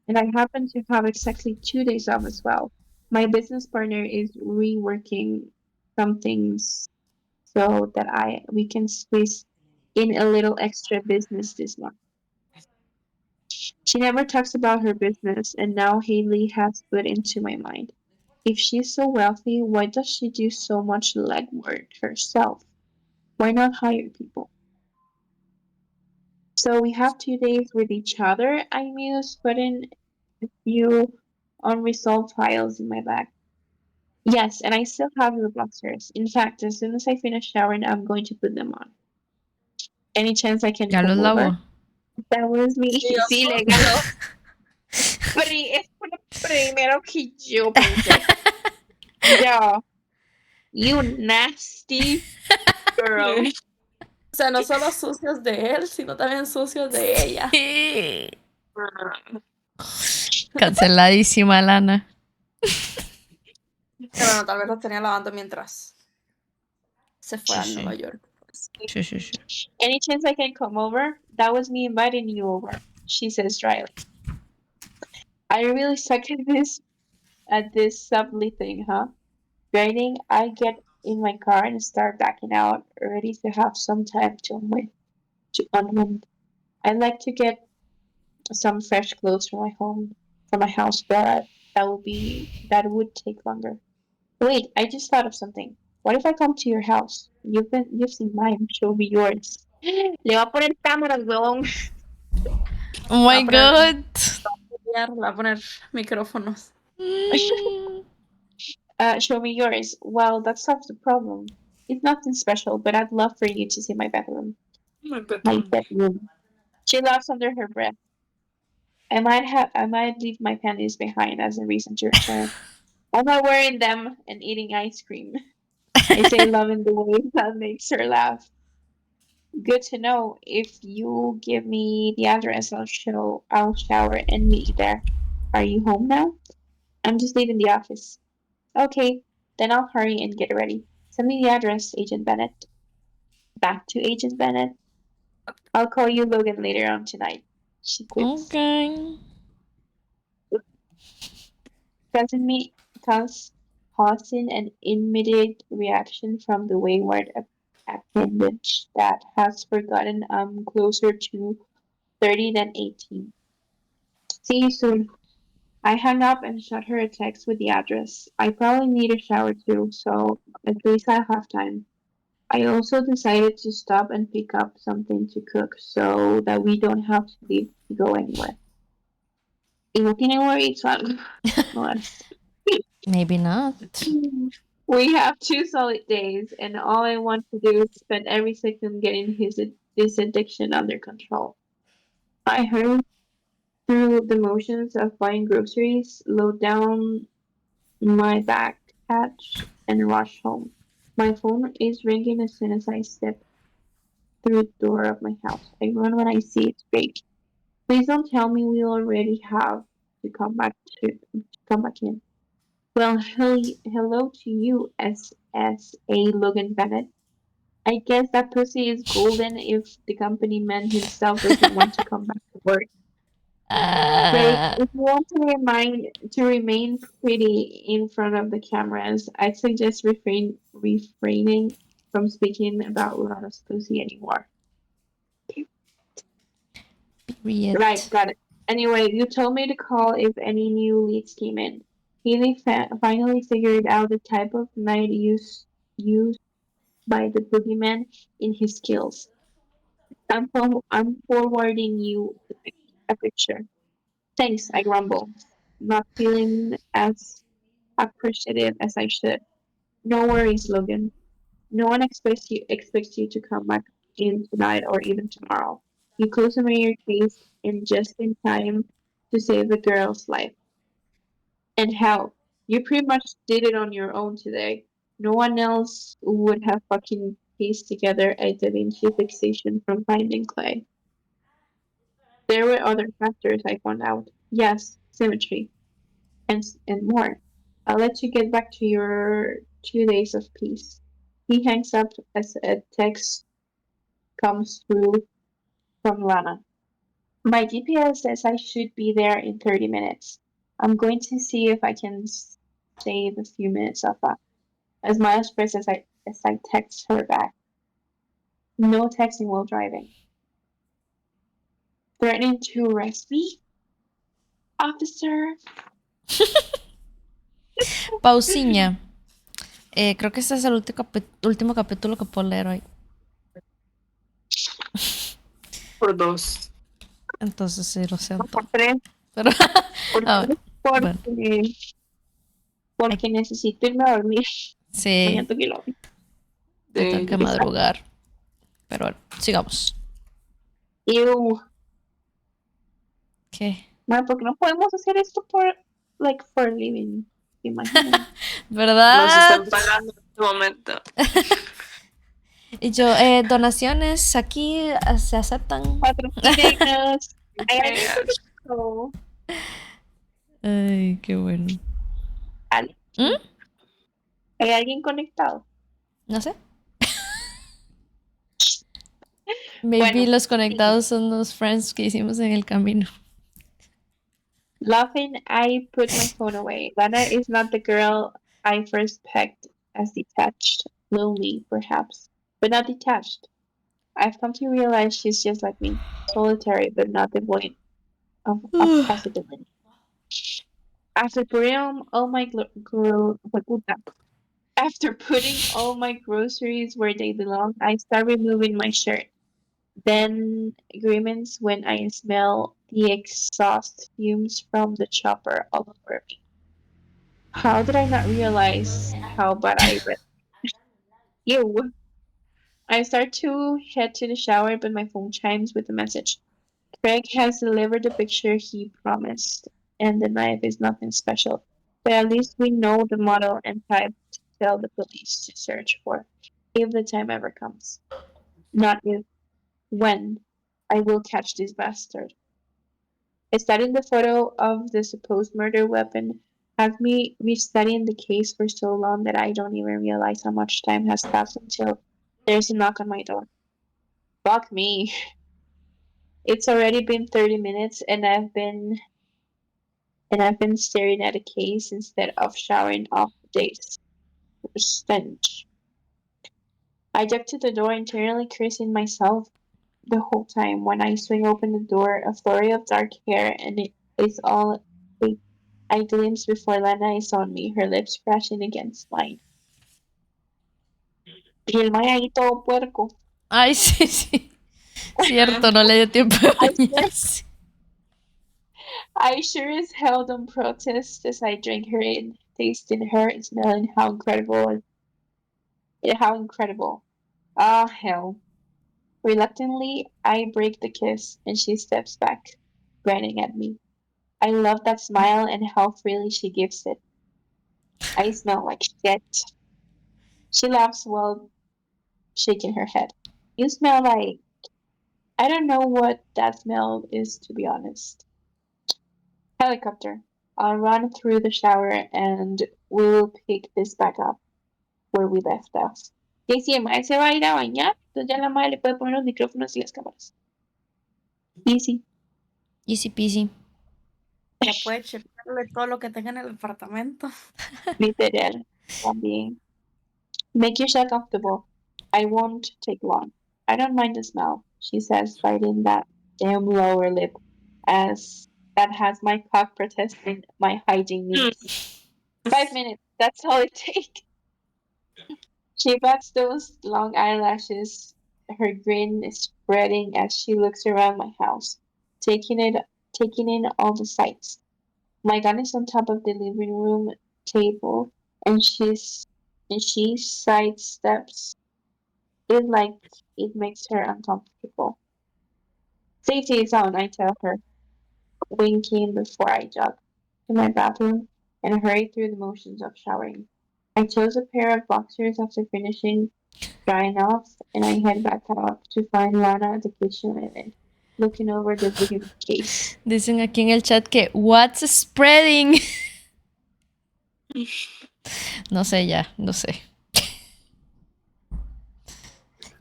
S1: and I happen to have exactly 2 days off as well. My business partner is reworking some things so that I we can squeeze in a little extra business this month. She never talks about her business, and now Haley has put into my mind. If she's so wealthy, why does she do so much legwork herself? Why not hire people? So we have 2 days with each other, I muse, putting a few unresolved files in my bag. Yes, and I still have the boxers. In fact, as soon as I finish showering, I'm going to put them on. Any chance I can
S3: Ya los
S1: come over?
S3: lavó.
S1: That was me.
S5: Sí, of
S1: Sí,
S5: course.
S1: legal. Es lo primero que yo pensé. Yo, you nasty girl.
S5: O sea, no solo sucios de él, sino también sucios de ella.
S3: Sí. Canceladísima, Lana.
S5: Pero bueno, tal vez los tenía lavando mientras se fue a Nueva York.
S3: Sí, sí, sí.
S1: Any chance I can come over? That was me inviting you over, she says dryly. I really suck at this lovely thing, huh? Grading, I get in my car and start backing out, ready to have some time to unwind. I'd like to get some fresh clothes for my house, but that would take longer. Wait, I just thought of something. What if I come to your house? You've seen mine. Show me yours. Le va a poner cámaras, weón.
S3: Oh my
S5: Va a poner-
S3: god.
S5: Le va a poner micrófonos.
S1: Show me yours. Well, that solves the problem. It's nothing special, but I'd love for you to see my bedroom.
S4: My
S1: My
S4: bedroom.
S1: bedroom. She laughs under her breath. I might leave my panties behind as a reason to return. I'm not wearing them and eating ice cream. I say loving the way that makes her laugh. Good to know. If you give me the address, I'll shower and meet you there. Are you home now? I'm just leaving the office. Okay, then I'll hurry and get ready. Send me the address, Agent Bennett. Back to Agent Bennett. I'll call you Logan later on tonight. She quits.
S3: Okay.
S1: Causing an immediate reaction from the wayward appendage that has forgotten I'm closer to 30 than 18. See you soon. I hung up and shot her a text with the address. I probably need a shower too, so at least I'll have time. I also decided to stop and pick up something to cook so that we don't have to leave to go anywhere. Y no tiene Uber Eats o algo. No,
S3: Maybe not.
S1: we have 2 solid days, and all I want to do is spend every second getting this addiction under control. I hurry through the motions of buying groceries, load down my backpack, and rush home. My phone is ringing as soon as I step through the door of my house. I run when I see it's great. Please don't tell me we already have to come back in. Well, hello to you, SSA Logan Bennett. I guess that pussy is golden if the company man himself doesn't want to come back to work. Great. If you want to remain pretty in front of the cameras, I'd suggest refraining from speaking about Lana's pussy anymore.
S3: Period.
S1: Right, got it. Anyway, you told me to call if any new leads came in. Haley finally figured out the type of knight used by the boogeyman in his skills. I'm forwarding you a picture. Thanks, I grumble, not feeling as appreciative as I should. No worries, Logan. No one expects you to come back in tonight or even tomorrow. You close your case in just in time to save the girl's life. And hell, you pretty much did it on your own today. No one else would have fucking pieced together a Da Vinci fixation from finding clay. There were other factors I found out. Yes, symmetry, and more. I'll let you get back to your 2 days of peace. He hangs up as a text comes through from Lana. My GPS says I should be there in 30 minutes. I'm going to see if I can save a few minutes of that. A smile spreads as I text her back. No texting while driving. Threatening to arrest me? Officer?
S3: Pausiña. Creo que este es el último capítulo que puedo leer hoy.
S4: Por 2.
S3: Entonces sí, lo siento.
S1: Por 3.
S3: Pero,
S1: Por
S3: ah,
S1: 3
S3: bueno.
S1: porque necesito irme a dormir.
S3: Sí,
S1: Mañana tengo que ir a dormir.
S3: yo tengo que madrugar. Pero bueno, sigamos.
S1: Ew.
S3: ¿Qué?
S1: Man, ¿por qué no podemos hacer esto for living? Imagínate.
S3: ¿Verdad?
S4: Nos están pagando en este momento.
S3: Y yo, donaciones aquí se aceptan.
S1: Patrocínenos. Hay
S4: Okay,
S1: alguien conectado.
S3: Ay, qué bueno.
S1: ¿Hay alguien conectado?
S3: No sé. Maybe
S1: Bueno,
S3: los conectados son los friends que hicimos en el camino.
S1: Laughing, I put my phone away. Lana is not the girl I first pecked. as detached, lonely, perhaps, but not detached. I've come to realize she's just like me, solitary but not devoid of possibility. After putting all my after putting all my groceries where they belong, I start removing my shirt. Then agreements when I smell the exhaust fumes from the chopper all over me. How did I not realize how bad I read? Ew. I start to head to the shower, but my phone chimes with a message. Craig has delivered the picture he promised, and the knife is nothing special. But at least we know the model and type to tell the police to search for, if the time ever comes. Not if, when I will catch this bastard. Studying the photo of the supposed murder weapon has me restudying the case for so long that I don't even realize how much time has passed until there's a knock on my door. Fuck me. It's already been 30 minutes and I've been staring at a case instead of showering off the day's stench. I duck to the door, internally cursing myself the whole time. When I swing open the door, a flurry of dark hair, and it is all I glimpse before Lana is on me, her lips crashing against mine. Y el mae ahí todo puerco.
S3: Ay, sí, sí. Cierto, no le dio tiempo de bañarse.
S1: I sure as hell don't protest as I drink her in, tasting her and smelling how incredible. Ah, hell. Reluctantly, I break the kiss, and she steps back, grinning at me. I love that smile and how freely she gives it. I smell like shit. She laughs while shaking her head. You smell like. I don't know what that smell is, to be honest. Helicopter. I'll run through the shower and we'll pick this back up where we left off. Y si el mae se va a ir a bañar, entonces ya la madre le puede poner los micrófonos y las cámaras. Easy.
S3: Easy peasy.
S5: Ya puede checarle todo lo que tenga en el apartamento.
S1: Literal. También. Make yourself comfortable. I won't take long. I don't mind the smell, she says, biting that damn lower lip as that has my cock protesting my hygiene needs. 5 minutes, that's all it takes. She bats those long eyelashes, her grin is spreading as she looks around my house, taking in all the sights. My gun is on top of the living room table, and she sidesteps it like it makes her uncomfortable. Safety is on, I tell her, winking before I jog to my bathroom and hurry through the motions of showering. I chose a pair of boxers after finishing drying off, and I head back out to find Lana at the kitchen and looking over the big case.
S3: Dicen aquí en el chat que what's spreading. No sé ya, no sé.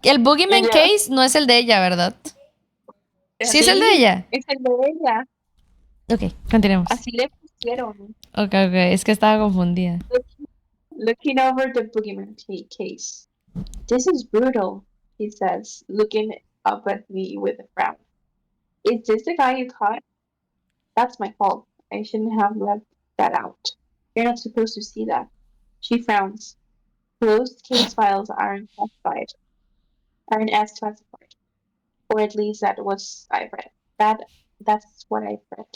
S3: El Boogeyman Case no es el de ella, ¿verdad? ¿Sí es el de ella?
S1: Es el de ella.
S3: Ok, continuemos.
S1: Así le pusieron.
S3: Ok, es que estaba confundida.
S1: Looking over the boogeyman case. This is brutal, he says, looking up at me with a frown. Is this the guy you caught? That's my fault. I shouldn't have left that out. You're not supposed to see that. She frowns. Closed case files aren't as classified. Or at least that was I read. That's what I've read.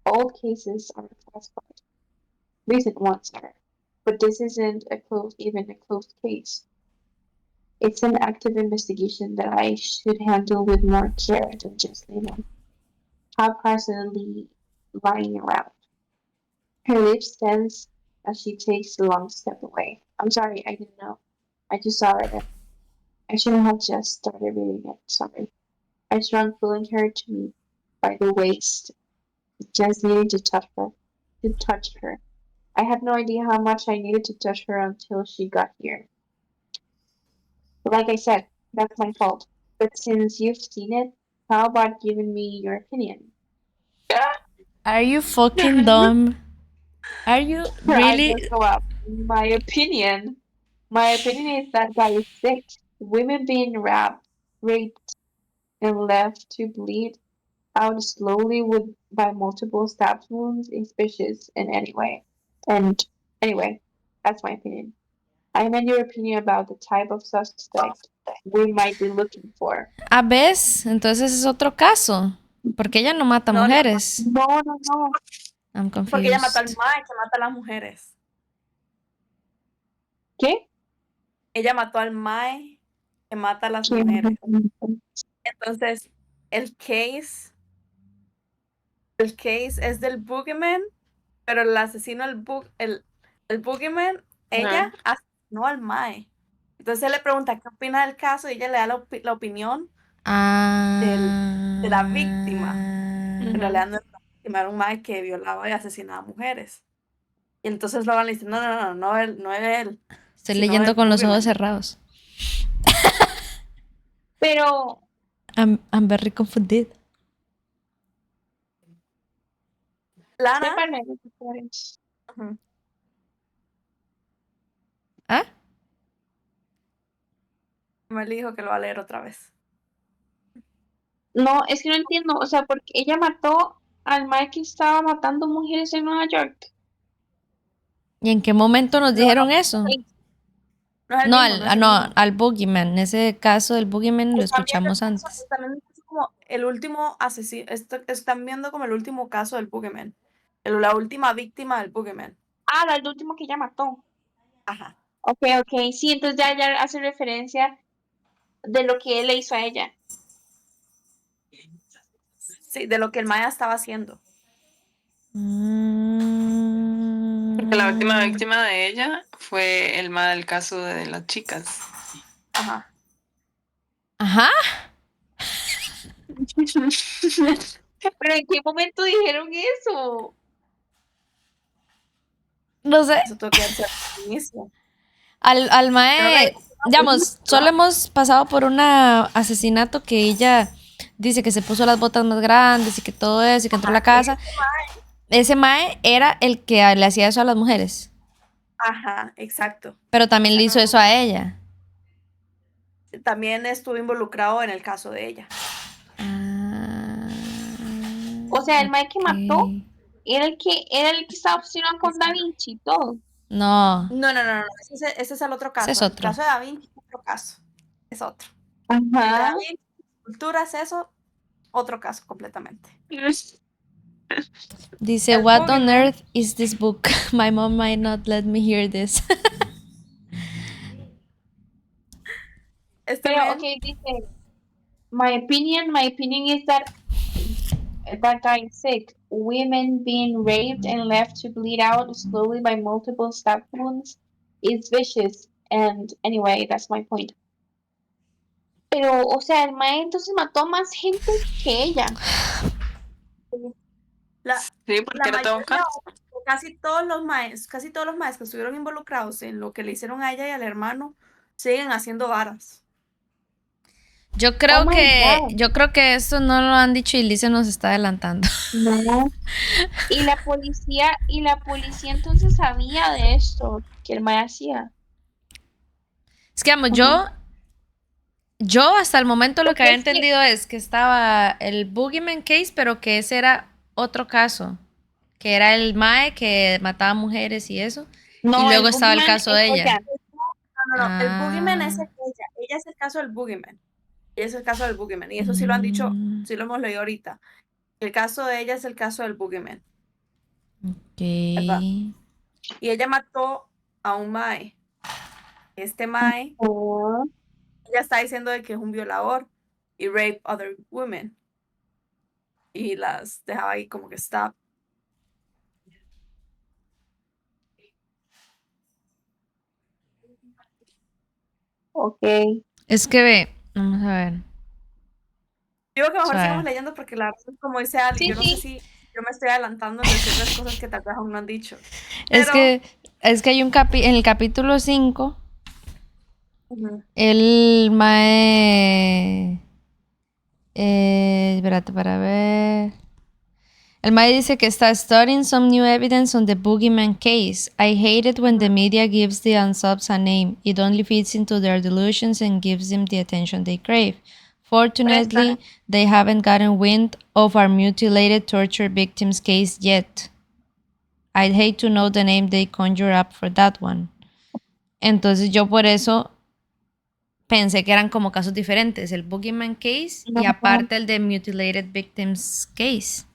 S1: Old cases are classified. Recent ones are. But this isn't even a closed case. It's an active investigation that I should handle with more care than just, haphazardly lying around. Her lips tense as she takes a long step away. I'm sorry, I didn't know. I just saw it. I shouldn't have just started reading it. Sorry. I strung pulling her to me by the waist, just needed to touch her. I had no idea how much I needed to touch her until she got here. Like I said, that's my fault. But since you've seen it, how about giving me your opinion?
S3: Are you fucking dumb? Are you
S1: Her
S3: really?
S1: eyebrows go up. My opinion is that guy is sick. Women being raped, and left to bleed out slowly by multiple stab wounds is vicious in any way. And anyway, that's my opinion. I meant your opinion about the type of suspect we might be looking for.
S3: Ah, ¿ves? Entonces es otro caso. Porque ella no mata
S5: No,
S3: mujeres.
S1: No.
S3: I'm
S5: porque ella mató al
S3: confused.
S5: mae que mata a las mujeres.
S1: ¿Qué?
S5: Ella mató al mae que mata a las mujeres. Entonces, el case es del boogeyman, pero el asesino, el boogeyman, ella asesinó al mae. Entonces él le pregunta qué opina del caso y ella le da la opinión de la víctima. En realidad no era una víctima, era un mae que violaba y asesinaba mujeres. Y entonces Logan le dice, no es él.
S3: Estoy
S5: sino
S3: leyendo
S5: el
S3: con los
S5: boogeyman.
S3: ojos cerrados.
S1: Pero
S3: I'm very confunded.
S5: Lana, ujú,
S3: ¿Ah?
S5: me dijo que lo va a leer otra vez.
S1: no, es que no entiendo, o sea, porque ella mató al Mike que estaba matando mujeres en Nueva York.
S3: ¿Y en qué momento nos dijeron eso?
S5: No es el
S3: No,
S5: mismo, no es el mismo.
S3: al Boogeyman. En ese caso del Boogeyman lo
S5: Están viendo
S3: escuchamos
S5: el caso-
S3: antes.
S5: están viendo como el último asesino, están viendo como el último caso del boogeyman. La última víctima del boogeyman.
S1: Ah, el último que ella mató.
S5: Ajá.
S1: Ok, sí, entonces ya hace referencia de lo que él le hizo a ella.
S5: Sí, de lo que el Maya estaba haciendo.
S4: Porque la última víctima de ella fue el mal caso de las chicas.
S5: Ajá.
S3: Ajá.
S1: Pero ¿en qué momento dijeron eso?
S3: No sé.
S5: Eso tuvo que haber sido al inicio.
S3: Al mae,
S5: Creo que-
S3: digamos, solo hemos pasado por un asesinato que ella dice que se puso las botas más grandes y que todo eso y que entró a la casa. Ese mae era el que le hacía eso a las mujeres.
S5: Ajá, exacto.
S3: Pero también le hizo eso a ella.
S5: También estuvo involucrado en el caso de ella.
S1: O sea, el Mike que
S3: ok.
S1: mató era el que estaba obsesionado con Da Vinci y todo.
S3: No,
S5: No. Ese es el otro caso.
S3: es
S5: El
S3: otro.
S5: caso de Da Vinci es otro caso. Es otro. El de
S1: Ajá.
S5: Da Vinci, culturas, eso, otro caso completamente.
S3: Dice,
S5: El
S3: what on
S5: Boogeyman.
S3: earth is this book? My mom might not let me hear this.
S1: Pero,
S5: men,
S1: ok, dice, my opinion is that guy is sick. Women being raped and left to bleed out slowly by multiple stab wounds is vicious. And anyway, that's my point. Pero, o sea, el mae entonces mató más gente que ella.
S4: Sí, porque era todo un
S5: mayoría,
S4: caso.
S5: casi todos los maes que estuvieron involucrados en lo que le hicieron a ella y al hermano siguen haciendo varas.
S3: Yo
S1: Oh
S3: creo
S1: my God.
S3: yo creo que esto no lo han dicho y Lice nos está adelantando.
S1: No. Y la policía entonces sabía de esto que el mae hacía.
S3: Es que, vamos, yo hasta el momento lo que había entendido es que estaba el Boogeyman Case, pero que ese era otro caso. Que era el mae que mataba mujeres y eso.
S1: No,
S3: y luego
S1: el
S3: estaba el
S1: boogeyman
S3: caso de
S1: es
S3: ella.
S5: No. El boogeyman es
S3: Ah.
S5: ella. Ella es el caso del boogeyman. Ella es el caso del boogeyman. Y eso sí lo han dicho, sí lo hemos leído ahorita. El caso de ella es el caso del boogeyman.
S3: Ok.
S5: ¿Verdad? Y ella mató a un mae. Este mae, ella está diciendo de que es un violador y rape other women. Y las dejaba ahí como que está.
S1: Ok.
S3: Es que ve, vamos a ver.
S5: Digo que mejor
S3: Suave.
S5: sigamos leyendo porque la verdad, como dice Ali,
S1: Sí,
S5: yo no sé si yo me estoy adelantando en decirles cosas que tal vez aún no han dicho.
S3: Es
S5: Pero,
S3: que hay en el capítulo 5,
S5: ujú,
S3: el mae... espérate para ver. El Mae dice que está studying some new evidence on the boogeyman case. I hate it when the media gives the unsubs a name. It only feeds into their delusions and gives them the attention they crave. Fortunately, they haven't gotten wind of our mutilated torture victims case yet. I'd hate to know the name they conjure up for that one. Entonces yo por eso pensé que eran como casos diferentes, el Boogeyman Case y aparte el de Mutilated Victims Case.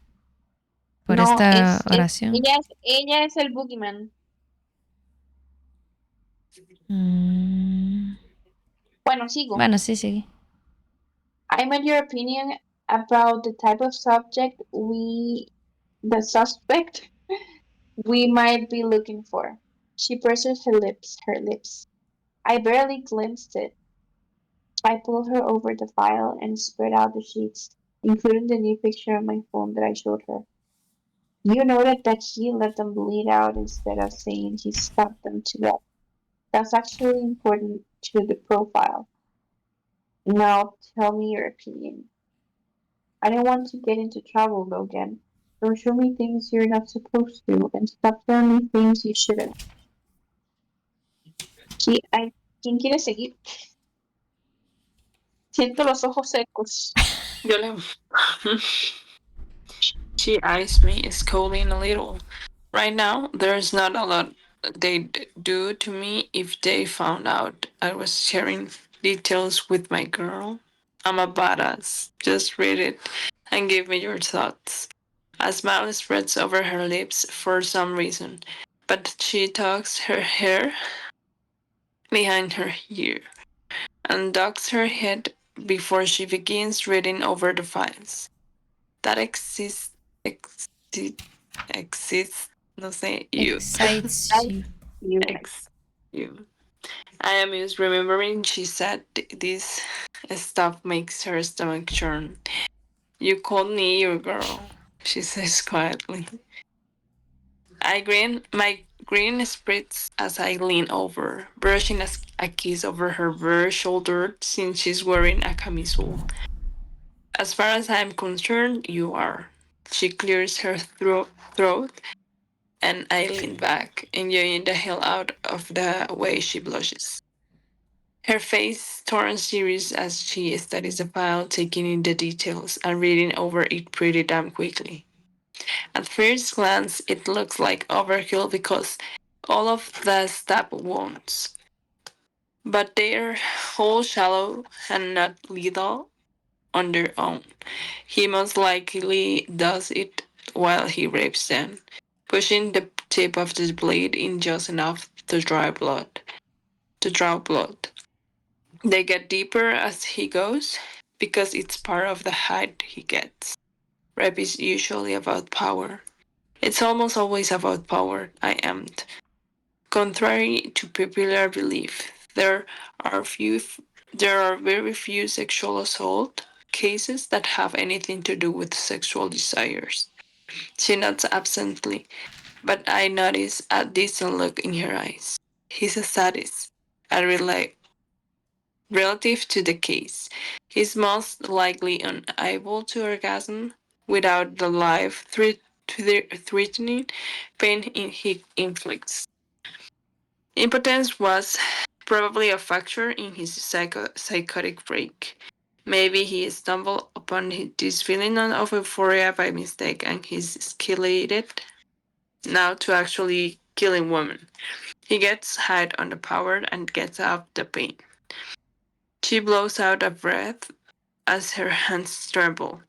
S3: Por esta oración.
S1: Ella es el boogeyman. Bueno, sigo.
S3: Bueno, sí, sí.
S1: I want your opinion about the type of suspect we might be looking for. She purses her lips. I barely glimpsed it. I pulled her over the file and spread out the sheets, including the new picture on my phone that I showed her. You noted that he let them bleed out instead of saying he stabbed them to death. That's actually important to the profile. Now tell me your opinion. I don't want to get into trouble, Logan. Don't show me things you're not supposed to, and stop telling me things you shouldn't. ¿Quién quiere seguir? Siento los ojos secos.
S4: Yo le... She eyes me, scolding a little. Right now, there's not a lot they'd do to me if they found out I was sharing details with my girl. I'm a badass. Just read it and give me your thoughts. A smile spreads over her lips for some reason, but she tucks her hair behind her ear and ducks her head before she begins reading over the files. That exists, no sé, you.
S3: Excites you.
S4: You. I am just remembering she said this stuff makes her stomach churn. You called me your girl, she says quietly. My grin spreads as I lean over, brushing a kiss over her bare shoulder since she's wearing a camisole. As far as I'm concerned, you are. She clears her throat, and I lean back, enjoying the hell out of the way she blushes. Her face turns serious as she studies the file, taking in the details and reading over it pretty damn quickly. At first glance, it looks like overkill because all of the stab wounds, but they're all shallow and not lethal on their own. He most likely does it while he rapes them, pushing the tip of the blade in just enough to draw blood. They get deeper as he goes because it's part of the height he gets. Rape is usually about power. It's almost always about power, I amped. Contrary to popular belief, there are very few sexual assault cases that have anything to do with sexual desires. She nods absently, but I notice a distant look in her eyes. He's a sadist, relative to the case. He's most likely unable to orgasm without the life-threatening pain he inflicts. Impotence was probably a factor in his psychotic break. Maybe he stumbled upon this feeling of euphoria by mistake and he's escalated now to actually killing women. He gets high on the power and gets out the pain. She blows out a breath as her hands tremble,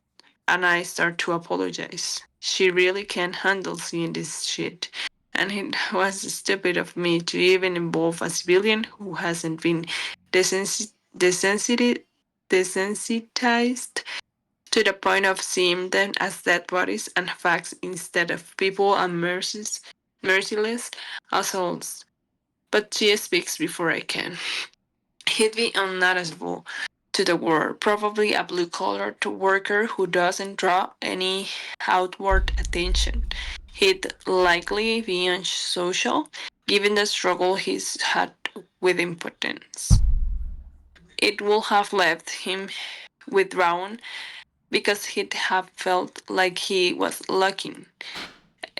S4: and I start to apologize. She really can't handle seeing this shit, and it was stupid of me to even involve a civilian who hasn't been desensitized to the point of seeing them as dead bodies and facts instead of people and merciless assholes. But she speaks before I can. He'd be unnoticeable to the world, probably a blue-collar worker who doesn't draw any outward attention. He'd likely be unsocial, given the struggle he's had with impotence. It would have left him withdrawn because he'd have felt like he was looking,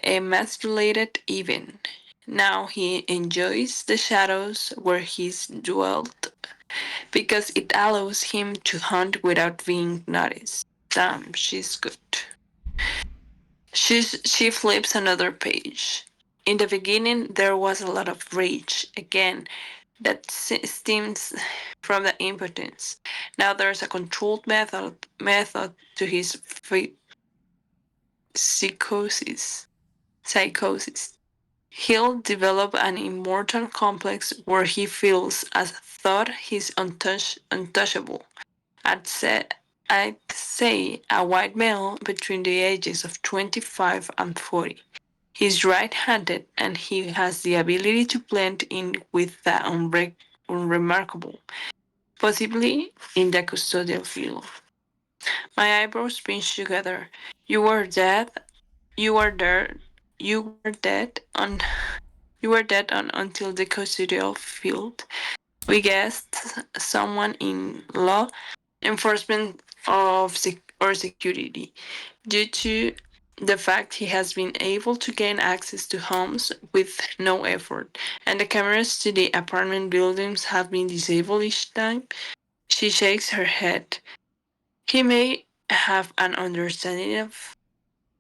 S4: emasculated even. Now he enjoys the shadows where he's dwelt because it allows him to hunt without being noticed. Damn, she's good. She flips another page. In the beginning, there was a lot of rage, again, that stems from the impotence. Now there's a controlled method to his psychosis. Psychosis. He'll develop an immortal complex where he feels as though he's untouchable. I'd say a white male between the ages of 25 and 40. He's right-handed and he has the ability to blend in with the unremarkable, possibly in the custodial field. My eyebrows pinch together. You were dead. You were there. You were dead on. You were dead on until the custodial field. We guessed someone in law enforcement or security due to the fact he has been able to gain access to homes with no effort, and the cameras to the apartment buildings have been disabled each time. She shakes her head. He may have an understanding of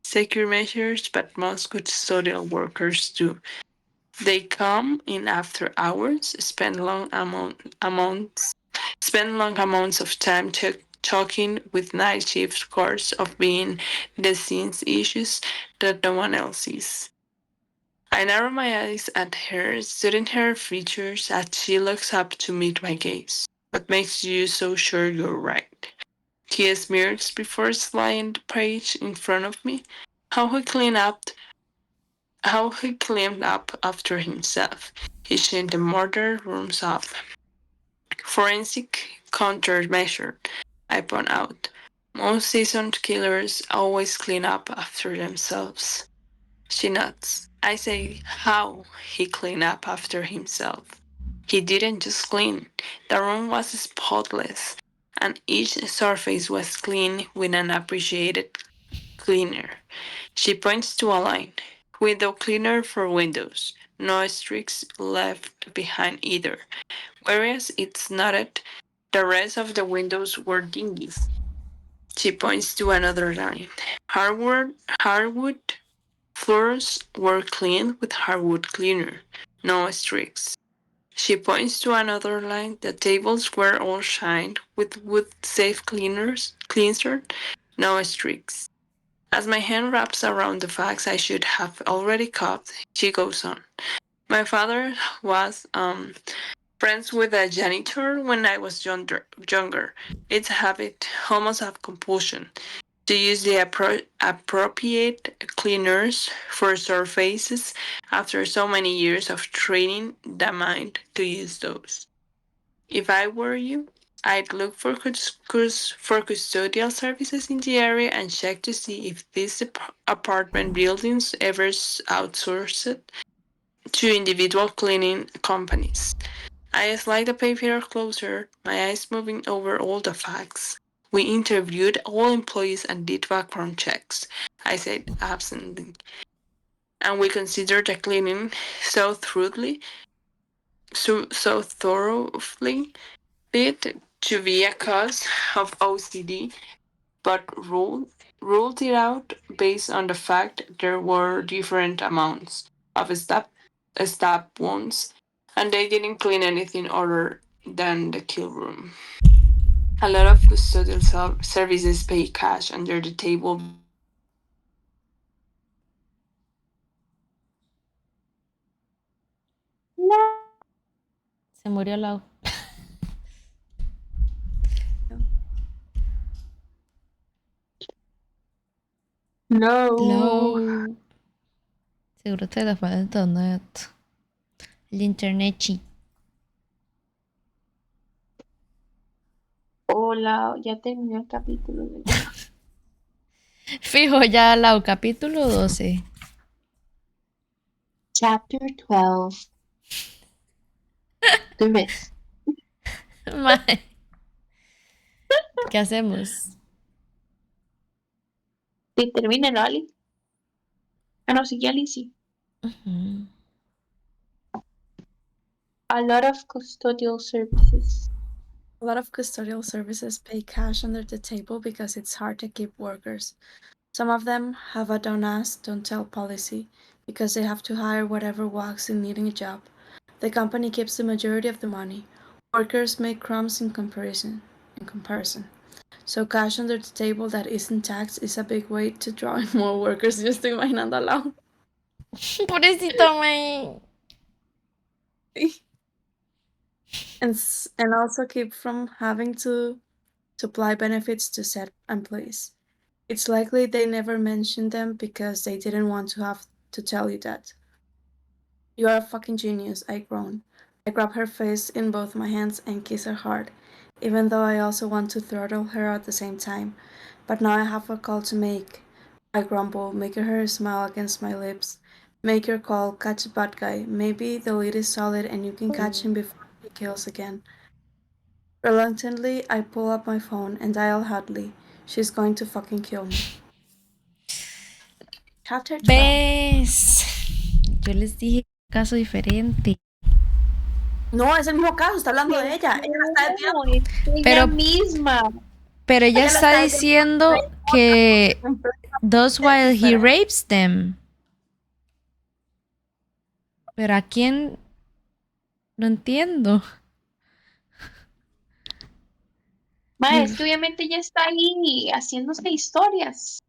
S4: secure measures, but most custodial workers do. They come in after hours, spend long amounts of time talking with night shift guards of being the scene's issues that no one else sees. I narrow my eyes at her, studying her features as she looks up to meet my gaze. What makes you so sure you're right? He smirks before sliding the page in front of me. How he cleaned up how he cleaned up after himself. He chained the murder rooms up. Forensic countermeasure, I point out. Most seasoned killers always clean up after themselves. She nods. I say how he cleaned up after himself. He didn't just clean. The room was spotless, and each surface was clean with an appreciated cleaner. She points to a line. Window cleaner for windows. No streaks left behind either. Whereas it's noted the rest of the windows were dingy. She points to another line. Hardwood floors were cleaned with hardwood cleaner. No streaks. She points to another line. The tables were all shined with wood safe cleanser. No streaks. As my hand wraps around the facts I should have already caught, she goes on. My father was friends with a janitor when I was younger. It's a habit, almost a compulsion, to use the appropriate cleaners for surfaces after so many years of training the mind to use those. If I were you, I'd look for custodial services in the area and check to see if these apartment buildings ever outsource it to individual cleaning companies. I slide the paper closer, my eyes moving over all the facts. We interviewed all employees and did background checks, I said absently. And we considered the cleaning so thoroughly it to be a cause of OCD, but ruled it out based on the fact there were different amounts of stab wounds, and they didn't clean anything other than the kill room. A lot of custodial services pay cash under the table.
S3: Se murió Lau.
S1: No.
S3: Lau. Seguro te la fue el internet. El internet chi.
S1: Hola, ya terminé el capítulo.
S3: Fijo ya Lau, capítulo 12.
S1: Chapter 12. The Myth.
S3: Mae. ¿Qué hacemos?
S1: Que termine Lali. Ah, no, sigue Alicia.
S3: Ujú.
S1: A lot of custodial services.
S5: A lot of custodial services pay cash under the table because it's hard to keep workers. Some of them have a don't ask, don't tell policy because they have to hire whatever walks in needing a job. The company keeps the majority of the money. Workers make crumbs in comparison. So cash under the table that isn't taxed is a big way to draw in more workers. Yo estoy imaginando al lado.
S3: Pobrecito, mae.
S5: And also keep from having to supply benefits to set employees. It's likely they never mentioned them because they didn't want to have to tell you that. You are a fucking genius, I groan. I grab her face in both my hands and kiss her hard, even though I also want to throttle her at the same time. But now I have a call to make. I grumble, making her smile against my lips. Make your call, catch a bad guy. Maybe the lead is solid and you can catch him before he kills again. Reluctantly, I pull up my phone and dial Hadley. She's going to fucking kill me. Chapter 12.
S3: ¿Ves? Yo les dije caso diferente.
S5: No, es el mismo caso, está hablando de ella. Ella la está desviando.
S1: No, es
S3: Pero-
S1: ella misma.
S3: Pero ella
S5: Ella la
S3: está
S5: está
S3: diciendo que does while he
S5: diferente.
S3: rapes them. Pero ¿a quién? No entiendo.
S1: Ma, es que obviamente ella está ahí haciéndose historias.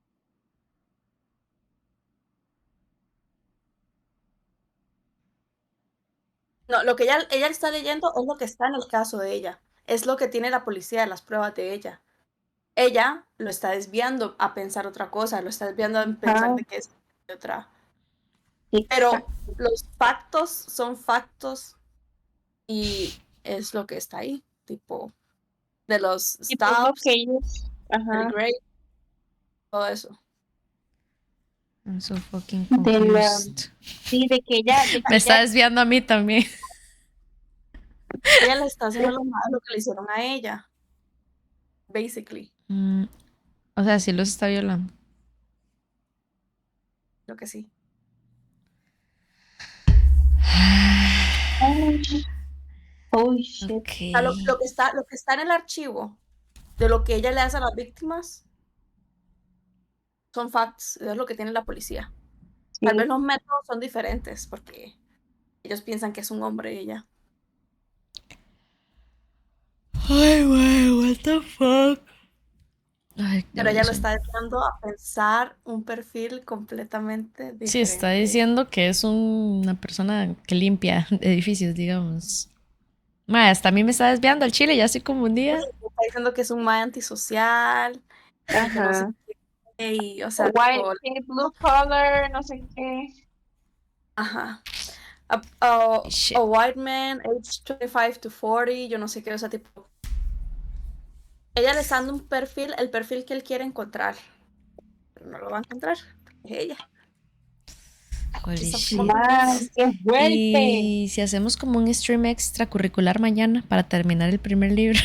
S5: No, lo que ella está leyendo es lo que está en el caso de ella. Es lo que tiene la policía de las pruebas de ella. Ella lo está desviando a pensar otra cosa, lo está desviando a pensar
S1: Ah.
S5: de que es otra. Pero los factos son factos y es lo que está ahí, tipo de los
S1: Y pues lo
S5: stops,
S1: que ellos.
S5: el
S1: Ajá.
S5: grade, todo eso.
S3: I'm so fucking
S1: De la-
S3: confused.
S1: Sí, de que ella. De que
S3: Me está
S1: ella
S3: desviando a mí también.
S5: Ella le está haciendo lo que le hicieron a ella. Basically,
S3: O sea, sí los está violando.
S5: lo que sí.
S1: Oh, shit.
S3: Ok.
S5: O sea, lo que está en el archivo de lo que ella le hace a las víctimas son facts, es lo que tiene la policía.
S1: Sí.
S5: Tal vez los métodos son diferentes porque ellos piensan que es un hombre y ella.
S3: Ay, güey, what the fuck. Ay,
S5: Pero ella lo
S3: sí.
S5: está dejando a pensar un perfil completamente diferente.
S3: Sí, está diciendo que es una persona que limpia edificios, digamos. Ma, hasta a mí me está desviando el chile, ya estoy confundida.
S5: Está diciendo que es un mae antisocial, y que no sé
S1: Ajá.
S5: qué, y, o sea,
S1: White,
S5: tipo,
S1: blue collar, no sé qué.
S5: ajá.
S3: Shit.
S5: A white man, age 25 to 40, yo no sé qué, o sea, tipo. Ella le está dando un perfil, el perfil que él quiere encontrar. Pero no lo va a encontrar, porque es ella.
S3: Holy
S5: She's a
S3: shit.
S5: fucking
S1: Más, qué fuerte.
S3: Y si hacemos como un stream extracurricular mañana para terminar el primer libro.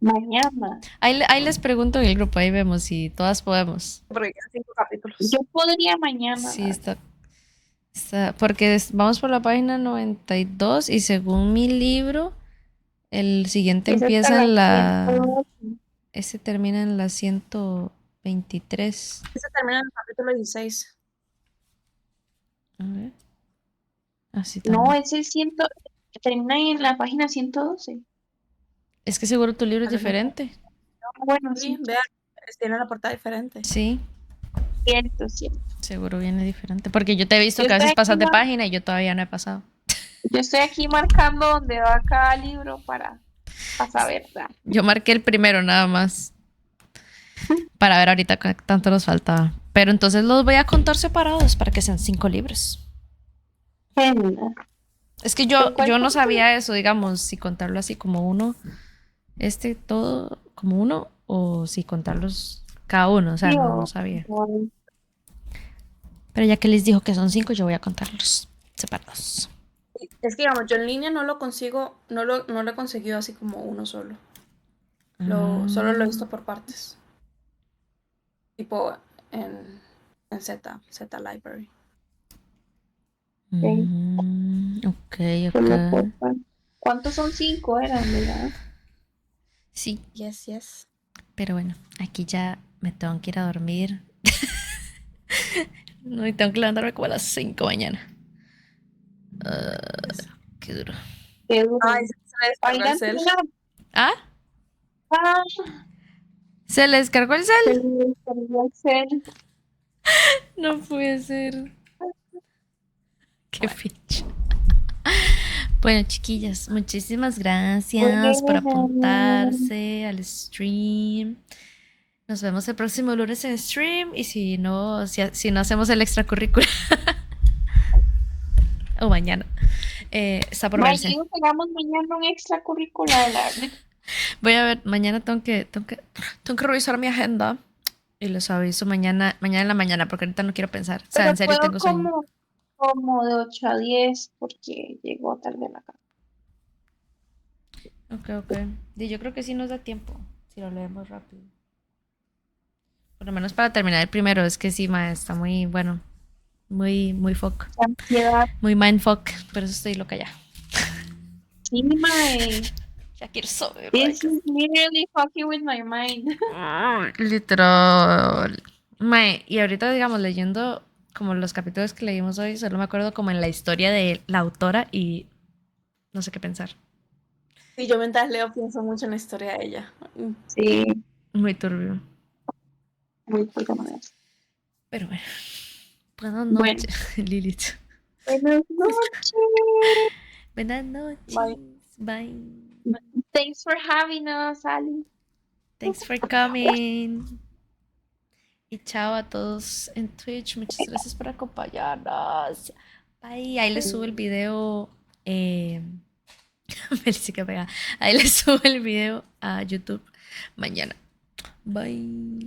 S1: Mañana.
S3: Ahí les pregunto en el grupo, ahí vemos si todas podemos.
S5: Porque quedan 5 capítulos.
S1: Yo podría mañana.
S3: Sí, porque vamos por la página 92 y según mi libro, el siguiente
S1: Es hasta
S3: empieza en la...
S1: 108.
S3: Ese termina en la 123.
S5: Ese termina en el capítulo 16.
S3: A ver. Así
S1: No,
S3: también.
S1: ese termina en la página 112.
S3: Es que seguro tu libro es
S5: A lo mejor.
S3: diferente.
S1: Bueno,
S5: Sí,
S1: sí,
S5: vean, tiene la portada diferente.
S3: Sí,
S1: cierto, cierto.
S3: seguro viene diferente. Porque yo te he visto
S1: Yo
S3: que a veces
S1: estoy aquí
S3: pasas de página y yo todavía no he pasado.
S1: Yo estoy aquí marcando donde va cada libro para saber, ¿verdad?
S3: Yo marqué el primero nada más. Para ver ahorita qué tanto nos faltaba. Pero entonces los voy a contar separados para que sean 5 libros.
S1: Genial.
S3: Es que yo
S1: ¿Cuál
S3: no
S1: capítulo?
S3: sabía eso, digamos, si contarlo así como uno, todo como uno, o si contarlos cada uno, o sea, no sabía. Pero ya que les dijo que son 5, yo voy a contarlos separados.
S5: Es que, digamos, yo en línea no lo consigo, no lo he conseguido así como uno solo. Solo lo he visto por partes. tipo en Z Library.
S3: Ok,
S1: Por lo
S3: ok.
S1: cual, ¿cuántos son 5? Eran, ¿verdad?
S3: Sí,
S5: Yes.
S3: pero bueno, aquí ya me tengo que ir a dormir. No, y tengo que levantarme como a las 5 mañana. Qué duro.
S1: Qué duro.
S5: Ay, se me descargó el
S1: Oigan,
S5: cel.
S3: ¿Ah?
S1: ah,
S3: ¿Se le descargó el
S1: se
S3: cel?
S1: me descargó el cel.
S3: No puede ser. Qué ficha. Bueno, chiquillas, muchísimas gracias por
S1: Bueno,
S3: apuntarse al stream. Nos vemos el próximo lunes en stream. Y si no hacemos el extracurricular o mañana, está por
S1: Mike,
S3: verse.
S1: digo que hagamos mañana un extracurricular, la verdad.
S3: Voy a ver, mañana tengo que revisar mi agenda. Y les aviso mañana en la mañana, porque ahorita no quiero pensar. O sea,
S1: Pero
S3: en serio
S1: puedo
S3: tengo sueño.
S1: como de 8 a 10 porque llegó tarde a la casa.
S3: Ok. Y yo creo que sí nos da tiempo, si lo leemos rápido. Por lo menos para terminar el primero, es que sí, ma, está muy bueno. Muy fuck.
S1: Qué ansiedad.
S3: Muy mindfuck. Por eso estoy loca ya.
S1: Sí, mae.
S3: Ya quiero saber.
S1: This is literally fucking with my mind.
S3: Literal. Mae, y ahorita, digamos, leyendo como los capítulos que leímos hoy, solo me acuerdo como en la historia de la autora y no sé qué pensar.
S5: Sí, yo mientras leo pienso mucho en la historia de ella.
S1: Sí,
S3: Muy turbio.
S1: muy poca manera.
S3: Pero bueno. Buenas
S1: Bueno,
S3: noches, Lilith.
S1: buenas noches.
S3: Buenas noches.
S5: Bye.
S3: Bye.
S1: Thanks for having us, Ali.
S3: Thanks for coming. Y chao a todos en Twitch. Muchas gracias por acompañarnos. Bye. Ahí les subo el video. Melissa que pega. Ahí les subo el video a YouTube mañana. Bye.